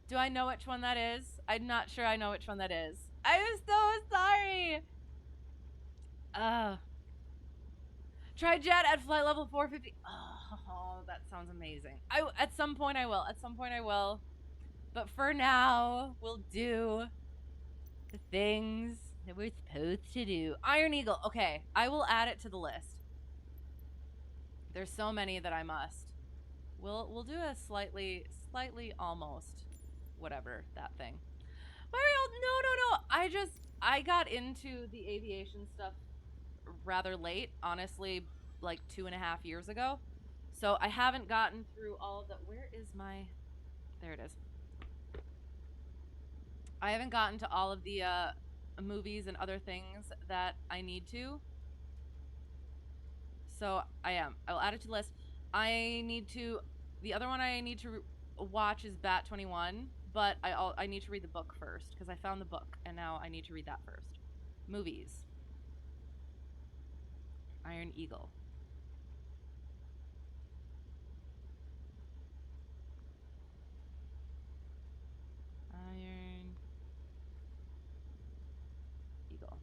Do I know which one that is? I'm not sure I know which one that is. I'm so sorry. Try jet at flight level 450. Oh, that sounds amazing. At some point I will. At some point I will. But for now, we'll do the things that we're supposed to do. Iron Eagle. Okay, I will add it to the list. There's so many that I must. We'll do a slightly almost whatever that thing. Mario, no. I got into the aviation stuff rather late, honestly, like 2.5 years ago. So I haven't gotten through all of the. Where is my? There it is. I haven't gotten to all of the movies and other things that I need to. So I am. I'll add it to the list. The other one I need to watch is Bat 21, but I need to read the book first because I found the book and now I need to read that first. Movies. Iron Eagle. Iron Eagle.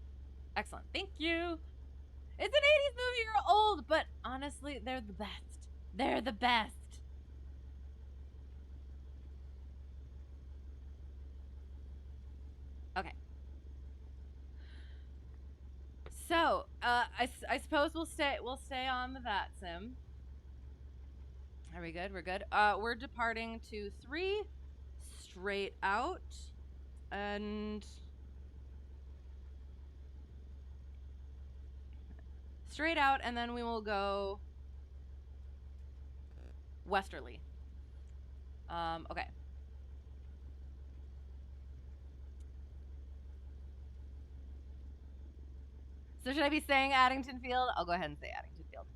Excellent. Thank you. It's an 80s movie. You're old, but honestly, they're the best. They're the best. Okay. So, I suppose we'll stay on the VATSIM. Are we good? We're good. We're departing to 3 straight out and then we will go westerly. Okay. So should I be saying Addington Field? I'll go ahead and say Addington Field.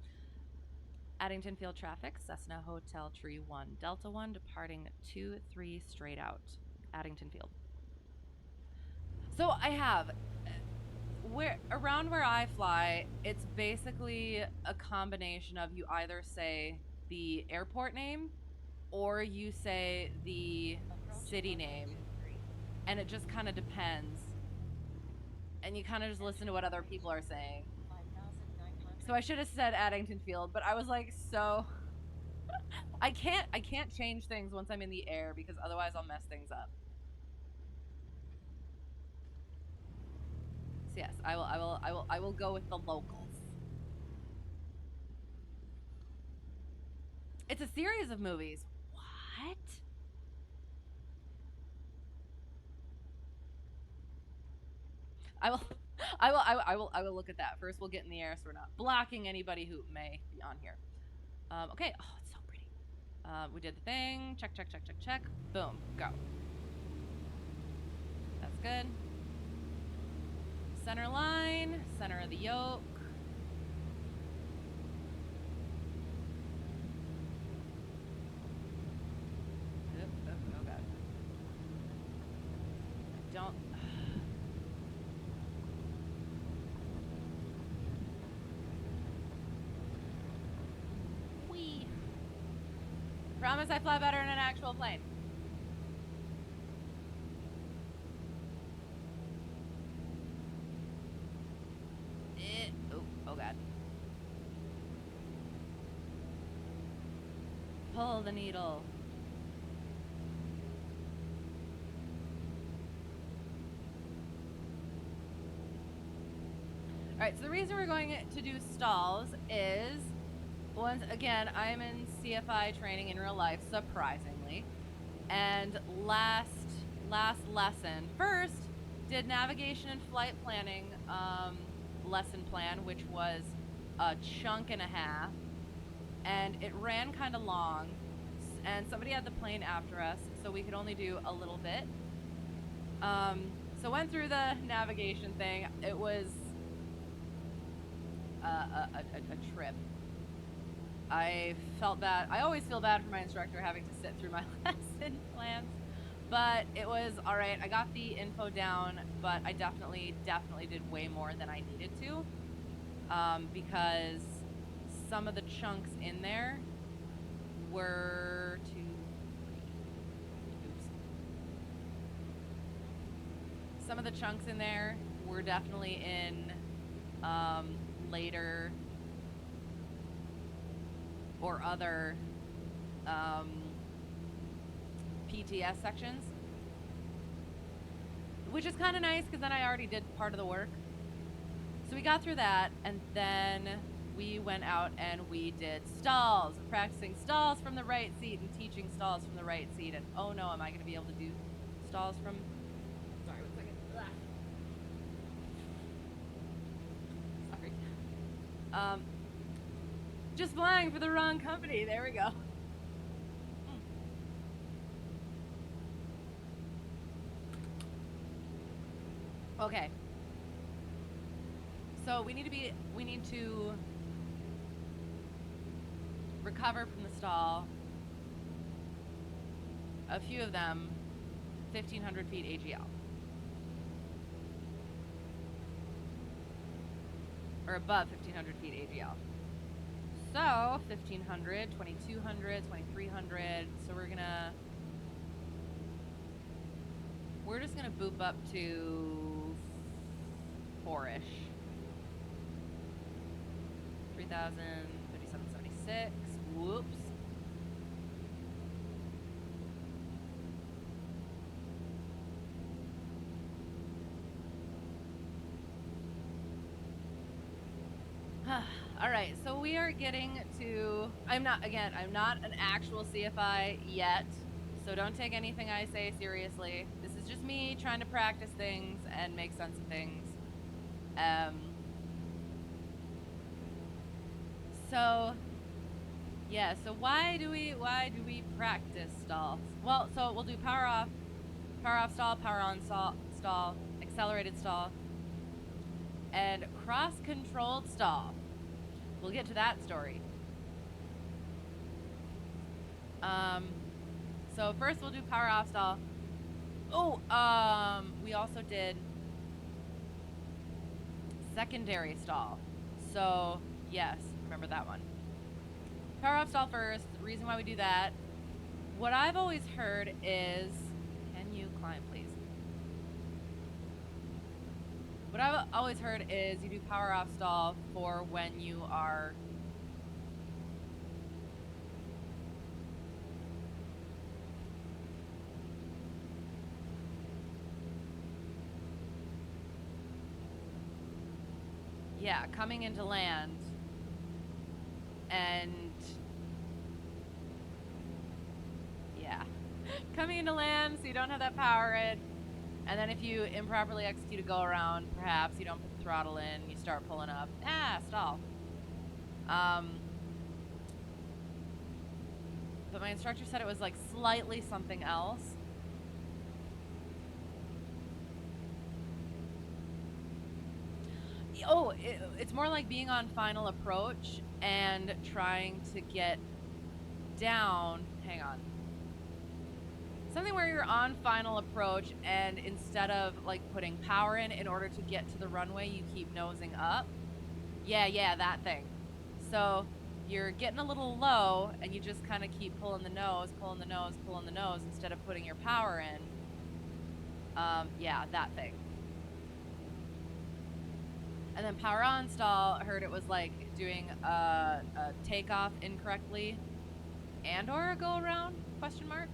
Addington Field traffic, Cessna Hotel Tree 1, Delta 1, departing 2-3 straight out. Addington Field. So I have, around where I fly, it's basically a combination of you either say the airport name or you say the city name. And it just kind of depends. And you kind of just listen to what other people are saying. So I should have said Addington Field, but I was like, so I can't change things once I'm in the air because otherwise I'll mess things up. So yes, I will go with the locals. It's a series of movies. What? I will look at that. First we'll get in the air so we're not blocking anybody who may be on here. Okay. Oh, it's so pretty. We did the thing. Check, check, check, check, check. Boom. Go. That's good. Center line. Center of the yoke. Oh god. I don't... Wee. Promise I fly better in an actual plane. Oh god. Pull the needle. Alright, so the reason we're going to do stalls is, once again, I'm in CFI training in real life, surprisingly. And last lesson, first, did navigation and flight planning lesson plan, which was a chunk and a half. And it ran kind of long. And somebody had the plane after us, so we could only do a little bit. So went through the navigation thing. It was a trip. I felt bad. I always feel bad for my instructor having to sit through my lesson plans, but it was all right. I got the info down, but I definitely did way more than I needed to, because some of the chunks in there were Some of the chunks in there were definitely in later or other PTS sections, which is kind of nice because then I already did part of the work. So we got through that, and then we went out and we did stalls, practicing stalls from the right seat and teaching stalls from the right seat. And oh no, am I going to be able to do stalls from... Sorry, 1 second. Sorry. Just flying for the wrong company. There we go. Okay. So we need to recover from the stall. A few of them, 1,500 feet AGL. Or above 1,500 feet AGL. So 1,500, 2,200, 2,300. So we're just gonna boop up to 4-ish. 3,000, 5776. Whoops. All right, so we are getting to, I'm not an actual CFI yet, so don't take anything I say seriously. This is just me trying to practice things and make sense of things. So yeah, so why do we practice stalls? Well, so we'll do power off stall, power on stall, accelerated stall. and cross-controlled stall. We'll get to that story. So first we'll do power off stall. Oh, we also did secondary stall. So, yes, remember that one. Power off stall first. The reason why we do that, what I've always heard is, can you climb, please? What I've always heard is you do power off stall for when you are coming into land and coming into land so you don't have that power in, and then if you improperly execute a go around, perhaps you don't put the throttle in, you start pulling up, stall. But my instructor said it was like slightly something else. Oh, it's more like being on final approach and trying to get down. Hang on. Something where you're on final approach and instead of like putting power in order to get to the runway, you keep nosing up. Yeah, that thing. So you're getting a little low and you just kind of keep pulling the nose instead of putting your power in. Yeah, that thing. And then power on stall, I heard it was like doing a takeoff incorrectly and or a go around, question mark.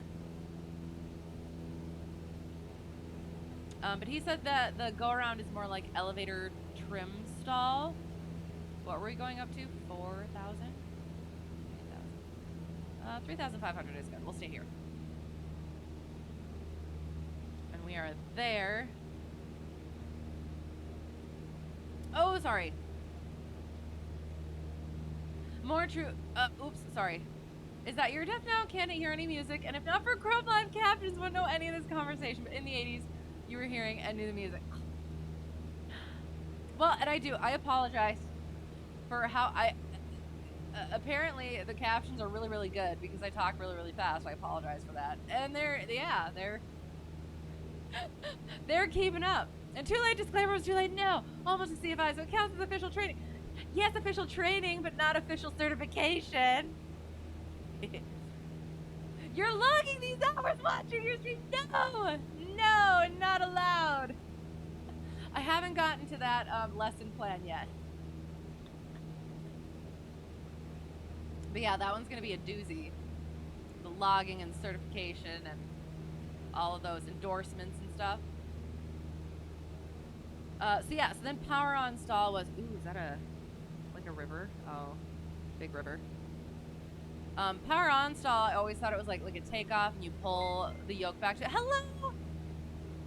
But he said that the go around is more like elevator trim stall. What were we going up to? 4,000? 3,500 is good. We'll stay here. And we are there. Oh, sorry. More true. Oops, sorry. Is that your deaf now? Can't hear any music. And if not for Crow Blind captions, wouldn't know any of this conversation. But in the 80s, you were hearing and knew the music. Well, and I do. I apologize for how I... apparently, the captions are really, really good because I talk really, really fast. I apologize for that. And they're keeping up. And too late, disclaimer was too late. No, almost a CFI, so it counts as official training. Yes, official training, but not official certification. You're logging these hours watching your stream. No, not allowed. I haven't gotten to that lesson plan yet. But yeah, that one's going to be a doozy. The logging and certification and all of those endorsements and stuff. So then power on stall was, ooh, is that like a river? Oh, big river. Power on stall, I always thought it was like a takeoff and you pull the yoke back to, hello!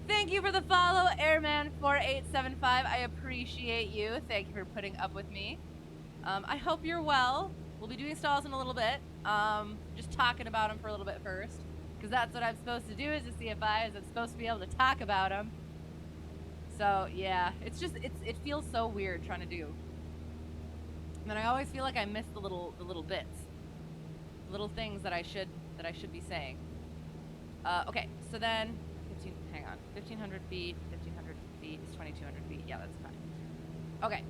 Thank you for the follow, Airman4875. I appreciate you. Thank you for putting up with me. I hope you're well. We'll be doing stalls in a little bit. Just talking about them for a little bit first. Because that's what I'm supposed to do as a CFI, is I'm supposed to be able to talk about them. So, yeah. It's just, it feels so weird trying to do. And then I always feel like I miss the little bits. Little things that I should be saying. Okay, so then, 1,500 feet, 1,500 feet is 2,200 feet. Yeah, that's fine. Okay.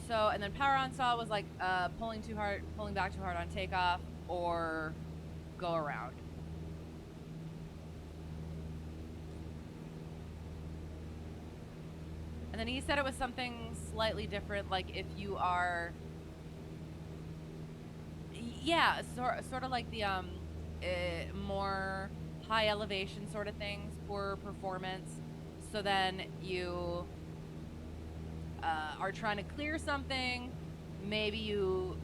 So, and then power on stall was like pulling back too hard on takeoff or go around. And then he said it was something slightly different, like if you are, yeah, sort of like the more high elevation sort of things, poor performance. So then you are trying to clear something. Maybe you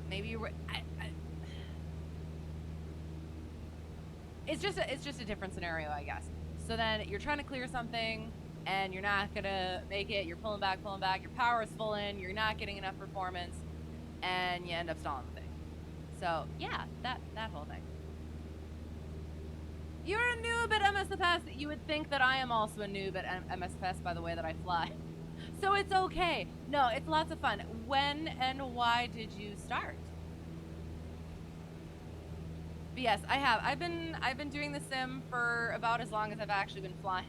it's just a different scenario, I guess. So then you're trying to clear something and you're not gonna make it. You're pulling back. Your power is full in. You're not getting enough performance, and you end up stalling the thing. So yeah, that whole thing. You're a noob at MSFS. You would think that I am also a noob at MSFS by the way that I fly. So it's okay. No, it's lots of fun. When and why did you start? But yes, I have. I've been doing the sim for about as long as I've actually been flying.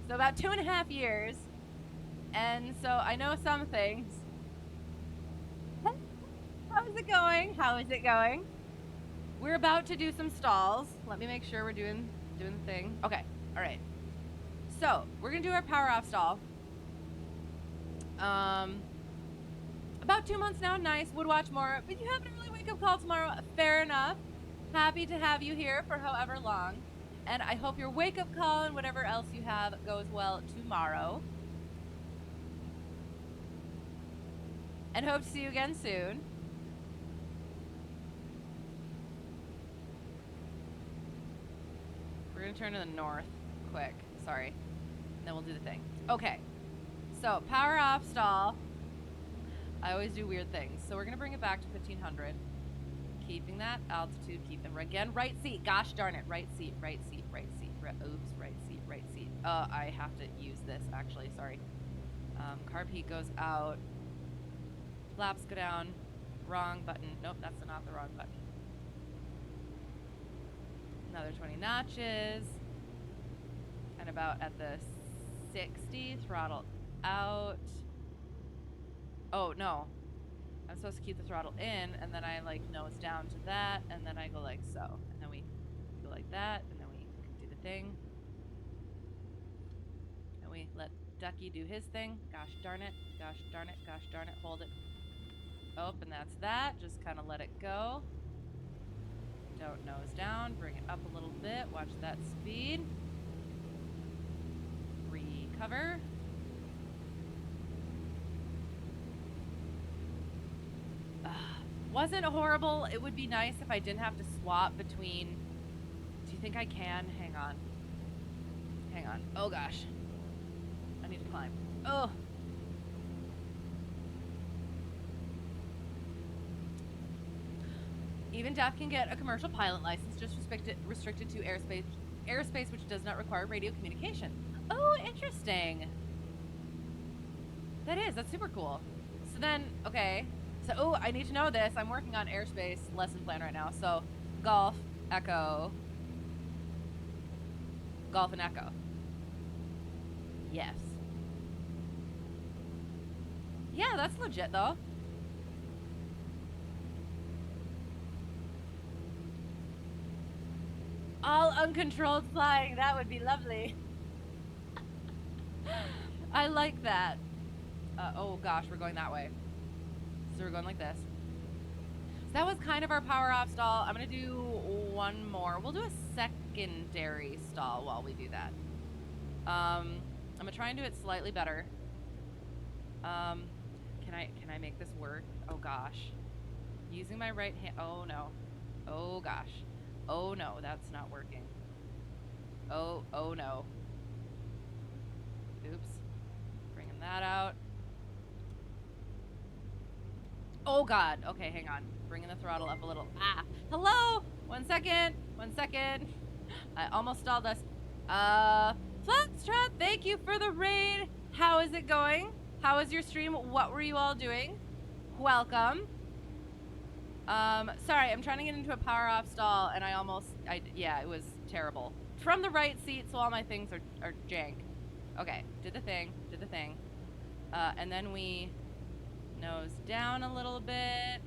So about 2.5 years. And so I know some things. How is it going? How is it going? We're about to do some stalls. Let me make sure we're doing the thing. Okay. All right. So we're gonna do our power off stall. About 2 months now. Nice. Would watch more, but you have an early wake up call tomorrow. Fair enough. Happy to have you here for however long, and I hope your wake up call and whatever else you have goes well tomorrow. And hope to see you again soon. We're gonna turn to the north quick. Sorry. And then we'll do the thing. Okay. So power off stall. I always do weird things. So we're gonna bring it back to 1500. Keeping that altitude. Keeping again. Right seat. Gosh darn it. Right seat. Right seat. Right seat. Oops. Right seat. Right seat. I have to use this actually. Sorry. Carb heat goes out. Flaps go down. Wrong button. Nope, that's not the wrong button. Another 20 notches. And about at the 60, throttle out. Oh, no. I'm supposed to keep the throttle in, and then I like nose down to that, and then I go like so. And then we go like that, and then we do the thing. And we let Ducky do his thing. Gosh darn it. Gosh darn it. Gosh darn it. Hold it. Oh, and that's that. Just kind of let it go. Don't nose down. Bring it up a little bit. Watch that speed. Recover. Wasn't horrible. It would be nice if I didn't have to swap between... Do you think I can? Hang on. Hang on. Oh, gosh. I need to climb. Oh. Even deaf can get a commercial pilot license, just restricted to airspace which does not require radio communication. Oh, interesting. That's super cool. So then, okay. So, oh, I need to know this. I'm working on airspace lesson plan right now. So, golf, echo, golf and echo. Yes. Yeah, that's legit though. All uncontrolled flying, that would be lovely. I like that. Oh gosh, we're going that way. So we're going like this. So that was kind of our power off stall. I'm gonna do one more. We'll do a secondary stall while we do that. I'm gonna try and do it slightly better. Can I make this work? Oh gosh. Using my right hand. Oh no. Oh gosh. Oh no, that's not working. Oh no. Oops. Bringing that out. Oh god. Okay, hang on. Bringing the throttle up a little. Ah. Hello! 1 second. 1 second. I almost stalled us. Foxtrot, thank you for the raid. How is it going? How was your stream? What were you all doing? Welcome. Sorry, I'm trying to get into a power off stall and yeah, it was terrible. From the right seat, so all my things are jank. Okay, did the thing. And then we nose down a little bit.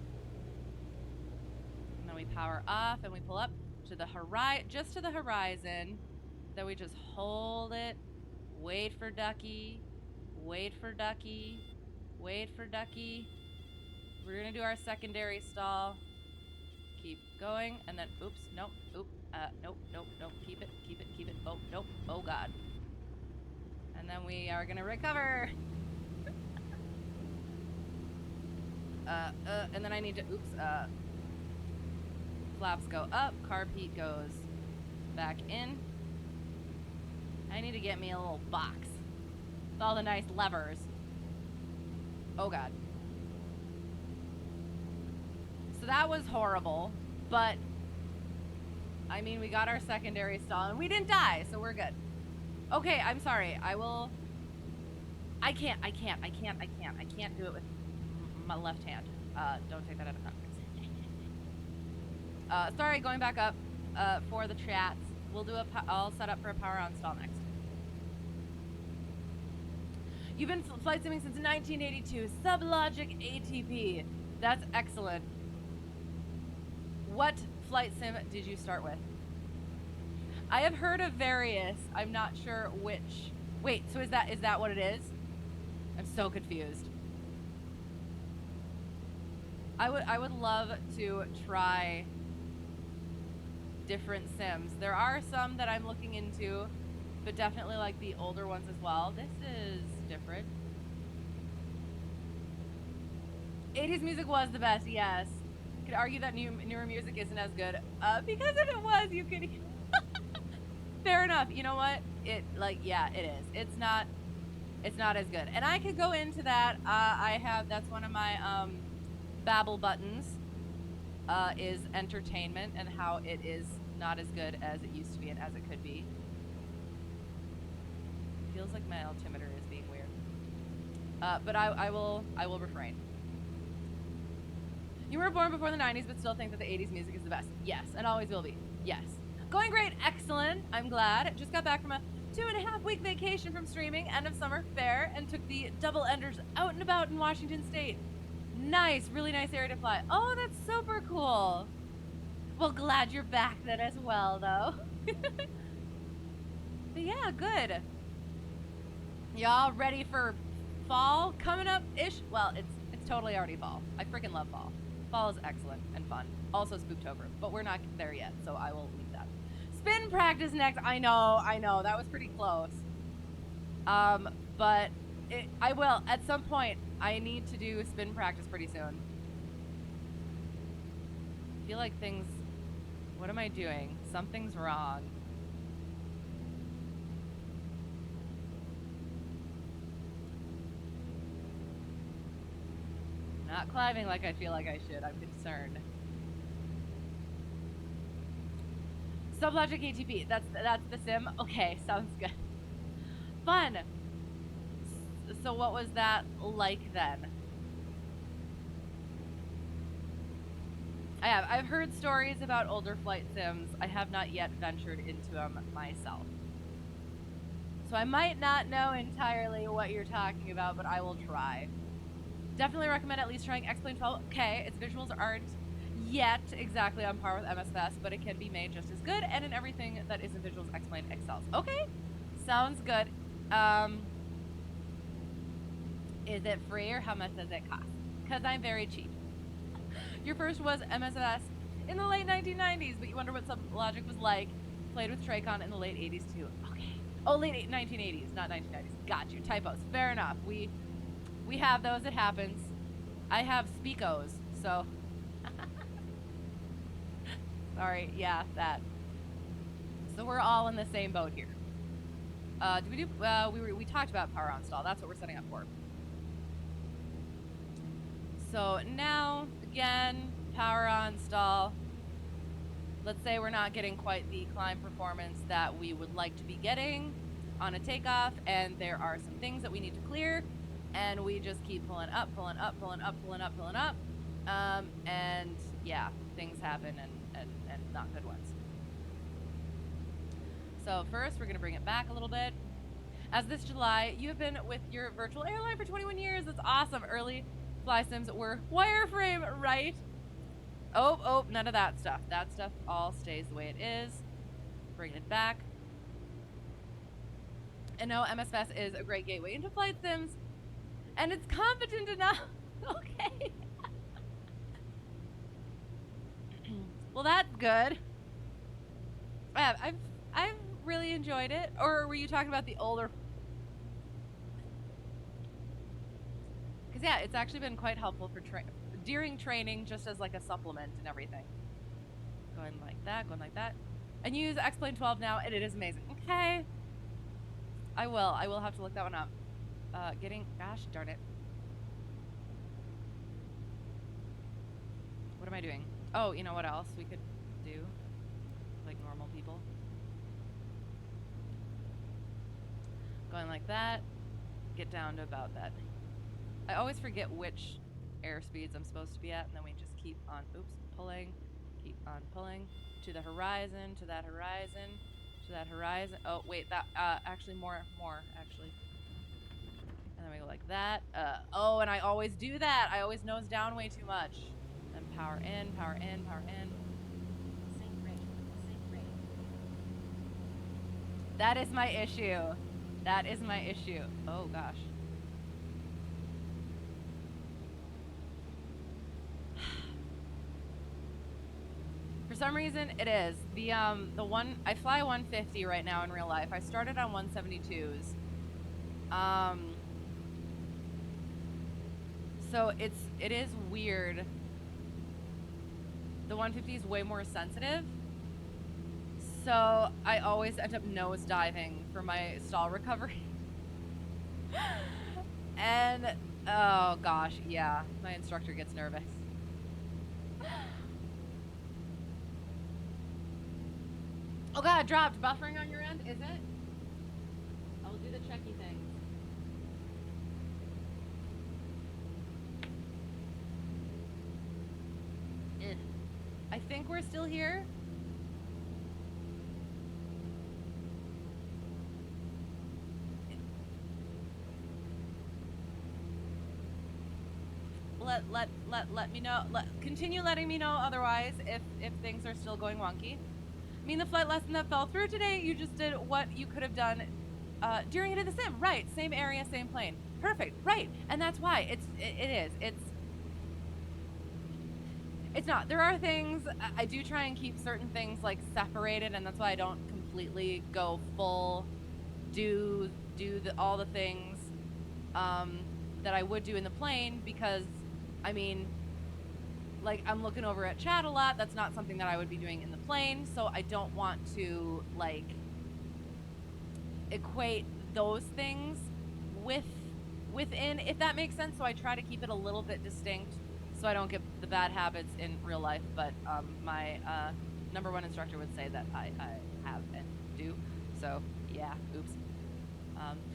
And then we power off and we pull up to the just to the horizon. Then we just hold it, wait for Ducky, wait for Ducky, wait for Ducky. We're gonna do our secondary stall. Keep going, and then, oops, nope, nope, keep it. Oh, nope, oh god. And then we are gonna recover. And then I need to, flaps go up, carb heat goes back in. I need to get me a little box with all the nice levers. Oh god. So that was horrible, but I mean, we got our secondary stall and we didn't die, so we're good. Okay, I'm sorry. I will I can't do it with my left hand. Don't take that out of context. Sorry, going back up for the chats. We'll do I'll set up for a power on stall next. You've been flight simming since 1982. Sublogic ATP. That's excellent. What flight sim did you start with? I have heard of various. I'm not sure which. Wait, so is that what it is? I'm so confused. I would love to try different sims. There are some that I'm looking into, but definitely like the older ones as well. This is different. 80s music was the best, yes. Could argue that newer music isn't as good. Because if it was, you could. Fair enough. You know what? Yeah, it is. It's not as good. And I could go into that. That's one of my babble buttons. Is entertainment and how it is not as good as it used to be and as it could be. Feels like my altimeter is being weird. But I will refrain. You were born before the 90s, but still think that the 80s music is the best. Yes, and always will be. Yes. Going great. Excellent. I'm glad. Just got back from a 2.5-week vacation from streaming, end of summer fair, and took the double enders out and about in Washington State. Nice. Really nice area to fly. Oh, that's super cool. Well, glad you're back then as well, though. But yeah, good. Y'all ready for fall coming up-ish? Well, it's totally already fall. I freaking love fall. Fall is excellent and fun. Also Spooktober, but we're not there yet, so I will leave that. Spin practice next. I know. That was pretty close. But I will. At some point, I need to do spin practice pretty soon. I feel like things... What am I doing? Something's wrong. Not climbing like I feel like I should. I'm concerned. Sublogic ATP. That's the sim? Okay, sounds good. Fun! So what was that like then? I've heard stories about older flight sims. I have not yet ventured into them myself. So I might not know entirely what you're talking about, but I will try. Definitely recommend at least trying X-Plane 12. Okay, its visuals aren't yet exactly on par with MSFS, but it can be made just as good, and in everything that isn't visuals, X-Plane excels. Okay, sounds good. Is it free or how much does it cost? Because I'm very cheap. Your first was MSFS in the late 1990s, but you wonder what Sublogic was like. Played with Tracon in the late 80s too. Okay. Oh, late 1980s, not 1990s. Got you. Typos. Fair enough. We have those. It happens. I have Speakos, so. Sorry. Yeah, that. So we're all in the same boat here. We talked about power on stall. That's what we're setting up for. So now, again, power on stall. Let's say we're not getting quite the climb performance that we would like to be getting on a takeoff, and there are some things that we need to clear, and we just keep pulling up, pulling up, pulling up, pulling up, pulling up, and yeah, things happen and not good ones. So first, we're gonna bring it back a little bit. As this July, you have been with your virtual airline for 21 years. That's awesome. Early fly sims were wireframe, right? Oh, none of that stuff. That stuff all stays the way it is. Bring it back. And no, MSFS is a great gateway into flight sims. And it's competent enough. Okay. Well, that's good. I've really enjoyed it. Or were you talking about the older? Because yeah, it's actually been quite helpful for during training, just as like a supplement and everything. Going like that, going like that. And you use X-Plane 12 now, and it is amazing. Okay. I will have to look that one up. Gosh darn it. What am I doing? Oh, you know what else we could do? Like normal people. Going like that. get down to about that. I always forget which airspeeds I'm supposed to be at, and then we just keep on, pulling, keep on pulling to the horizon, to that horizon, to that horizon. Oh, wait, that, actually more, actually. And then we go like that. Oh, and I always do that. I always nose down way too much. Then power in, power in, power in. Sync rate. Sync rate. That is my issue. That is my issue. Oh, gosh. For some reason, it is. The one, I fly 150 right now in real life. I started on 172s. So it is weird. The 150 is way more sensitive. So I always end up nose diving for my stall recovery. And, oh gosh, yeah, my instructor gets nervous. Oh god, it dropped. Buffering on your end, is it? I will do the checky thing. I think we're still here. Let me know. Continue letting me know otherwise if things are still going wonky. I mean, the flight lesson that fell through today, you just did what you could have done during it in the sim. Right, same area, same plane. Perfect, right. And that's why it's not. There are things, I do try and keep certain things like separated, and that's why I don't completely go full, do all the things that I would do in the plane, because, I mean, like, I'm looking over at chat a lot. That's not something that I would be doing in the plane, so I don't want to, like, equate those things within, if that makes sense. So I try to keep it a little bit distinct so I don't get the bad habits in real life. But my number one instructor would say that I have and do. So, yeah, oops.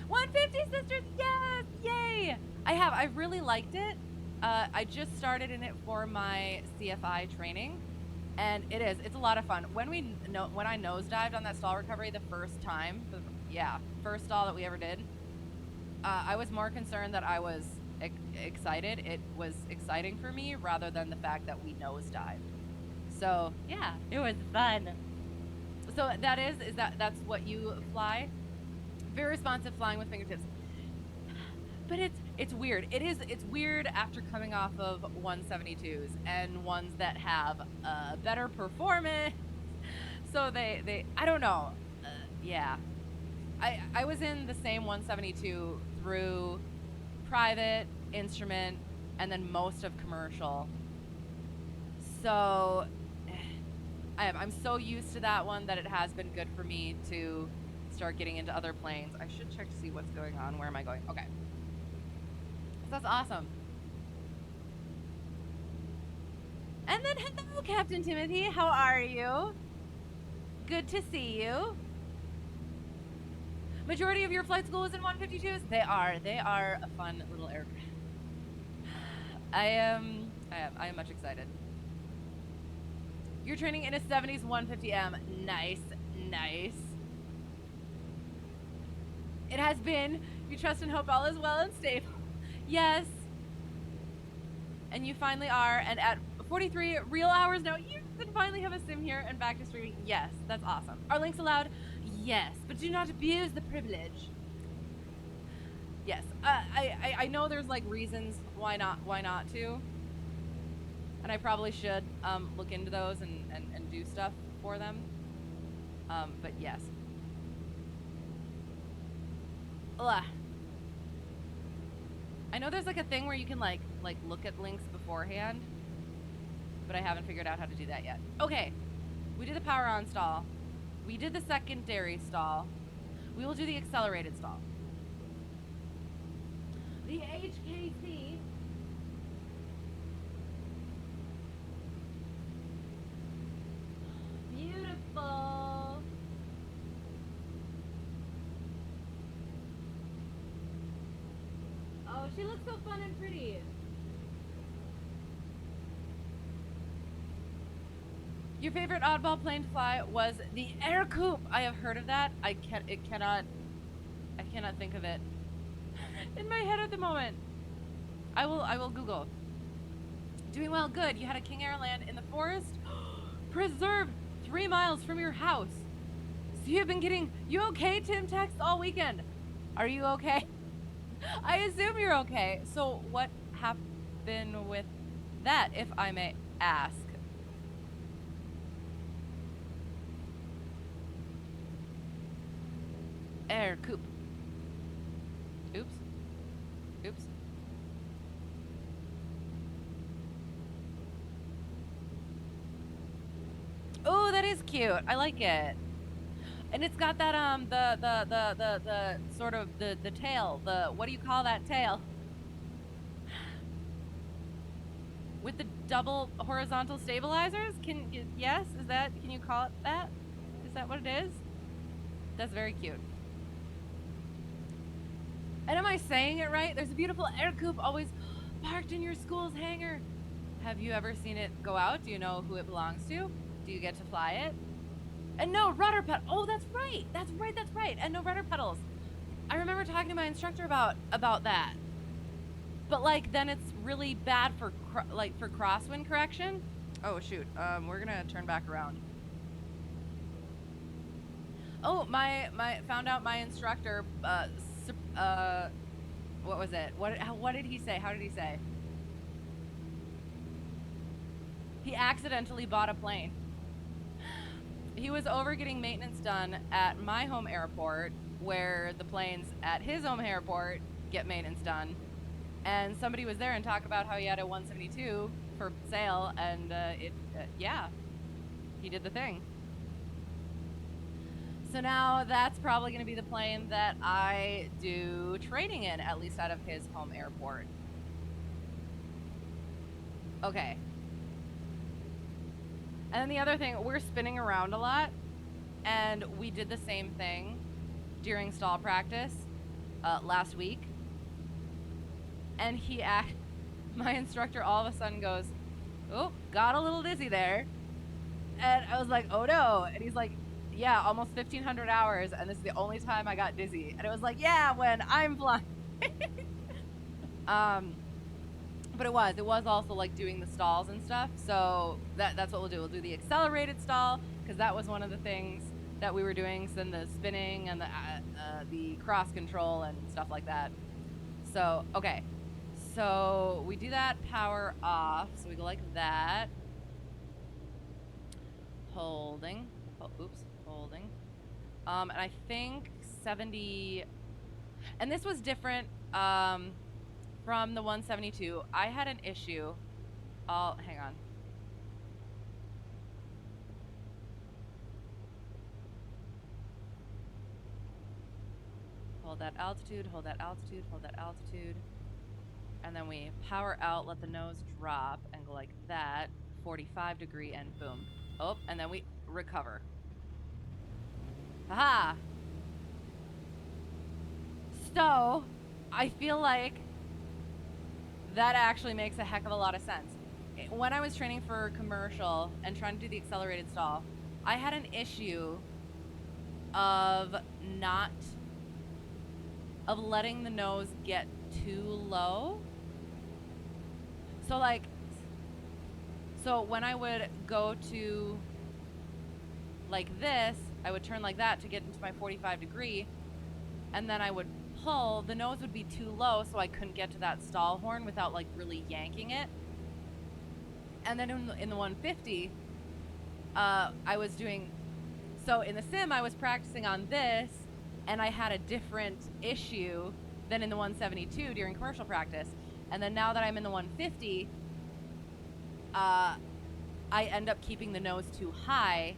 150 sisters, yes, yay! I've really liked it. I just started in it for my CFI training, and it's a lot of fun. When I nosedived on that stall recovery the first time, first stall that we ever did, I was more concerned that I was excited. It was exciting for me rather than the fact that we nosedived. So yeah, it was fun. So that's what you fly? Very responsive, flying with fingertips. But it's weird. It's weird after coming off of 172s and ones that have better performance. So they I don't know. Yeah. I was in the same 172 through private, instrument, and then most of commercial. So I'm so used to that one that it has been good for me to start getting into other planes. I should check to see what's going on. Where am I going? Okay. That's awesome. And then hello, Captain Timothy. How are you? Good to see you. Majority of your flight school is in 152s? They are a fun little aircraft. I am much excited. You're training in a 70s 150M. Nice. It has been. You trust and hope all is well and stable. Yes. And you finally are. And at 43 real hours now, you can finally have a sim here and back to streaming. Yes, that's awesome. Are links allowed? Yes, but do not abuse the privilege. Yes, I know there's like reasons why not to, and I probably should look into those and do stuff for them. But yes. Ugh. I know there's like a thing where you can like look at links beforehand, but I haven't figured out how to do that yet. Okay, we did the power on stall. We did the secondary stall. We will do the accelerated stall. The HKC. Beautiful. she looks so fun and pretty. Your favorite oddball plane to fly was the air coupe. I have heard of that. I cannot think of it in my head at the moment. I will Google. Doing well, good. You had a King Air land in the forest, preserved 3 miles from your house. So you've been getting, you okay, Tim texts all weekend. Are you okay? I assume you're okay. So what happened with that, if I may ask? Air coupe. Oops. Oops. Oh, that is cute. I like it. And it's got that the sort of the tail. What do you call that tail? With the double horizontal stabilizers? Yes? Can you call it that? Is that what it is? That's very cute. And am I saying it right? There's a beautiful air coupe always parked in your school's hangar. Have you ever seen it go out? Do you know who it belongs to? Do you get to fly it? And no rudder pedal. Oh, that's right. That's right. And no rudder pedals. I remember talking to my instructor about that. But like, then it's really bad for for crosswind correction. Oh shoot. We're gonna turn back around. Oh, found out my instructor. What was it? What did he say? How did he say? He accidentally bought a plane. He was over getting maintenance done at my home airport, where the planes at his home airport get maintenance done. And somebody was there and talked about how he had a 172 for sale, and yeah, he did the thing. So now that's probably going to be the plane that I do training in, at least out of his home airport. Okay. And then the other thing, we're spinning around a lot, and we did the same thing during stall practice last week. And my instructor all of a sudden goes, "Oh, got a little dizzy there." And I was like, "Oh no." And he's like, "Yeah, almost 1,500 hours, and this is the only time I got dizzy." And it was like, "Yeah, when I'm flying." But it was also like doing the stalls and stuff. So that's what we'll do. We'll do the accelerated stall, because that was one of the things that we were doing. So then the spinning and the cross control and stuff like that. So okay, so we do that power off. So we go like that, holding. Oh, oops, holding. And I think 70. And this was different. From the 172, I had an issue. Hang on. Hold that altitude, hold that altitude, hold that altitude. And then we power out, let the nose drop, and go like that, 45 degree, and boom. Oh, and then we recover. Haha! So, I feel like that actually makes a heck of a lot of sense. When I was training for commercial and trying to do the accelerated stall, I had an issue of letting the nose get too low. So when I would go to like this, I would turn like that to get into my 45 degree, and then I would pull, the nose would be too low, so I couldn't get to that stall horn without like really yanking it. And then in the 150, I was doing, so in the sim I was practicing on this, and I had a different issue than in the 172 during commercial practice. And then now that I'm in the 150, I end up keeping the nose too high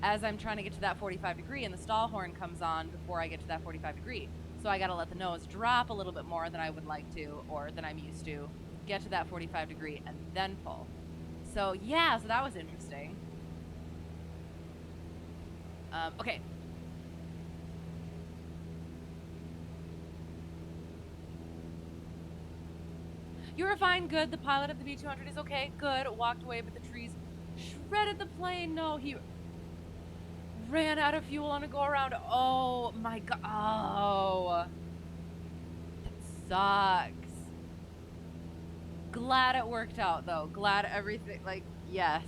as I'm trying to get to that 45 degree, and the stall horn comes on before I get to that 45 degree. So I gotta let the nose drop a little bit more than I would like to, or than I'm used to, get to that 45 degree, and then pull. So yeah, so that was interesting. Okay. You were fine, good. The pilot of the B-200 is okay, good. Walked away, but the trees shredded the plane. No, he ran out of fuel on a go-around. Oh, my God. Oh. That sucks. Glad it worked out, though. Glad everything, like, yes.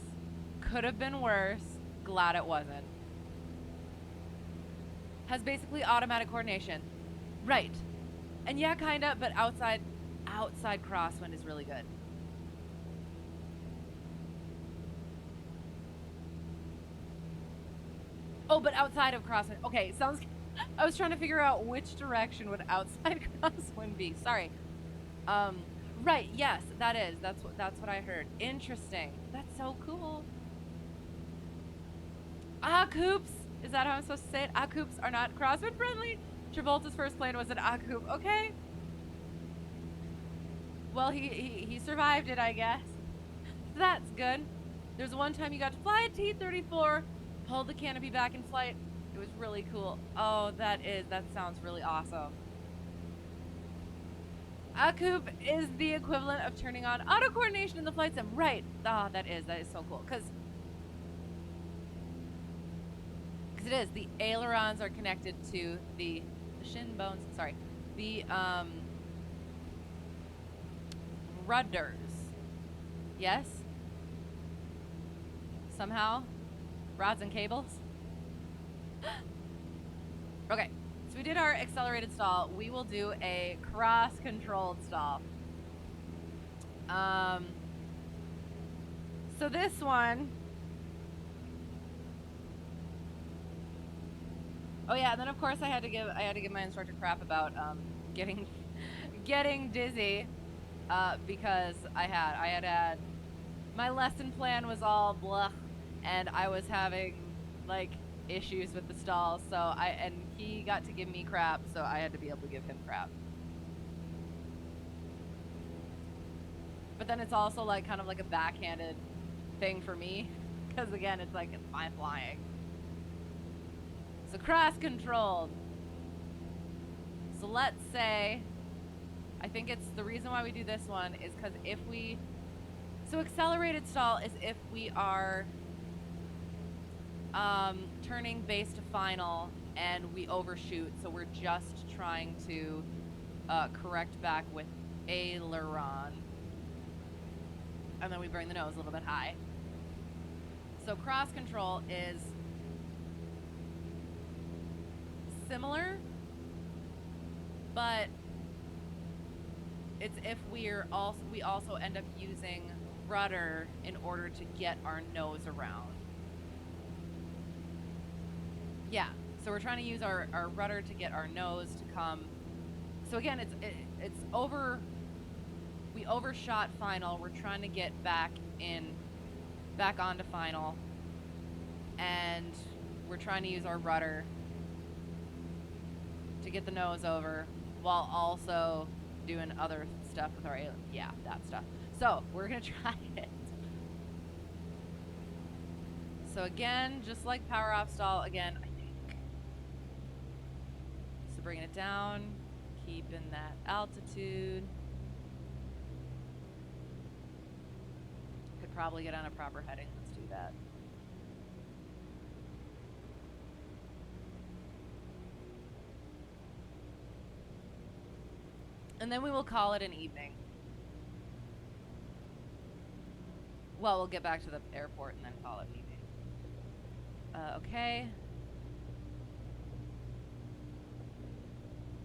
Could have been worse. Glad it wasn't. Has basically automatic coordination. Right. And yeah, kinda, but outside crosswind is really good. Oh, but outside of crosswind. Okay, sounds... I was trying to figure out which direction would outside crosswind be. Sorry. Right, yes, that is. That's what I heard. Interesting. That's so cool. Coops. Is that how I'm supposed to say it? Coops are not crosswind friendly. Travolta's first plane was an coop. Okay. Well, he survived it, I guess. That's good. There's one time you got to fly a T-34, pulled the canopy back in flight. It was really cool. Oh, that sounds really awesome. Coop is the equivalent of turning on auto coordination in the flight sim. Right. Oh, that is so cool. Because it is. The ailerons are connected to the shin bones. Sorry. The rudders. Yes? Somehow? Rods and cables? Okay. So we did our accelerated stall. We will do a cross-controlled stall. So this one... Oh yeah, and then of course I had to give my instructor crap about getting dizzy because I had my lesson plan was all blah, and I was having like issues with the stall, so and he got to give me crap, so I had to be able to give him crap. But then it's also like kind of like a backhanded thing for me, because again it's like it's my flying. So cross-controlled. So let's say, I think it's the reason why we do this one is because if we, so accelerated stall is if we are turning base to final and we overshoot, so we're just trying to correct back with aileron, and then we bring the nose a little bit high. So cross-control is similar, but it's if we also end up using rudder in order to get our nose around. Yeah, so we're trying to use our rudder to get our nose to come. So again, it's over. We overshot final. We're trying to get back onto final, and we're trying to use our rudder to get the nose over while also doing other stuff with our that stuff. So we're gonna try it. So again, just like power off stall again, I think. So bringing it down, keeping that altitude. Could probably get on a proper heading. Let's do that. And then we will call it an evening. Well, we'll get back to the airport and then call it an evening. Okay.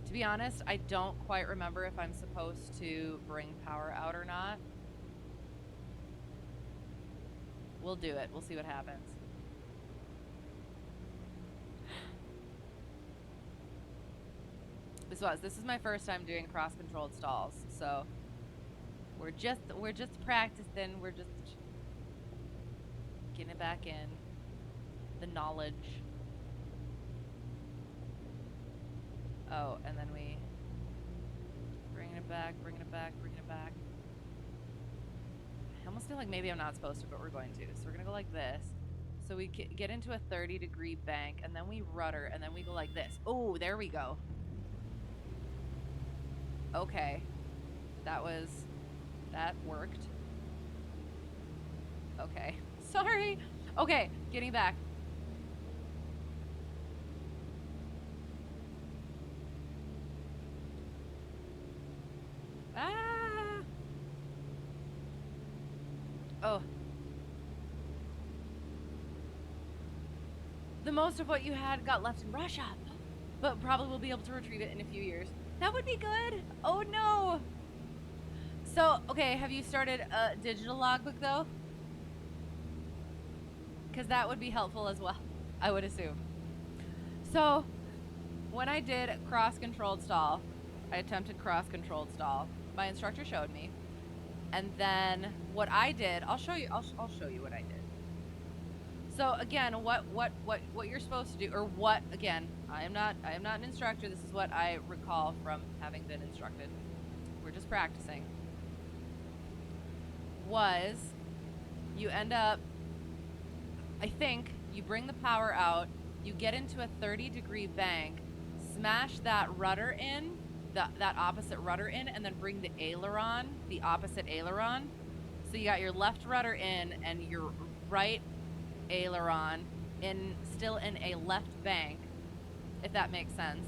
To be honest, I don't quite remember if I'm supposed to bring power out or not. We'll do it. We'll see what happens. This is my first time doing cross-controlled stalls, so we're just practicing. We're just getting it back in the knowledge. Oh, and then we bring it back. I almost feel like maybe I'm not supposed to, but we're going to. So we're gonna go like this. So we get into a 30-degree bank, and then we rudder, and then we go like this. Oh, there we go. Okay, that was That worked. Okay. Sorry. Okay, getting back. Ah. Oh. The most of what you had got left in Russia, but probably will be able to retrieve it in a few years. That would be good. Oh no. So, okay, have you started a digital logbook though? Because that would be helpful as well, I would assume. So, when I did cross-controlled stall, I attempted cross-controlled stall. My instructor showed me, and then what I did, I'll show you. I'll show you what I did. So again, what you're supposed to do, or what again? I am not an instructor. This is what I recall from having been instructed. We're just practicing. Was you end up? I think you bring the power out. You get into a 30-degree bank, smash that rudder in, that opposite rudder in, and then bring the aileron, the opposite aileron. So you got your left rudder in and your right aileron still in a left bank, if that makes sense.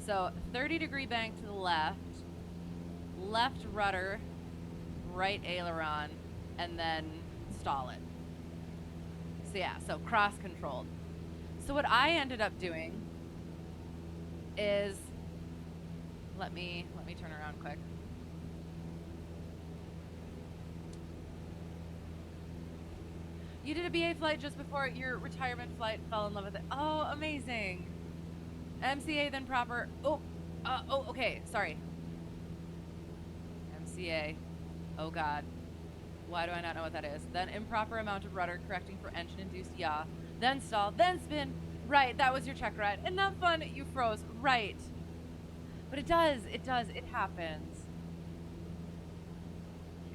So 30-degree bank to the left rudder, right aileron, and then stall it. So yeah, so cross-controlled. So what I ended up doing is, let me turn around quick. You did a BA flight just before your retirement flight, fell in love with it. Oh, amazing. MCA, then proper. Okay, sorry. MCA. Oh God. Why do I not know what that is? Then improper amount of rudder, correcting for engine-induced yaw. Then stall, then spin. Right, that was your check ride. Isn't that fun? You froze. Right. But it happens.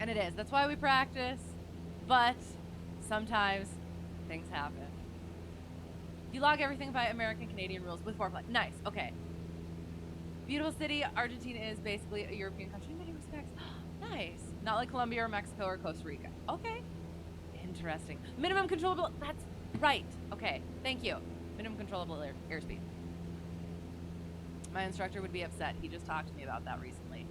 And it is. That's why we practice. But sometimes things happen. You log everything by American-Canadian rules with Preflight. Nice, okay. Beautiful city. Argentina is basically a European country in many respects. Nice. Not like Colombia or Mexico or Costa Rica. Okay. Interesting. Minimum controllable. That's right. Okay. Thank you. Minimum controllable airspeed. My instructor would be upset. He just talked to me about that recently.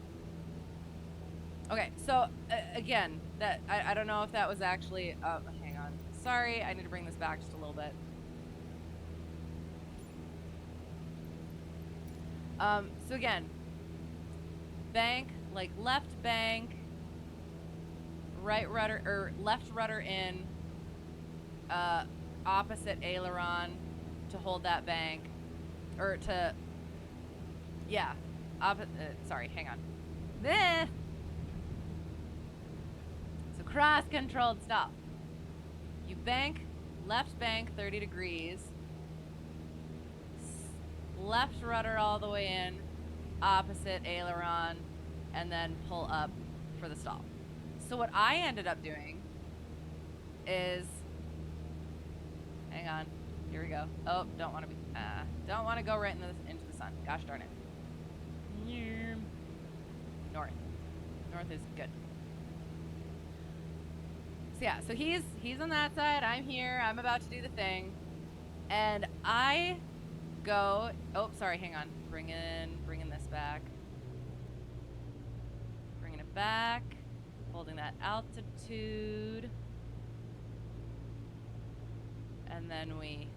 Okay. So again, that I don't know if that was actually. Hang on. Sorry. I need to bring this back just a little bit. So again, bank, like left bank, right rudder, or left rudder in, opposite aileron to hold that bank, or to, yeah, sorry, hang on. So cross-controlled stop. You bank, left bank 30 degrees, left rudder all the way in, opposite aileron, and then pull up for the stall. So what I ended up doing is, hang on, here we go. Oh, don't want to go right into the sun. Gosh darn it. North is good. So yeah, so he's on that side. I'm here. I'm about to do the thing, and I go. Oh, sorry. Hang on. Bringing this back. Bringing it back. Holding that altitude. And then we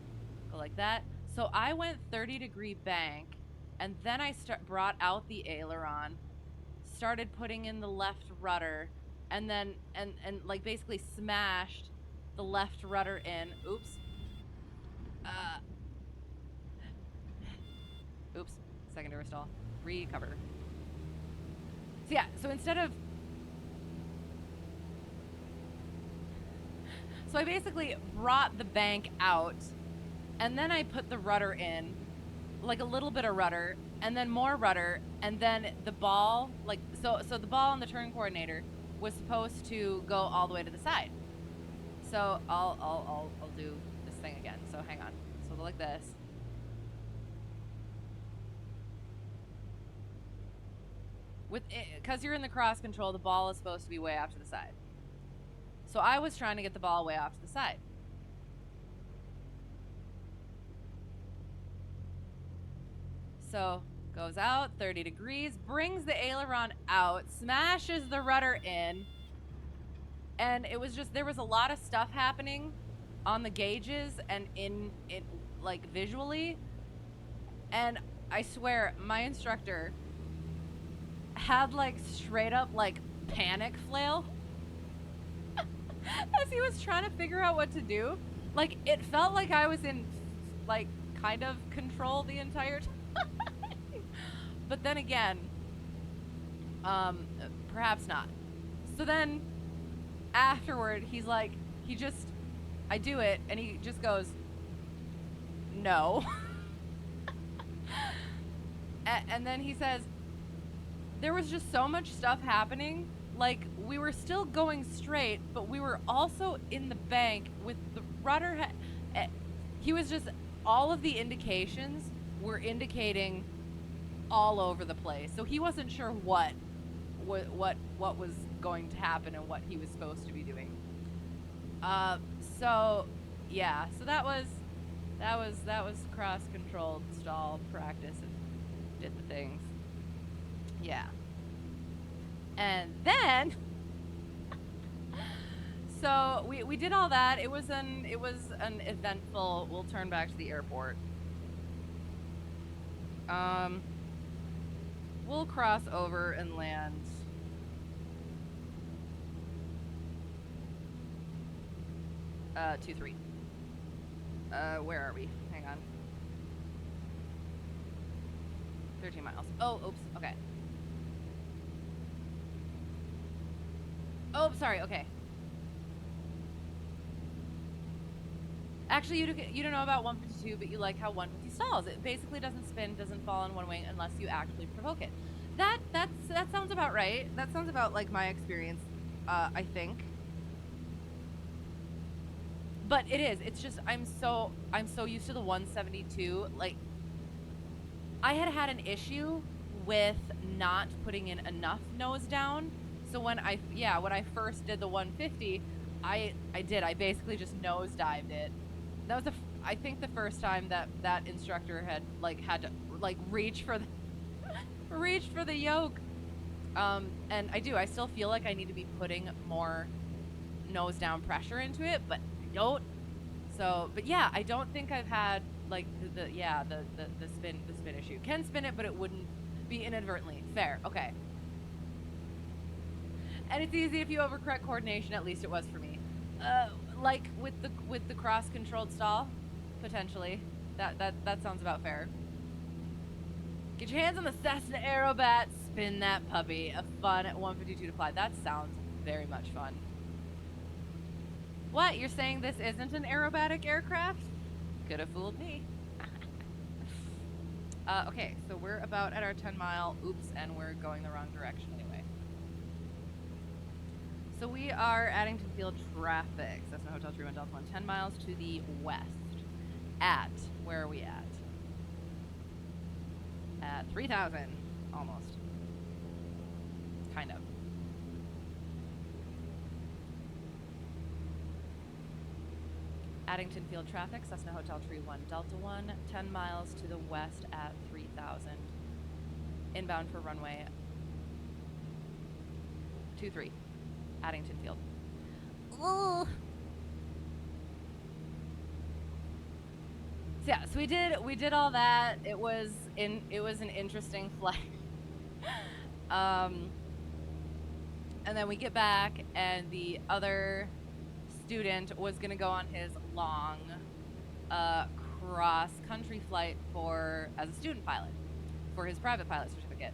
go like that. So I went 30-degree bank, and then I brought out the aileron, started putting in the left rudder, and then and like basically smashed the left rudder in. Oops. Oops. Secondary stall. Recover. So yeah, so instead of... So I basically brought the bank out, and then I put the rudder in, like a little bit of rudder, and then more rudder, and then the ball, like, so the ball on the turn coordinator was supposed to go all the way to the side. So I'll do this thing again. So hang on. So like this. because you're in the cross control, the ball is supposed to be way off to the side. So I was trying to get the ball way off to the side. So goes out 30 degrees, brings the aileron out, smashes the rudder in, and it was just, there was a lot of stuff happening on the gauges and in like visually, and I swear my instructor had like straight up like panic flail as he was trying to figure out what to do. Like, it felt like I was in like kind of control the entire time. But then again, perhaps not. So then afterward, he's like, I do it, and he just goes, no. And then he says, there was just so much stuff happening. Like, we were still going straight, but we were also in the bank with the rudder. He was just, all of the indications were indicating all over the place. So he wasn't sure what was going to happen and what he was supposed to be doing. So yeah, so that was cross-controlled stall practice and did the things. Yeah. And then so we did all that. It was an eventful, we'll turn back to the airport. We'll cross over and land uh 2-3. Where are we? Hang on. 13 miles. Oh, oops. Okay. Oh, sorry. Okay. Actually, you don't know about 152, but you like how 150 stalls. It basically doesn't spin, doesn't fall on one wing unless you actually provoke it. That sounds about right. That sounds about like my experience, I think. But it is. It's just I'm so used to the 172. Like, I had an issue with not putting in enough nose down. So when I first did the 150, I basically just nose dived it. That was I think the first time that instructor had to reach for the yoke. And I still feel like I need to be putting more nose down pressure into it, but I don't. So, but yeah, I don't think I've had like the spin issue. Can spin it, but it wouldn't be inadvertently. Fair. Okay. And it's easy if you overcorrect coordination. At least it was for me. Like with the cross-controlled stall, potentially. That sounds about fair. Get your hands on the Cessna Aerobat. Spin that puppy. A fun 152 to fly. That sounds very much fun. What? You're saying this isn't an aerobatic aircraft? Could have fooled me. Okay, so we're about at our 10-mile. Oops, and we're going the wrong direction anyway. So we are Addington Field traffic. Cessna Hotel 31 Delta 1, 10 miles to the west. At, where are we at? At 3,000, almost. Kind of. Addington Field traffic, Cessna Hotel 31 Delta 1, 10 miles to the west at 3,000. Inbound for runway 23. Addington Field. Ooh. So yeah, so we did all that. It was an interesting flight. And then we get back, and the other student was gonna go on his long cross-country flight as a student pilot for his private pilot certificate.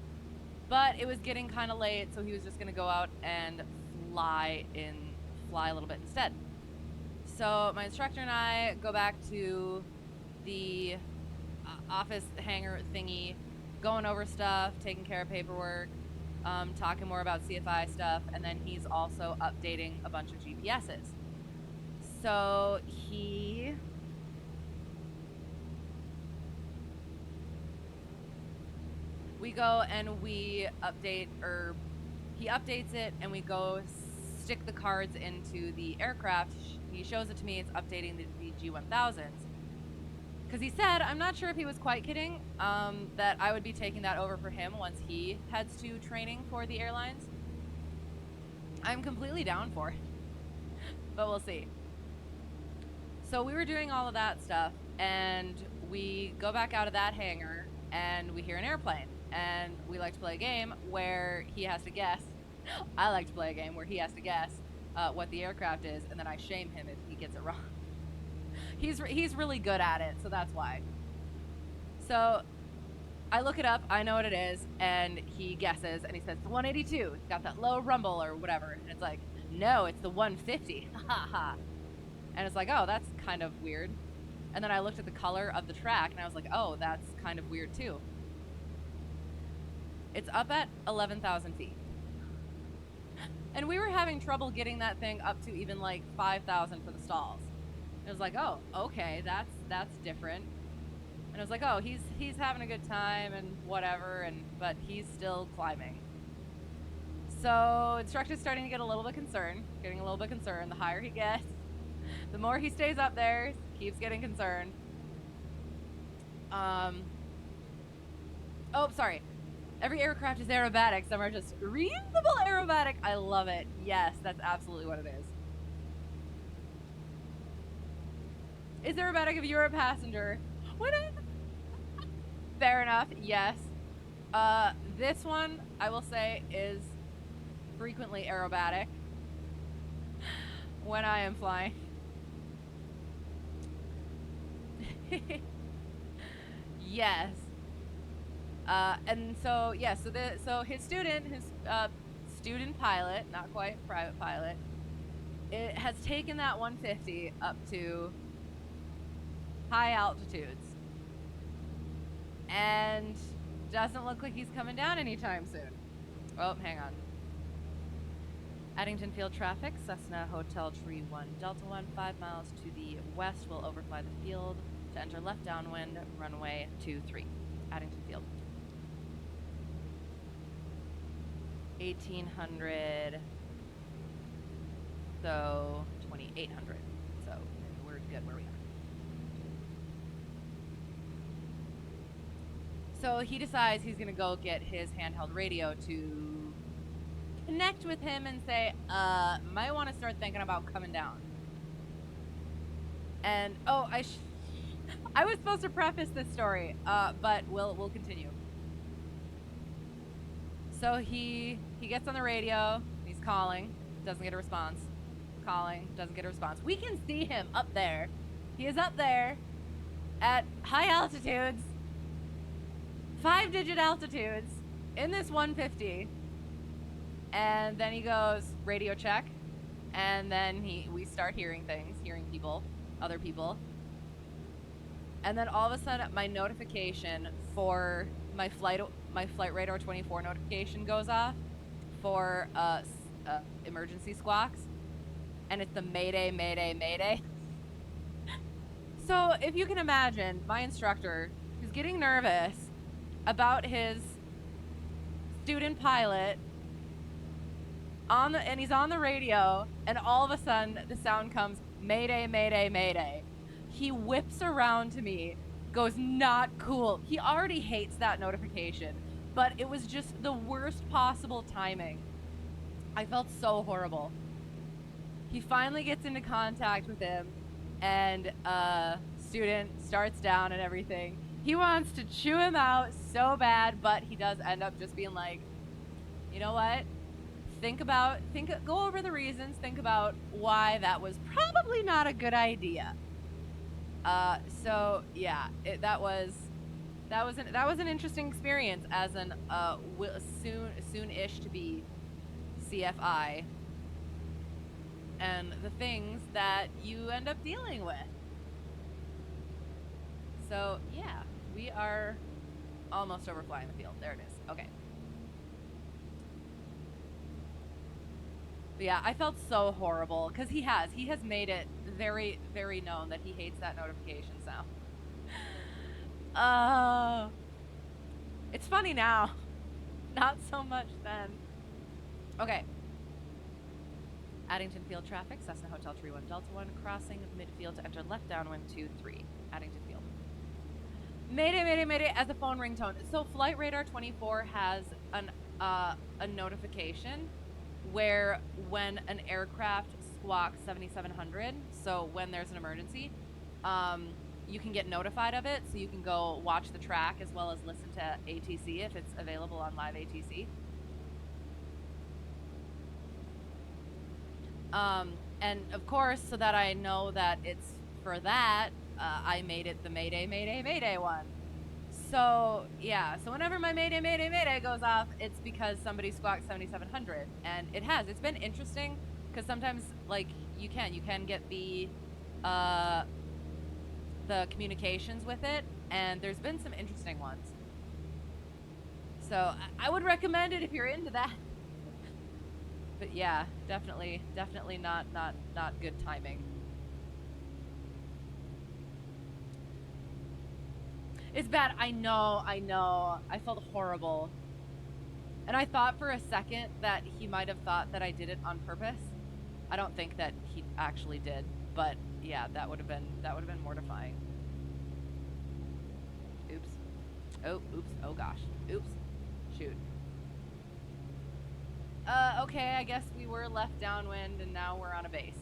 But it was getting kind of late, so he was just gonna go out and fly a little bit instead. So my instructor and I go back to the office hangar thingy, going over stuff, taking care of paperwork, talking more about CFI stuff, and then he's also updating a bunch of GPSs. So we go and we update, or he updates it, and we go stick the cards into the aircraft. He shows it to me. It's updating the G1000s. Because he said, I'm not sure if he was quite kidding, that I would be taking that over for him once he heads to training for the airlines. I'm completely down for it, but we'll see. So we were doing all of that stuff, and we go back out of that hangar, and we hear an airplane, and we like to play a game where he has to guess. I like to play a game where he has to guess what the aircraft is, and then I shame him if he gets it wrong. He's really good at it, so that's why. So I look it up, I know what it is, and he guesses, and he says, the 182. It's got that low rumble or whatever. And it's like, no, it's the 150. Ha ha. And it's like, oh, that's kind of weird. And then I looked at the color of the track, and I was like, oh, that's kind of weird too. It's up at 11,000 feet. And we were having trouble getting that thing up to even like 5,000 for the stalls. It was like, oh, okay, that's different. And I was like, oh, he's having a good time and whatever, but he's still climbing. So instructor's starting to get a little bit concerned, The higher he gets, the more he stays up there, keeps getting concerned. Oh, sorry. Every aircraft is aerobatic. Some are just reasonable aerobatic. I love it. Yes, that's absolutely what it is. Is aerobatic if you're a passenger? Fair enough, yes. This one, I will say, is frequently aerobatic when I am flying. Yes. And so, yeah, so his student pilot, not quite private pilot, it has taken that 150 up to high altitudes, and doesn't look like he's coming down anytime soon. Oh, hang on. Addington Field traffic, Cessna Hotel Tree 1 Delta 1, 5 miles to the west will overfly the field to enter left downwind, runway 23, Addington Field. 1800, so 2800, so we're good where we are. So he decides he's gonna go get his handheld radio to connect with him and say, might want to start thinking about coming down. And oh, I was supposed to preface this story, but we'll continue. So he gets on the radio, he's calling, doesn't get a response. Calling, doesn't get a response. We can see him up there. He is up there at high altitudes, 5-digit altitudes in this 150. And then he goes, radio check. And then we start hearing things, hearing people, other people. And then all of a sudden my notification for my flight radar 24 notification goes off for emergency squawks. And it's the Mayday, Mayday, Mayday. So if you can imagine, my instructor who's getting nervous about his student pilot and he's on the radio, and all of a sudden the sound comes, Mayday, Mayday, Mayday. He whips around to me, goes, not cool. He already hates that notification, but it was just the worst possible timing. I felt so horrible. He finally gets into contact with him, and student starts down and everything. He wants to chew him out so bad, but he does end up just being like, you know what? Go over the reasons, think about why that was probably not a good idea. So yeah, that was an interesting experience as an soon-ish to be CFI, and the things that you end up dealing with. So yeah, we are almost overflying the field. There it is. Okay. But yeah, I felt so horrible because he has made it very, very known that he hates that notification sound. It's funny now. Not so much then. Okay. Addington Field traffic, Cessna Hotel Tree 1 Delta 1, crossing midfield to enter left downwind 23, Addington Field. Mayday, mayday, mayday, as a phone ringtone. So Flight Radar 24 has a notification where when an aircraft squawks 7700, so when there's an emergency, you can get notified of it, so you can go watch the track as well as listen to ATC if it's available on live ATC. And of course, so that I know that it's for that, I made it the Mayday, Mayday, Mayday one. So, yeah, so whenever my Mayday, Mayday, Mayday goes off, it's because somebody squawked 7700. And it has. It's been interesting, because sometimes, like, you can get the communications with it, and there's been some interesting ones. So, I would recommend it if you're into that. But yeah, definitely not good timing. It's bad. I know. I felt horrible. And I thought for a second that he might have thought that I did it on purpose. I don't think that he actually did, but yeah, that would have been mortifying. Oops. Oh, oops. Oh gosh. Oops. Shoot. Okay, I guess we were left downwind and now we're on a base.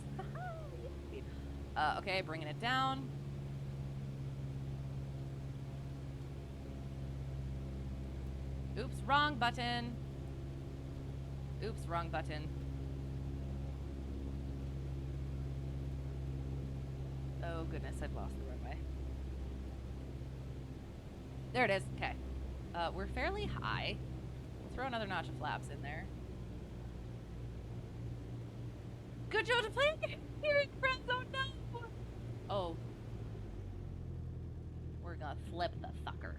Okay, bringing it down. Oops, wrong button. Oops, wrong button. Oh goodness, I've lost the runway. There it is, okay. We're fairly high. We'll throw another notch of flaps in there. Good job to play hearing friends, oh no! Oh. We're gonna flip the fucker.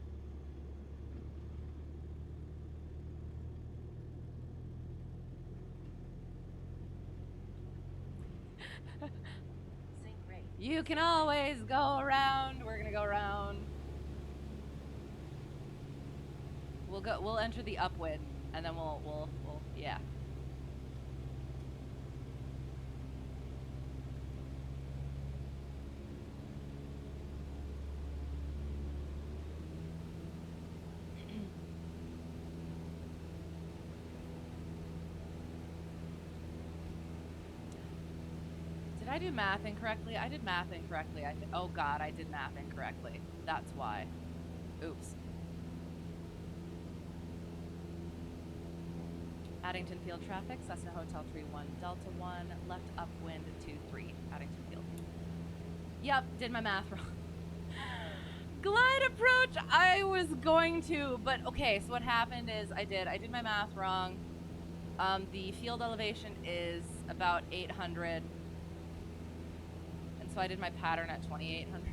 Sync rate. You can always go around. We're gonna go around. We'll enter the upwind, and then we'll yeah. Did I do math incorrectly? I did math incorrectly. Oh god, I did math incorrectly. That's why. Oops. Addington Field traffic, Cessna Hotel Tree 1 Delta 1, left upwind 23, Addington Field. Yep, did my math wrong. Glide approach, I was going to, but okay, so what happened is I did my math wrong. The field elevation is about 800. And so I did my pattern at 2800.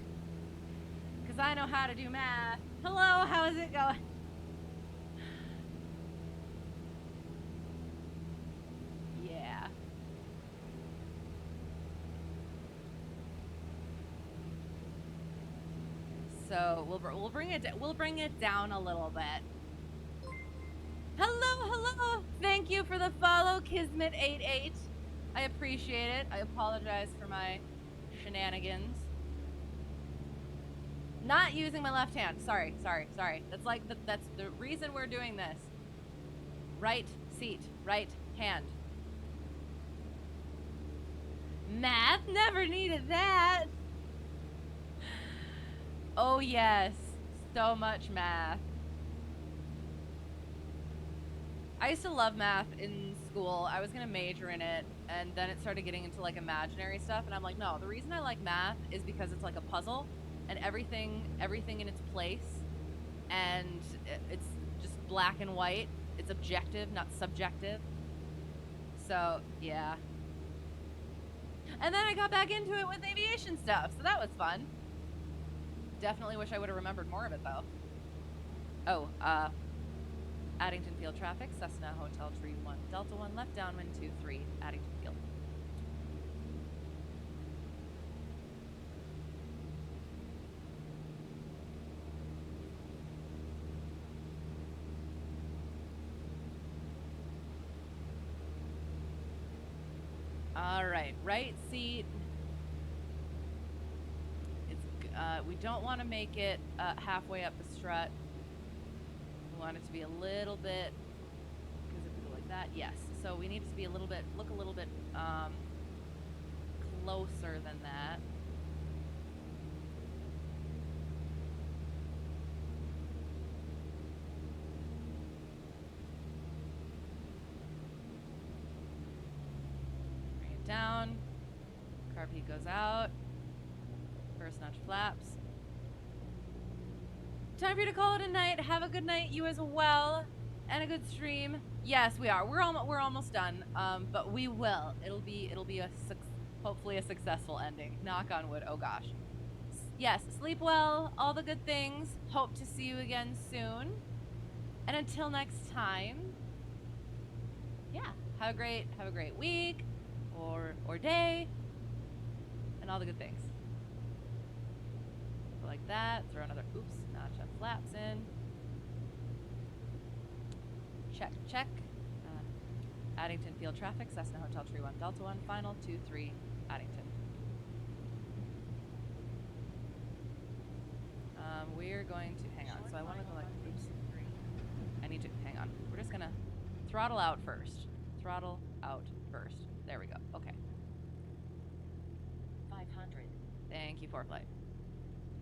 Because I know how to do math. Hello, how is it going? Yeah. So we'll bring it down a little bit. Hello. Thank you for the follow, Kismet88. I appreciate it. I apologize for my shenanigans. Not using my left hand. Sorry. That's the reason we're doing this. Right seat, right hand. Math never needed that. Oh yes, so much math. I used to love math in school. I was gonna major in it, and then it started getting into like imaginary stuff, and I'm like, no, the reason I like math is because it's like a puzzle, and everything in its place, and it's just black and white. It's objective, not subjective. So yeah. And then I got back into it with aviation stuff, so that was fun. Definitely wish I would have remembered more of it though. Oh, Addington Field traffic, Cessna Hotel Tree 1 Delta 1 left downwind 23, Addington Field. All right, right seat. It's we don't want to make it halfway up the strut. We want it to be a little bit, because if we go like that, yes. So we need it to be a little bit, look a little bit closer than that. Bring it down. Carb heat goes out. First notch flaps. Time for you to call it a night. Have a good night, you as well, and a good stream. Yes, we are. We're almost done. But we will. It'll be hopefully a successful ending. Knock on wood. Oh gosh. Yes. Sleep well. All the good things. Hope to see you again soon. And until next time. Yeah. Have a great week, or day, and all the good things. Like that. Throw another notch of flaps in. Check. Addington field traffic, Cessna Hotel Tree 1 Delta 1, final 23 Addington. We're going to hang on. So I want to go like I need to hang on. We're just gonna throttle out first. Throttle out first. There we go. Okay. 500. Thank you, Preflight.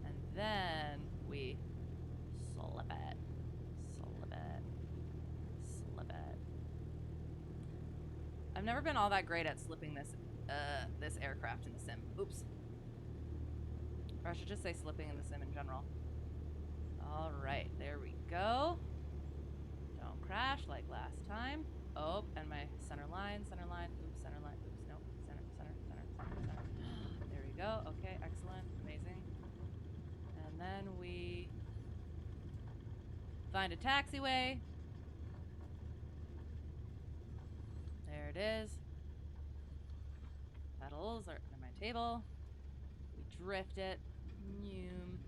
And then we slip it. I've never been all that great at slipping this aircraft in the sim. Oops. Or I should just say slipping in the sim in general. All right, there we go. Don't crash like last time. Oh, and my center line. Oops, center line. Oops, nope. Center. There we go. Okay, excellent, amazing. And then we find a taxiway. There it is. Pedals are under my table. We drift it. Noom.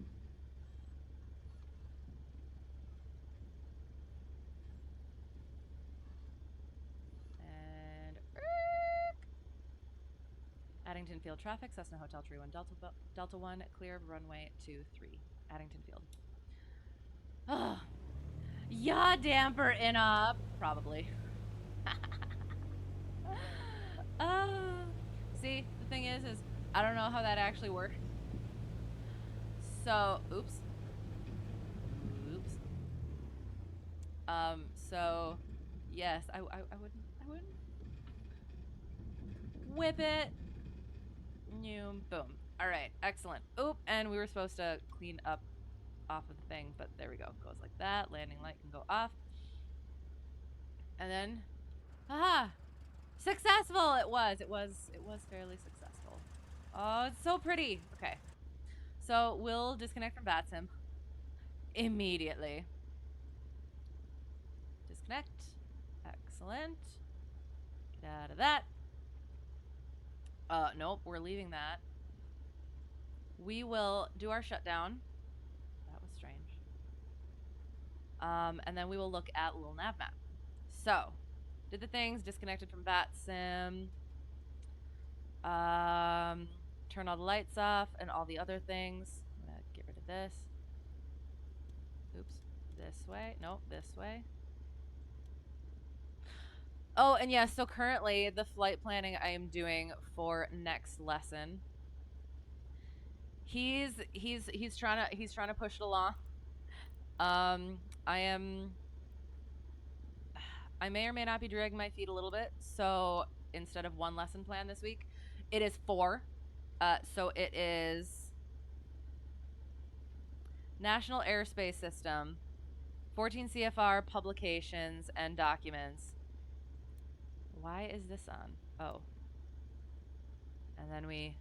And Addington Field traffic, Cessna Hotel Tree 1 Delta 1, clear of runway 23. Addington Field. Oh, yaw damper in up. Probably. See, the thing is I don't know how that actually works. So, oops. So, yes, I wouldn't whip it. Boom. All right, excellent. Oop, and we were supposed to clean up off of the thing, but there we go. Goes like that. Landing light can go off. And then, aha! Successful! It was fairly successful. Oh, it's so pretty. Okay. So we'll disconnect from VATSIM immediately. Disconnect. Excellent. Get out of that. Nope, we're leaving that. We will do our shutdown. That was strange. And then we will look at LittleNavMap. So, did the things, disconnected from VATSIM. Turn all the lights off and all the other things. I'm gonna get rid of this. Oops. This way. Nope, this way. Oh, and yes, so currently the flight planning I am doing for next lesson. He's trying to push it along. I may or may not be dragging my feet a little bit. So instead of 1 lesson plan this week, it is 4. So it is National Airspace System, 14 CFR publications and documents. Why is this on? Oh. And then we,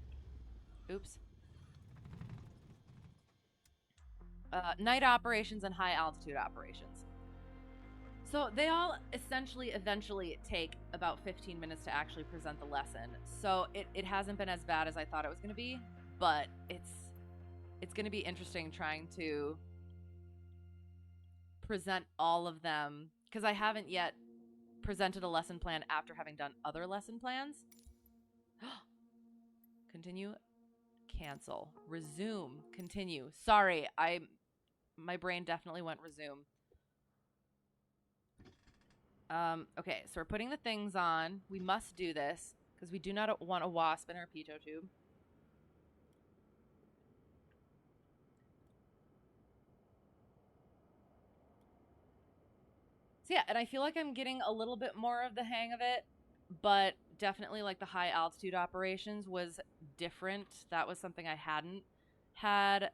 oops. Night operations and high altitude operations. So they all essentially eventually take about 15 minutes to actually present the lesson. So it hasn't been as bad as I thought it was going to be, but it's going to be interesting trying to present all of them, because I haven't yet presented a lesson plan after having done other lesson plans. Continue. Cancel. Resume. Continue. Sorry, my brain definitely went resume. Okay, so we're putting the things on. We must do this because we do not want a wasp in our pitot tube. So yeah, and I feel like I'm getting a little bit more of the hang of it, but definitely like the high altitude operations was different. That was something I hadn't had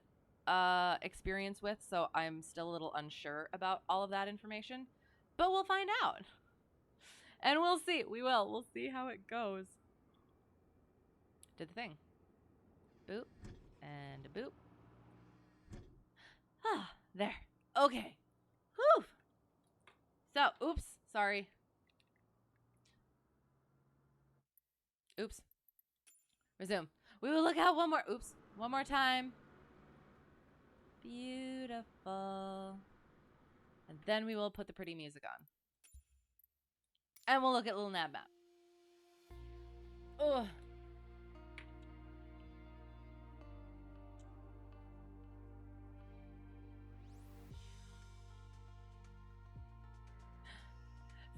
experience with, so I'm still a little unsure about all of that information. But we'll find out. And we'll see. We'll see how it goes. Did the thing. Boop. And a boop. Ah, there. Okay. Whew. So, oops. Sorry. Oops. Resume. We will look out one more. Oops. One more time. Beautiful. And then we will put the pretty music on. And we'll look at LittleNavMap. Ugh.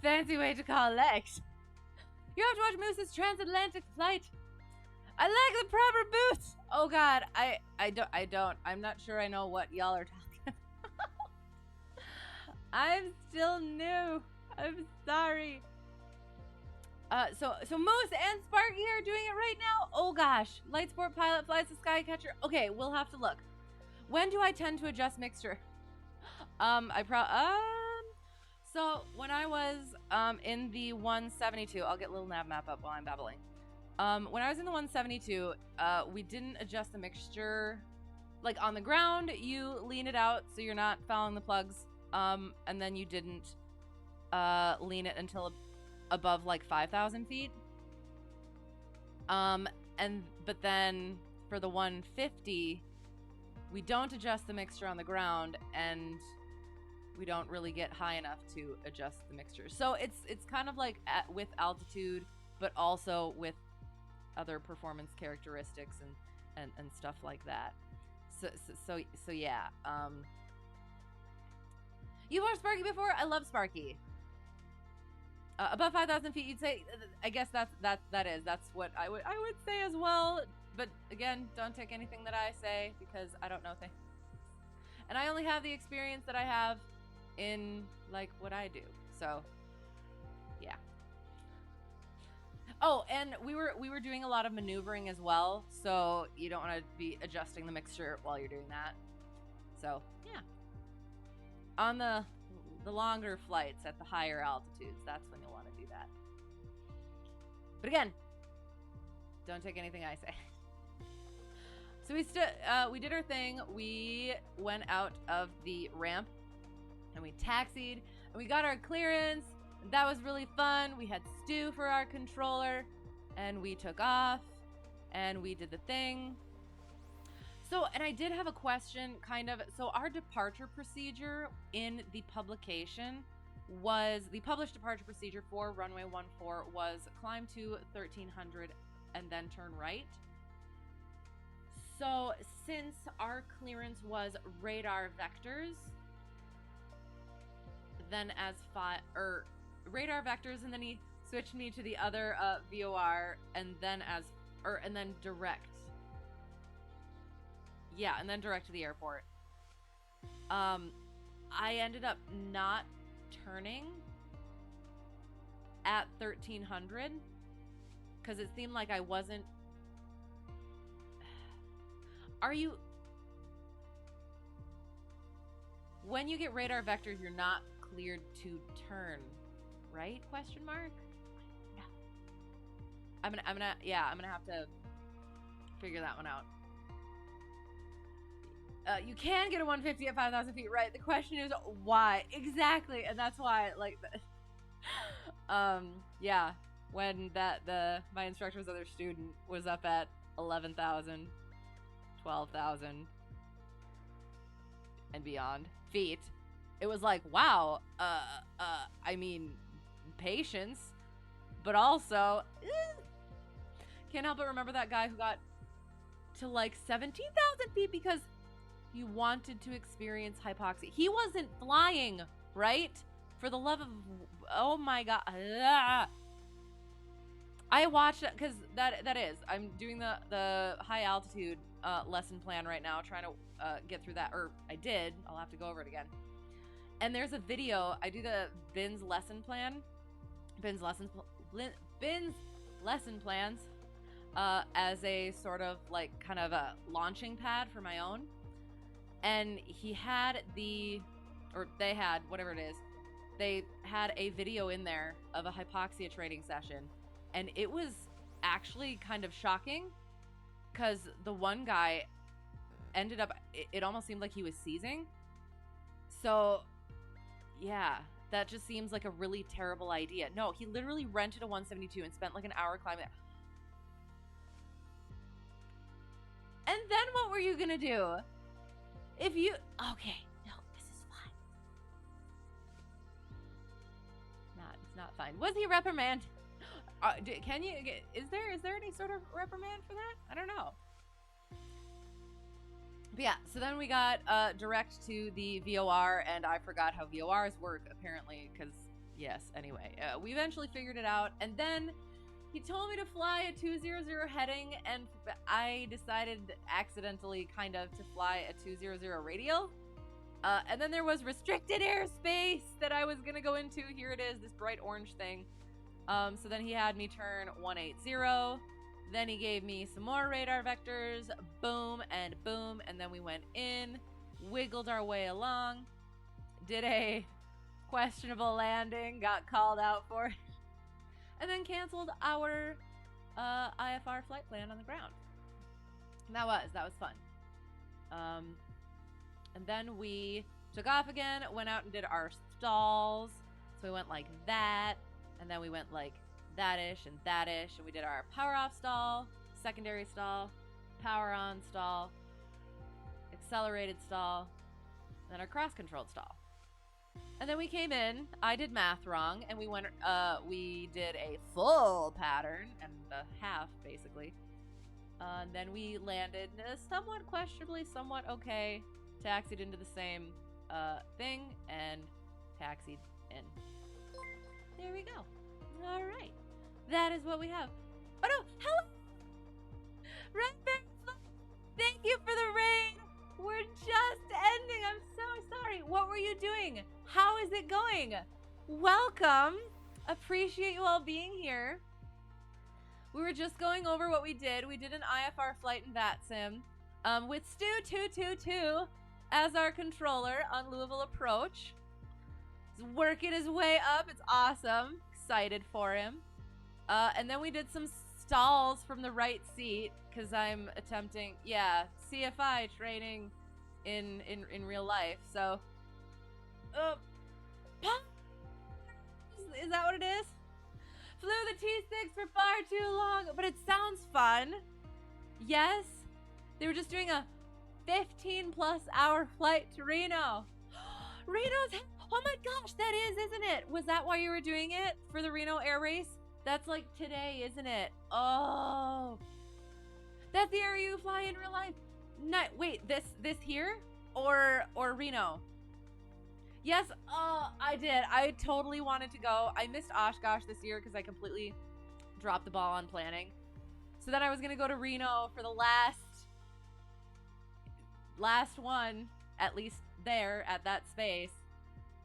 Fancy way to call legs. You have to watch Moose's transatlantic flight. I like the proper boots. Oh God, I don't. I'm not sure I know what y'all are talking about. I'm still new. I'm sorry. So Moose and Sparky are doing it right now. Oh gosh, Light Sport Pilot flies the Skycatcher. Okay, we'll have to look. When do I tend to adjust mixture? So when I was in the 172, I'll get LittleNavMap up while I'm babbling. When I was in the 172, we didn't adjust the mixture. Like on the ground, you lean it out so you're not fouling the plugs. And then you didn't lean it until above like 5,000 feet. But then for the 150, we don't adjust the mixture on the ground, and we don't really get high enough to adjust the mixture. So it's kind of like with altitude, but also with other performance characteristics and stuff like that. So yeah. You've watched Sparky before? I love Sparky. Above 5,000 feet, you'd say. I guess that's what I would say as well. But again, don't take anything that I say because I don't know things, and I only have the experience that I have in like what I do. So yeah. Oh, and we were doing a lot of maneuvering as well, so you don't want to be adjusting the mixture while you're doing that. So yeah. On the longer flights at the higher altitudes, that's when you'll want to do that. But again, don't take anything I say. So we did our thing. We went out of the ramp and we taxied and we got our clearance. And that was really fun. We had Stu for our controller and we took off and we did the thing. So, and I did have a question, kind of. So our departure procedure in the publication was, the published departure procedure for runway 14 was climb to 1300 and then turn right. So since our clearance was radar vectors, then as radar vectors, and then he switched me to the other VOR, and then and then direct. Yeah, and then direct to the airport. I ended up not turning at 1300 because it seemed like I wasn't. When you get radar vectors, you're not cleared to turn, right? Question mark. No. I'm gonna have to figure that one out. You can get a 150 at 5,000 feet, right? The question is why exactly, and that's why, like, yeah. When my instructor's other student was up at 11,000, 12,000, and beyond feet, it was like, wow. I mean, patience, but also, Can't help but remember that guy who got to like 17,000 feet because he wanted to experience hypoxia. He wasn't flying, right? For the love of, oh my God. Ah. I watched it because that is, I'm doing the high altitude lesson plan right now, trying to get through that, or I did. I'll have to go over it again. And there's a video. I do the BINS lesson plan, BINS lesson plans as a sort of like kind of a launching pad for my own. And he had they had, whatever it is, they had a video in there of a hypoxia training session. And it was actually kind of shocking because the one guy ended up, it almost seemed like he was seizing. So, yeah, that just seems like a really terrible idea. No, he literally rented a 172 and spent like an hour climbing it. And then what were you going to do? If you, okay, no, this is fine. It's not fine. Was he reprimanded? Can you, is there any sort of reprimand for that? I don't know. But yeah, so then we got direct to the VOR, and I forgot how VORs work, apparently, because, yes, anyway. We eventually figured it out, and then he told me to fly a 200 heading, and I decided accidentally, kind of, to fly a 200 radial. And then there was restricted airspace that I was going to go into. Here it is, this bright orange thing. So then he had me turn 180. Then he gave me some more radar vectors. Boom and boom. And then we went in, wiggled our way along, did a questionable landing, got called out for it, and then canceled our IFR flight plan on the ground. And that was fun. And then we took off again, went out and did our stalls. So we went like that. And then we went like that-ish and that-ish. And we did our power off stall, secondary stall, power on stall, accelerated stall, then our cross-controlled stall. And then we came in, I did math wrong, and we did a full pattern, and a half, basically. And then we landed somewhat questionably, somewhat okay, taxied into the same thing, and taxied in. There we go. All right. That is what we have. Oh, no. Hello. Red Bear, thank you for the raid. We're just ending. I'm so sorry. What were you doing? How is it going? Welcome. Appreciate you all being here. We were just going over what we did. We did an IFR flight in VATSIM with Stu222 as our controller on Louisville approach. He's working his way up. It's awesome. Excited for him. And then we did some stalls from the right seat because I'm attempting, CFI training in real life. So, is that what it is? Flew the T6 for far too long, but it sounds fun. Yes, they were just doing a 15+ hour flight to Reno. Reno's, oh my gosh, that is, isn't it? Was that why you were doing it for the Reno Air Race? That's like today, isn't it? Oh, that's the area you fly in real life. Wait, this here or Reno? Yes, I did. I totally wanted to go. I missed Oshkosh this year because I completely dropped the ball on planning. So then I was gonna go to Reno for the last one, at least there at that space.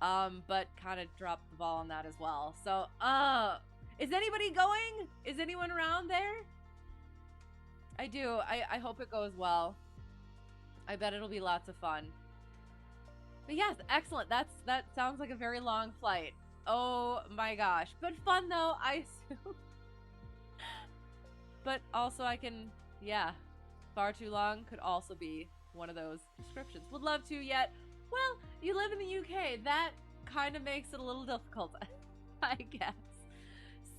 But kind of dropped the ball on that as well. So, is anybody going? Is anyone around there? I do. I hope it goes well. I bet it'll be lots of fun. But yes, excellent. That sounds like a very long flight. Oh my gosh. But fun though, I assume. But also I can, far too long could also be one of those descriptions. Would love to yet. Well, you live in the UK. That kind of makes it a little difficult, I guess.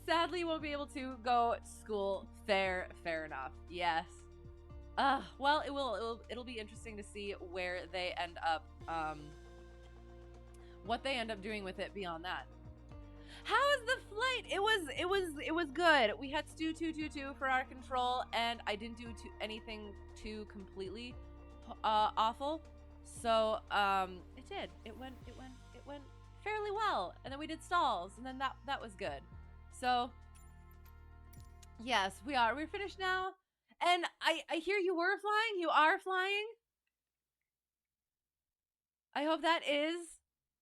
Sadly, won't be able to go to school. Fair enough. Yes. Well, it'll be interesting to see where they end up, what they end up doing with it beyond that. How was the flight? It was good. We had Stu 222 for our control, and I didn't do anything too completely awful. So it did. It went fairly well. And then we did stalls, and then that was good. So yes, we are. We're finished now. And I hear you were flying. You are flying. I hope that is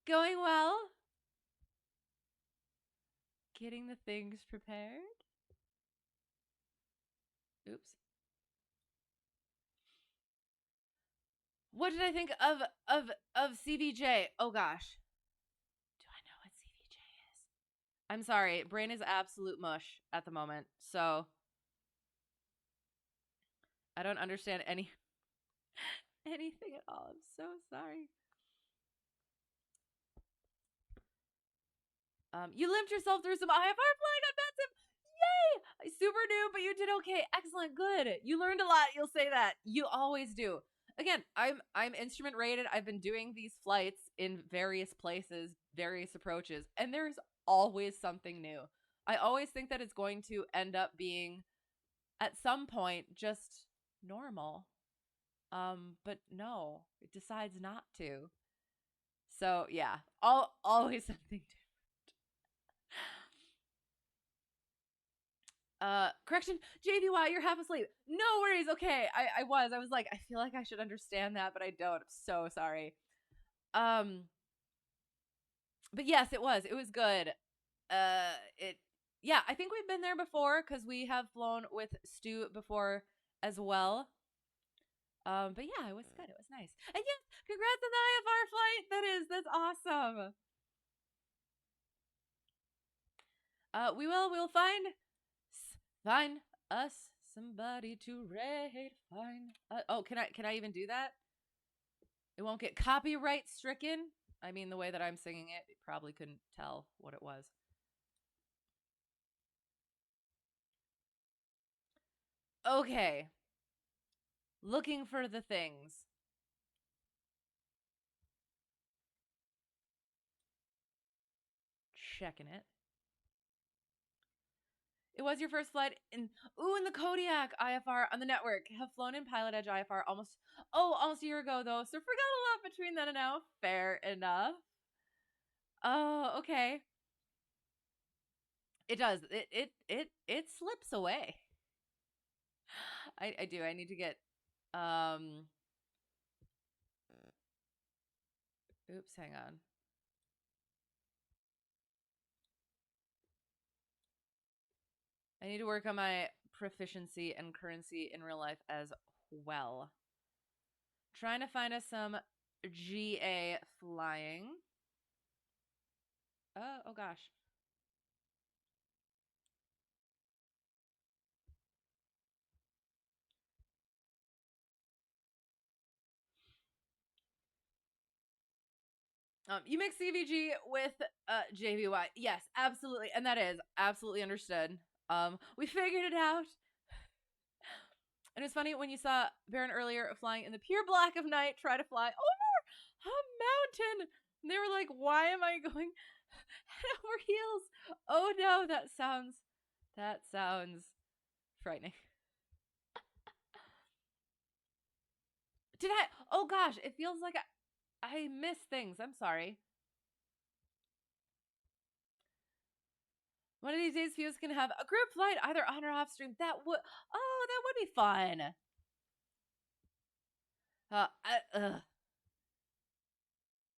going well. Getting the things prepared. Oops. What did I think of CVJ? Oh gosh. Do I know what CVJ is? I'm sorry. Brain is absolute mush at the moment. So I don't understand anything at all. I'm so sorry. You limped yourself through some IFR flying on VATSIM. Yay! Super new, but you did okay. Excellent, good. You learned a lot. You'll say that. You always do. Again, I'm instrument rated. I've been doing these flights in various places, various approaches, and there's always something new. I always think that it's going to end up being, at some point, just normal. But no, it decides not to. So yeah, always something different. Correction, JVY, you're half asleep. No worries. Okay, I was like, I feel like I should understand that, but I don't. I'm so sorry. But yes, it was good. Yeah, I think we've been there before because we have flown with Stu before as well. But yeah, it was good. It was nice. And yes, congrats on the IFR flight. That's awesome. We'll find us somebody to raid. Oh, can I even do that? It won't get copyright stricken. I mean, the way that I'm singing it, you probably couldn't tell what it was. Okay. Looking for the things. Checking it. It was your first flight in the Kodiak IFR on the network. Have flown in Pilot Edge IFR almost a year ago though, so forgot a lot between then and now. Fair enough. Oh, okay. It does. It slips away. I do. I need to get oops, hang on. I need to work on my proficiency and currency in real life as well. Trying to find us some GA flying. Oh gosh. You mix CVG with JVY. Yes, absolutely. And that is absolutely understood. We figured it out. And it's funny when you saw Baron earlier flying in the pure black of night try to fly over a mountain. And they were like, why am I going head over heels? Oh no, that sounds frightening. Did I? Oh gosh, it feels like I missed things. I'm sorry. One of these days, Fuse can have a group flight either on or off stream. That would be fun.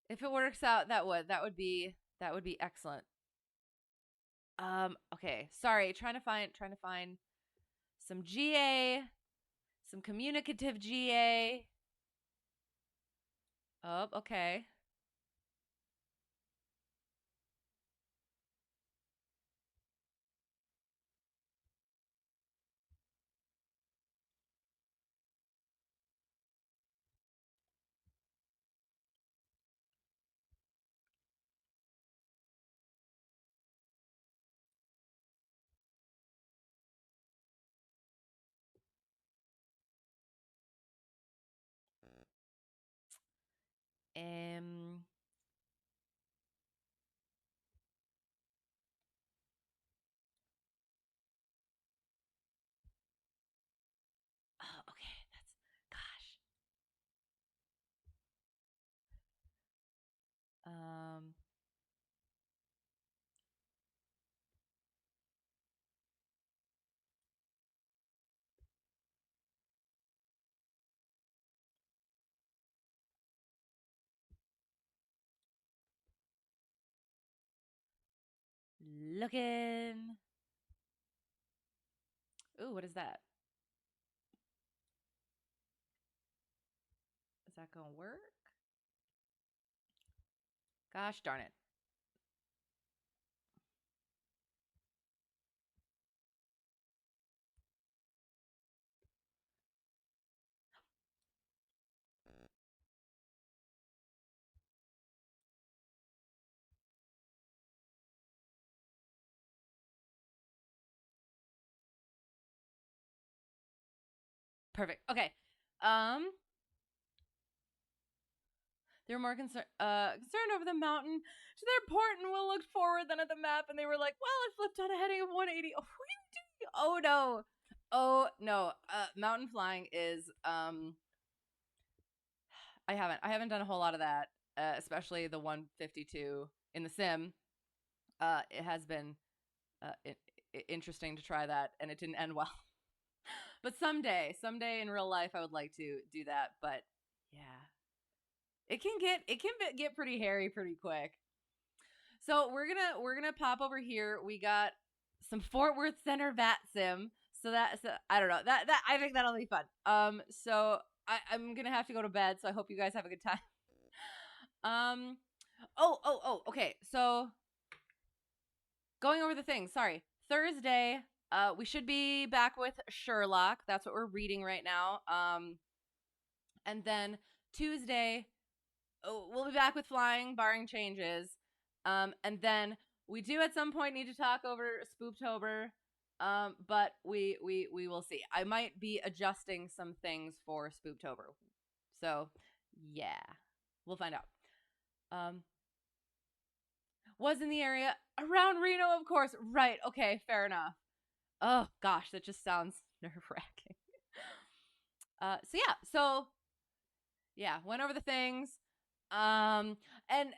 If it works out, that would be excellent. Okay, sorry, trying to find some GA, some communicative GA. Oh, okay. Looking. Ooh, what is that? Is that gonna work? Gosh darn it. Perfect. Okay. They were more concerned over the mountain to their port and Will looked forward then at the map and they were like, well, it flipped on a heading of 180. Oh, what are you doing? Oh no. Oh no. Mountain flying is I haven't done a whole lot of that, especially the 152 in the sim. It has been interesting to try that and it didn't end well. But someday in real life I would like to do that, but yeah. It can get pretty hairy pretty quick. So we're gonna pop over here. We got some Fort Worth Center VATSIM. So I don't know. That I think that'll be fun. So I'm gonna have to go to bed. So I hope you guys have a good time. Okay. So going over the things. Sorry. Thursday. We should be back with Sherlock. That's what we're reading right now. And then Tuesday. We'll be back with flying, barring changes. And then we do at some point need to talk over Spooptober. But we will see. I might be adjusting some things for Spooptober. So yeah, we'll find out. Was in the area around Reno, of course. Right. Okay. Fair enough. Oh gosh, that just sounds nerve-wracking. So yeah, went over the things. And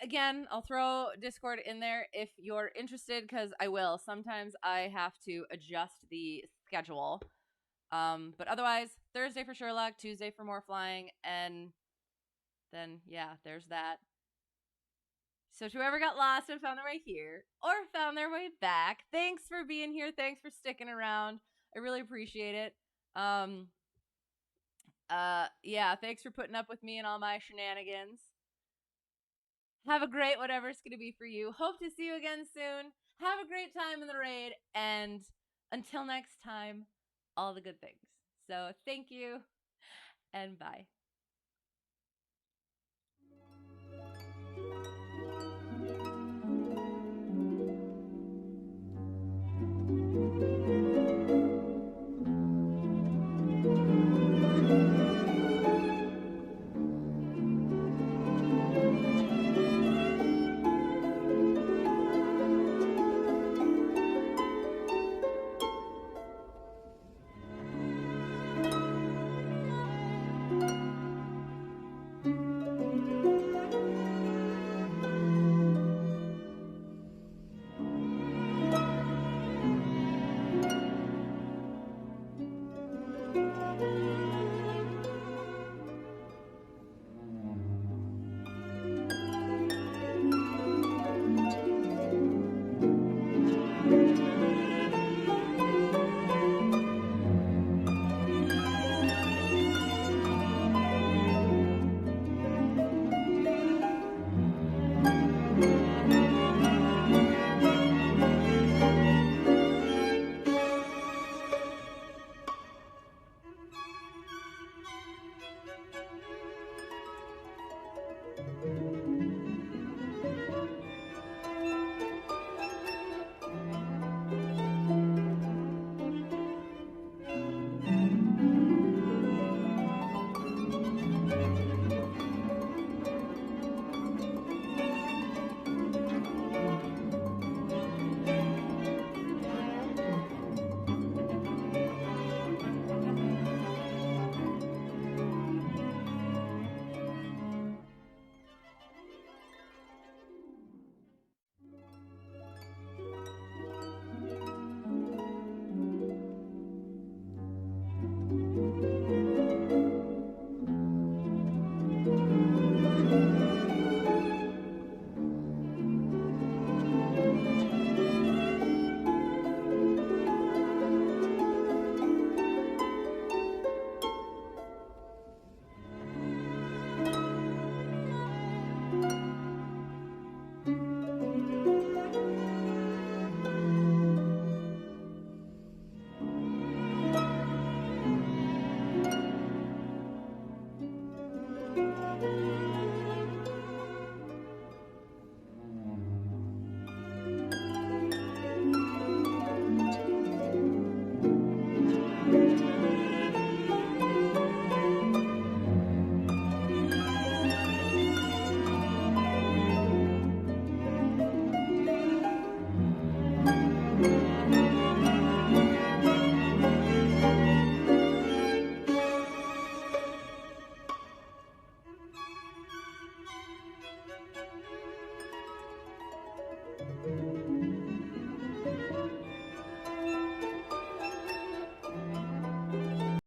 again, I'll throw Discord in there if you're interested, because I will. Sometimes I have to adjust the schedule. But otherwise, Thursday for Sherlock, Tuesday for more flying, and then yeah, there's that. So to whoever got lost and found their way here, or found their way back, thanks for being here. Thanks for sticking around. I really appreciate it. Yeah, thanks for putting up with me and all my shenanigans. Have a great whatever it's going to be for you. Hope to see you again soon. Have a great time in the raid. And until next time, all the good things. So thank you and bye.